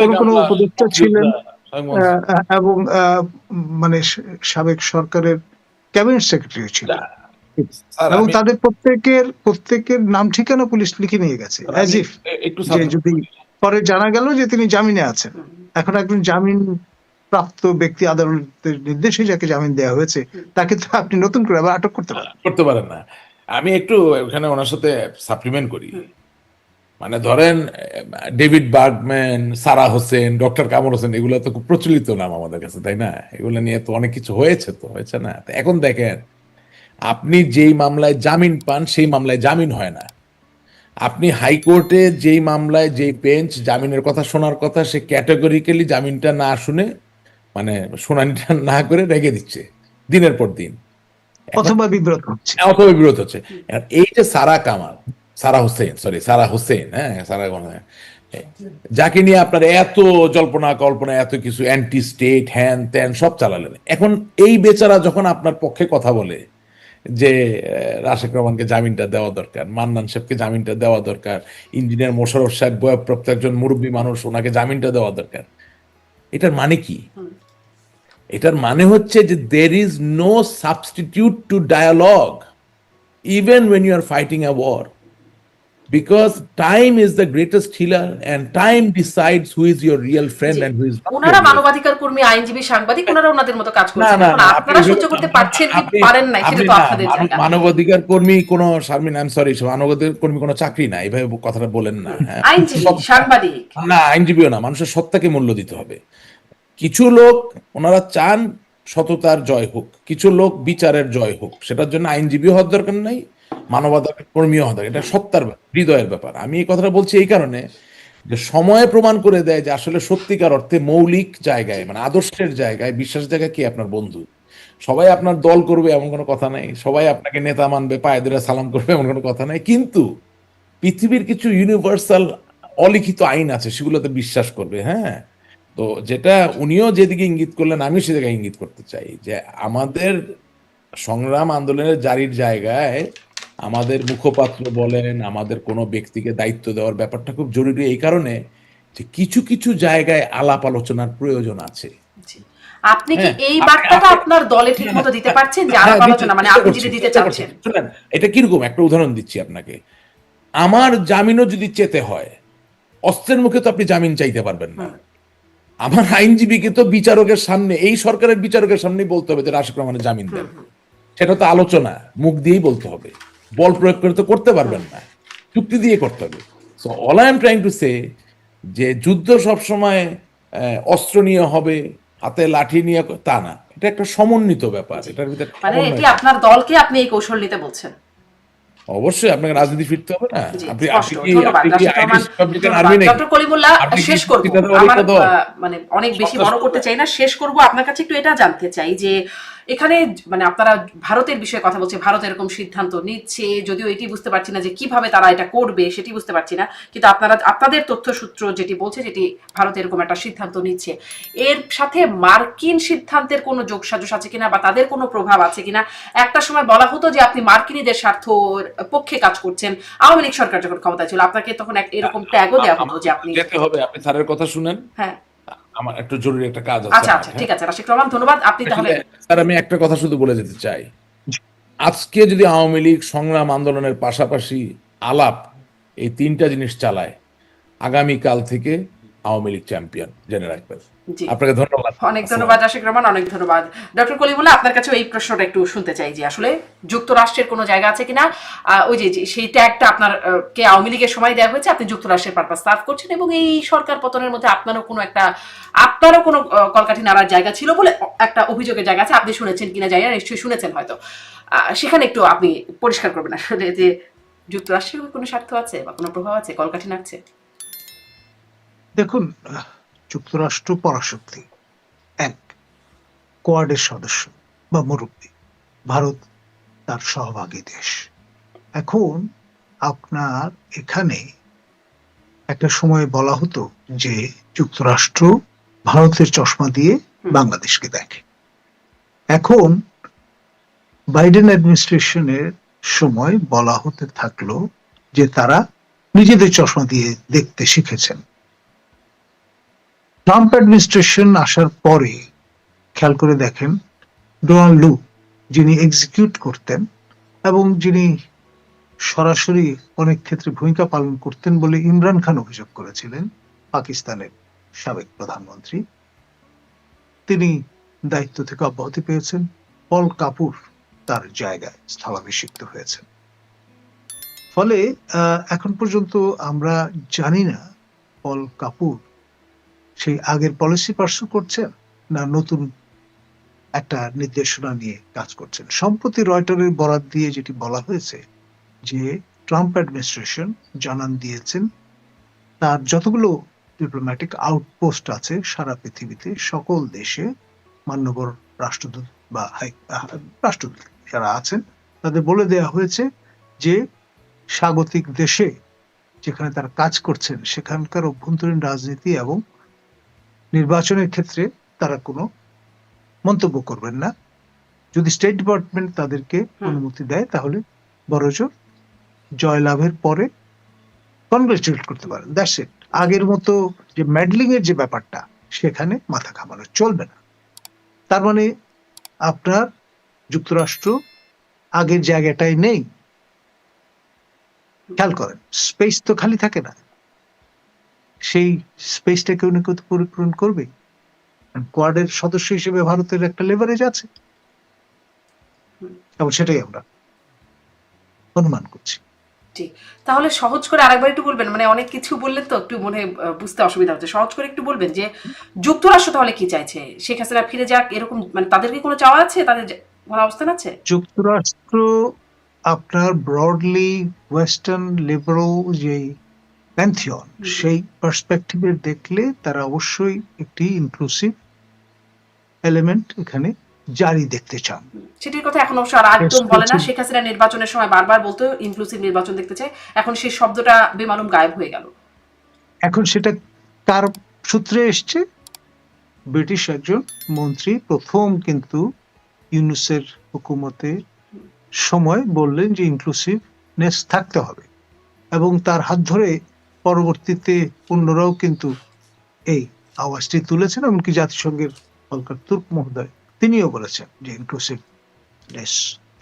কোন কোন উপদেষ্টা ছিলেন সাবেক এবং মানে সাবেক সরকারের ক্যাবিনেট সেক্রেটারি ছিলেন, স্যার, এবং আমি তাদের প্রত্যেকের নাম ঠিকানা পুলিশ লিখে নিয়ে গেছে, অ্যাজ ইফ একটু যে যদি পরে জানা গেল যে তিনি জামিনে আছেন। এখন একজন জামিন প্রাপ্ত ব্যক্তি, আদালতের নির্দেশে যাকে জামিন দেওয়া হয়েছে, তাকে তো আপনি নতুন করে আবার আটক করতে পারেন। করতে পারেন না। আমি একটু ওখানে ওনার সাথে সাপ্লিমেন্ট করি। মানে ধরেন ডেভিড বার্গম্যান, সারা হোসেন, ডক্টর কামর হোসেন, এগুলো তো খুব প্রচলিত নাম আমাদের কাছে, তাই না? এগুলো নিয়ে তো অনেক কিছু হয়েছে, তো হয়েছে না? তো এখন দেখেন, আপনি যেই মামলায় জামিন পান সেই মামলায় জামিন হয় না। আপনি হাইকোর্টে যেই মামলায় যেই বেঞ্চ জামিনের কথা শোনার কথা, সে ক্যাটাগরিক্যালি জামিনটা না শুনে, মানে শুনানিটা না করে রেখে দিচ্ছে দিনের পর দিন। এখন অথবা বিব্রত হচ্ছে। অথবা বিরোধ হচ্ছে। আর এই যে সারা হোসেন, হ্যাঁ, যাকে নিয়ে আপনার এত জল্পনা কল্পনা, এত কিছু অ্যান্টি স্টেট, হ্যান ত্যান সব চালালেন, এখন এই বেচারা যখন আপনার পক্ষে কথা বলে যে রাশেক রহমানকে জামিনটা দেওয়া দরকার, মান্নান সাহেবকে জামিনটা দেওয়া দরকার, ইঞ্জিনিয়ার মোশাররফ সাহেব বয়ঃপ্রাপ্ত একজন মুরব্বী মানুষ, ওনাকে জামিনটা দেওয়া দরকার, এটার মানে কি? এটার মানে হচ্ছে যে there is no substitute to dialogue even when you are fighting a war, because time is the greatest healer and time decides who is your real friend G. and who is not ওনারা your real. মানবাধিকার কর্মী, আইনজীবী, সাংবাদিক, ওনারা ওনাদের মতো কাজ না করছেন। না এখন না, আপনারা সহ্য করতে পারছেন কি পারেন না, সেটা তো আপনাদের জায়গা। মানবাধিকার কর্মী কোন, শারমিন আই এম সরি, মানবাধিকার কর্মী কোনো চাকরি না, এইভাবে কথাটা বলেন না। হ্যাঁ, আইনজীবী, সাংবাদিক। না, আইনজীবীও না, মানুষের সত্তাকে মূল্য দিতে হবে। কিছু লোক ওনারা চান সততার জয় হোক, কিছু লোক বিচারের জয় হোক, সেটার জন্য আইনজীবী হওয়ার দরকার নাই, মানবাধিকার কর্মী হওয়ার দরকার। এটা সত্তার ব্যাপার, হৃদয়ের ব্যাপার। আমি এই কথাটা বলছি এই কারণে যে সময় প্রমাণ করে দেয় যে আসলে সত্যিকার অর্থে মৌলিক জায়গায়, মানে আদর্শের জায়গায়, বিশ্বাস জায়গায় কে আপনার বন্ধু। সবাই আপনার দল করবে এমন কোনো কথা নাই, সবাই আপনাকে নেতা মানবে, পায়ে ধরে সালাম করবে এমন কোনো কথা নাই, কিন্তু পৃথিবীর কিছু ইউনিভার্সাল অলিখিত আইন আছে, সেগুলোতে বিশ্বাস করবে। হ্যাঁ, তো যেটা উনিও যেদিকে ইঙ্গিত করলেন, আমিও সেদিকে ইঙ্গিত করতে চাই যে আমাদের সংগ্রাম আন্দোলনের জারির জায়গায় আমাদের মুখপাত্র বলেন, আমাদের কোনো ব্যক্তিকে দায়িত্ব দেওয়ার ব্যাপারটা খুব জরুরি, এই কারণে যে কিছু কিছু জায়গায় আলাপ আলোচনার প্রয়োজন আছে। জি। আপনি কি হ্যাঁ, এই আপনি বার্তাটা আপনি আপনার দলে ঠিক মতো দিতে পারছেন যে আলাপ আলোচনা, মানে আপনি যদি দিতে চাচ্ছেন? শুনেন, এটা কিরকম একটা উদাহরণ দিচ্ছি আপনাকে। আমার জামিনও যদি চেতে হয়, অস্ত্রের মুখে তো আপনি জামিন চাইতে পারবেন না। আমার আইনজীবীকে তো বিচারকের সামনে, এই সরকারের বিচারকের সামনেই বলতে হবে যে রাশেক রহমানের জামিন দেন। সেটা তো আলোচনা, মুখ দিয়েই বলতে হবে, বল প্রয়োগ করে তো করতে পারবেন না, চুক্তি দিয়ে করতে হবে। So all I am trying to say যে যুদ্ধ সবসময় অস্ত্র নিয়ে হবে, হাতে লাঠি নিয়ে, তা না, এটা একটা সমন্বিত ব্যাপার, এটার ভিতরে মানে সমন্বয় এটি থাকে। আপনার দলকে আপনি এই কৌশল নিতে বলছেন? অবশ্যই আপনাকে রাজনীতি ফিরতে হবে না। জি, আপনি স্পষ্ট। আপনি কি ধন্যবাদ আপনি কি রাশেদ রহমান, আইরিশ রিপাবলিকান ধন্যবাদ। আর্মি নাকি? ডক্টর কলিমুল্লাহ, আপনি কি শেষ করব, সত্যিকারের আমার অলিক দল? মানে অনেক বেশি সন্ত্রাস বড় করতে করবেন? চাই না, শেষ করব। আপনার কাছে একটু এটা জানতে চাই যে এখানে মানে আপনারা ভারতের বিষয়ে কথা বলছে, ভারত এরকম সিদ্ধান্ত নিচ্ছে, যদিও এটি বুঝতে পারছি না যে কিভাবে তারা এটা করবে, সেটি বুঝতে পারছি না, কিন্তু আপনারা, আপনাদের তথ্যসূত্র যেটি বলছে, যেটি ভারত এরকম একটা সিদ্ধান্ত নিচ্ছে, এর সাথে মার্কিন সিদ্ধান্তের কোনো যোগসাজশ আছে কিনা, বা তাদের কোনো প্রভাব আছে কিনা? একটা সময় বলা হতো যে আপনি মার্কিনীদের স্বার্থর পক্ষে কাজ করছেন, আওয়ামী লীগ সরকার যখন ক্ষমতায় ছিল, আপনাকে তখন এরকম ট্যাগও দেওয়া হতো যে আপনি। যেতে হবে, আপনি স্যারের কথা শুনেন, হ্যাঁ, আমার একটু জরুরি একটা কাজ আছে। আচ্ছা আমার, আচ্ছা, হ্যাঁ? ঠিক আছে রাশেক রহমান, ধন্যবাদ। আপনি তাহলে স্যার, আমি একটা কথা শুধু বলে যেতে চাই। আজকে যদি আওয়ামী লীগ সংগ্রাম আন্দোলনের পাশাপাশি আলাপ, এই তিনটা জিনিস চালায়, আগামীকাল থেকে আওয়ামী লীগ চ্যাম্পিয়ন, জেনে রাখবেন। জি, আপনাকে ধন্যবাদ। অনেক ধন্যবাদ রাশেক রহমান, অনেক ধন্যবাদ। ডক্টর কলিমুল্লাহ, আপনার কাছে এই প্রশ্নটা একটু শুনতে চাই যে আসলে যুক্তরাষ্ট্রের কোনো জায়গা আছে কিনা, ওই যে সেই ট্যাগটা আপনার কে আওয়ামী লীগের সময় দেওয়া হয়েছে, আপনি যুক্তরাষ্ট্রের পারপাস সার্ভ করছেন, এবং এই সরকার পতনের মধ্যে আপনারও কোনো কলকাঠি নাড়ার জায়গা ছিল বলে একটা অভিযোগের জায়গা আছে, আপনি শুনেছেন কিনা জানি না, নিশ্চয়ই শুনেছেন হয়তো। সেখানে একটু আপনি পরিষ্কার করবেন আসলে যে যুক্তরাষ্ট্রের কোনো স্বার্থ আছে বা কোনো প্রভাব আছে, কলকাঠি নাড়ছে? দেখুন, যুক্তরাষ্ট্র পরাশক্তি, এক কোয়াডের সদস্য বা মুরব্বী, ভারত তার সহভাগী দেশ। এখন আপনার এখানে একটা সময় বলা হতো যে যুক্তরাষ্ট্র ভারতের চশমা দিয়ে বাংলাদেশকে দেখে। এখন বাইডেন অ্যাডমিনিস্ট্রেশনের সময় বলা হতে থাকলো যে তারা নিজেদের চশমা দিয়ে দেখতে শিখেছেন। ট্রাম্প অ্যাডমিনিস্ট্রেশন আসার পরে খেয়াল করে দেখেন, ডোনাল্ড লু, যিনি এক্সিকিউট করতেন এবং যিনি সরাসরি অনেক ক্ষেত্রে ভূমিকা পালন করতেন বলে ইমরান খান অভিযোগ করেছিলেন, পাকিস্তানের সাবেক প্রধানমন্ত্রী, তিনি দায়িত্ব থেকে অব্যাহতি পেয়েছেন। পল কাপুর তার জায়গায় স্থলাভিষিক্ত হয়েছেন। ফলে এখন পর্যন্ত আমরা জানি না পল কাপুর সেই আগের পলিসি পার্সু করছেন না নতুন একটা নির্দেশনা নিয়ে কাজ করছেন। সম্প্রতি রয়টারের বরাত দিয়ে যেটি বলা হয়েছে যে ট্রাম্প অ্যাডমিনিস্ট্রেশন জানান দিয়েছেন তার যতগুলো ডিপ্লোম্যাটিক আউটপোস্ট আছে সারা পৃথিবীতে সকল দেশে মান্যবর রাষ্ট্রদূত বা রাষ্ট্রদূত যারা আছেন তাদের বলে দেওয়া হয়েছে যে স্বাগতিক দেশে যেখানে তারা কাজ করছেন সেখানকার অভ্যন্তরীণ রাজনীতি এবং নির্বাচনের ক্ষেত্রে তারা কোনো মন্তব্য করবেন না। যদি স্টেট ডিপার্টমেন্ট তাদেরকে অনুমতি দেয় তাহলে বড়জোর জয়লাভের পরে কনগ্রেচুলেট করতে পারেন, দ্যাটস ইট। আগের মতো যে ম্যাডলিং এর যে ব্যাপারটা সেখানে মাথা ঘামানো চলবে না। তার মানে আপনার যুক্তরাষ্ট্র আগের জায়গাটাই নেই। খেয়াল করেন, স্পেস তো খালি থাকে না, সেই স্পেসটা কেউ না কেউ তো পরিপূরণ করবে। কোয়াডের সদস্য হিসেবে ভারতের একটা লেভারেজ আছে এবং সেটাই আমরা অনুমান করছি। ঠিক, তাহলে সহজ করে আরেকবার একটু বলবেন, মানে অনেক কিছু বললেন তো একটু মনে বুঝতে অসুবিধা হচ্ছে, সহজ করে একটু বলবেন যে যুক্তরাষ্ট্র তাহলে কি চাইছে? শেখ হাসিনা ফিরে যাক এরকম, মানে তাদের কি কোনো চাওয়া আছে, তাদের কোনো অবস্থান আছে? যুক্তরাষ্ট্র আপনার ব্রডলি ওয়েস্টার্ন লিবারেল যে প্যান্থিয়ন সেই পার্সপেক্টিভে দেখলে তারা অবশ্যই একটি ইনক্লুসিভ এলিমেন্ট এখানে জারি দেখতে চান। সেটির কথা এখন অবশ্য আর একদম বলে না। শেখ হাসিনা নির্বাচনের সময় বারবার বলতো ইনক্লুসিভ নির্বাচন দেখতে চাই, এখন সেই শব্দটা বেমালুম গায়েব হয়ে গেল। এখন সেটা কার সূত্রে এসছে? ব্রিটিশ একজন মন্ত্রী প্রথম কিন্তু ইউনুসের হুকুমতে সময় বললেন যে ইনক্লুসিভনেস থাকতে হবে এবং তার হাত ধরে পরবর্তীতে অন্যরাও কিন্তু এই আওয়াজটি তুলেছেন। এমনকি জাতিসংঘের ভলকার তুর্ক মহোদয় তিনিও বলেছেন যে ইনক্লুসিভনেস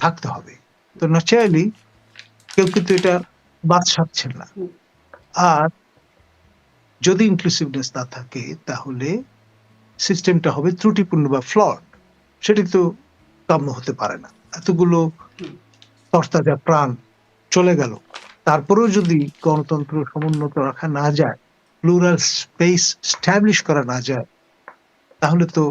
থাকতে হবে। তো ন্যাচারালি কেউ কিন্তু এটা বাদ সাধছেন না। আর যদি ইনক্লুসিভনেস না থাকে তাহলে সিস্টেমটা হবে ত্রুটিপূর্ণ বা ফ্লড। সেটি তো কাম্য হতে পারে না। এতগুলো তরতাজা প্রাণ চলে গেল, তারপরেও যদি গণতন্ত্র সমুন্নত রাখা না যায়, প্লুরাল স্পেস স্ট্যাবলিশ করা না যায়, তাহলে তো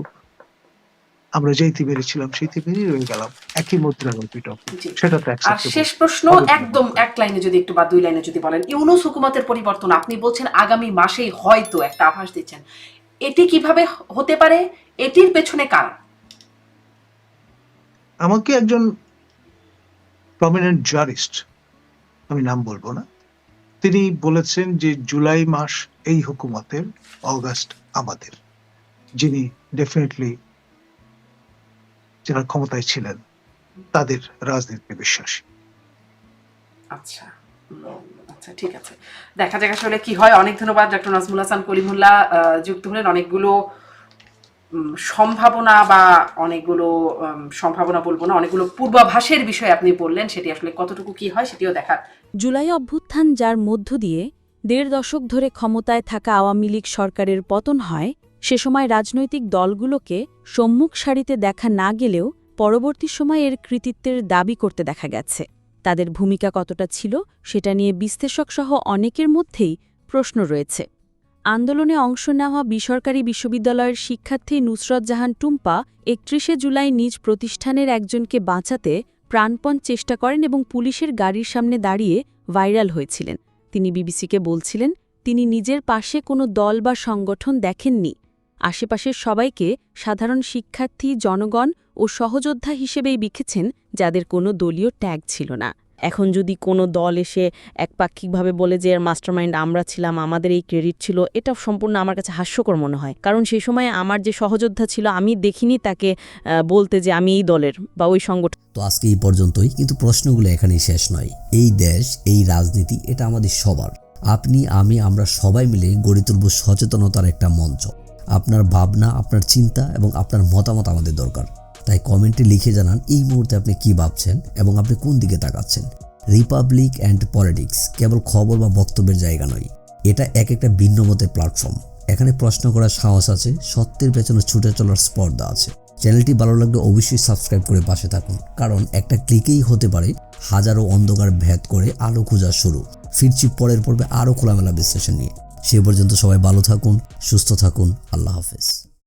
আমরা যেইতে বেরিয়েছিলাম সেইতে বেরিয়ে রয়ে গেলাম একই মুদ্রার পিটক। সেটা তো আর শেষ প্রশ্ন একদম এক লাইনে যদি একটু বা দুই লাইনে যদি বলেন, ইউনূস হুকুমতের পরিবর্তন আপনি বলছেন আগামী মাসেই হয়তো একটা আভাস দিচ্ছেন, এটি কিভাবে হতে পারে? এটির পেছনে কারণ? আমাকে একজন প্রমিনেন্ট জারিস্ট, আমি নাম বলবো না, তিনি বলেছেন যে জুলাই মাস এই হুকুমতের, অগাস্ট আমাদের। যিনি ডেফিনেটলি যারা ক্ষমতায় ছিলেন তাদের রাজনীতিতে বিশ্বাসী। আচ্ছা আচ্ছা, ঠিক আছে, দেখা যাক আসলে কি হয়। অনেক ধন্যবাদ ডক্টর নাজমুল হাসান কলিমুল্লাহ, যুক্ত হলেন। অনেকগুলো সম্ভাবনা বা অনেকগুলো সম্ভাবনা বলবো না, অনেকগুলো পূর্বাভাসের বিষয় আপনি বললেন, সেটি আসলে কতটুকু কি হয় সেটিও দেখার। জুলাই অভ্যুত্থান যার মধ্য দিয়ে ১.৫ দশক ধরে ক্ষমতায় থাকা আওয়ামী লীগ সরকারের পতন হয়, সে সময় রাজনৈতিক দলগুলোকে সম্মুখ সারিতে দেখা না গেলেও পরবর্তী সময়ে এর কৃতিত্বের দাবি করতে দেখা গেছে। তাদের ভূমিকা কতটা ছিল সেটা নিয়ে বিশ্লেষকসহ অনেকের মধ্যেই প্রশ্ন রয়েছে। আন্দোলনে অংশ নেওয়া বেসরকারি বিশ্ববিদ্যালয়ের শিক্ষার্থী নুসরত জাহান টুম্পা ৩১ জুলাই নিজ প্রতিষ্ঠানের একজনকে বাঁচাতে প্রাণপণ চেষ্টা করেন এবং পুলিশের গাড়ির সামনে দাঁড়িয়ে ভাইরাল হয়েছিলেন। তিনি বিবিসিকে বলছিলেন তিনি নিজের পাশে কোনো দল বা সংগঠন দেখেননি, আশেপাশের সবাইকে সাধারণ শিক্ষার্থী, জনগণ ও সহযোদ্ধা হিসেবেই লিখেছেন, যাদের কোনো দলীয় ট্যাগ ছিল না। এখন যদি কোনো দল এসে একপাক্ষিকভাবে বলে যে এর মাস্টারমাইন্ড আমরা ছিলাম, আমাদের এই ক্রেডিট ছিল, এটা সম্পূর্ণ আমার কাছে হাস্যকর মনে হয়। কারণ সেই সময় আমার যে সহযোদ্ধা ছিল আমি দেখিনি তাকে বলতে যে আমি এই দলের বা ওই সংগঠন। তো আজকে এই পর্যন্তই, কিন্তু প্রশ্নগুলো এখানেই শেষ নয়। এই দেশ, এই রাজনীতি, এটা আমাদের সবার। আপনি, আমি, আমরা সবাই মিলে গড়ে তুলব সচেতনতার একটা মঞ্চ। আপনার ভাবনা, আপনার চিন্তা এবং আপনার মতামত আমাদের দরকার। তাই কমেন্টে লিখে জানান এই মুহূর্তে আপনি কি ভাবছেন এবং আপনি কোন দিকে তাকাচ্ছেন। রিপাবলিক অ্যান্ড পলিটিক্স কেবল খবর বা বক্তব্যের জায়গা নয়, এটা একটা ভিন্ন মতের প্ল্যাটফর্ম। এখানে প্রশ্ন করার সাহস আছে, সত্যের পেছনে ছুটে চলার স্পর্ধা আছে। চ্যানেলটি ভালো লাগলে অবশ্যই সাবস্ক্রাইব করে পাশে থাকুন, কারণ একটা ক্লিকেই হতে পারে হাজারো অন্ধকার ভেদ করে আলো খোঁজা শুরু। ফিরছি পরের পর্বে আরও খোলামেলা বিশ্লেষণ নিয়ে। সে পর্যন্ত সবাই ভালো থাকুন, সুস্থ থাকুন। আল্লাহ হাফেজ।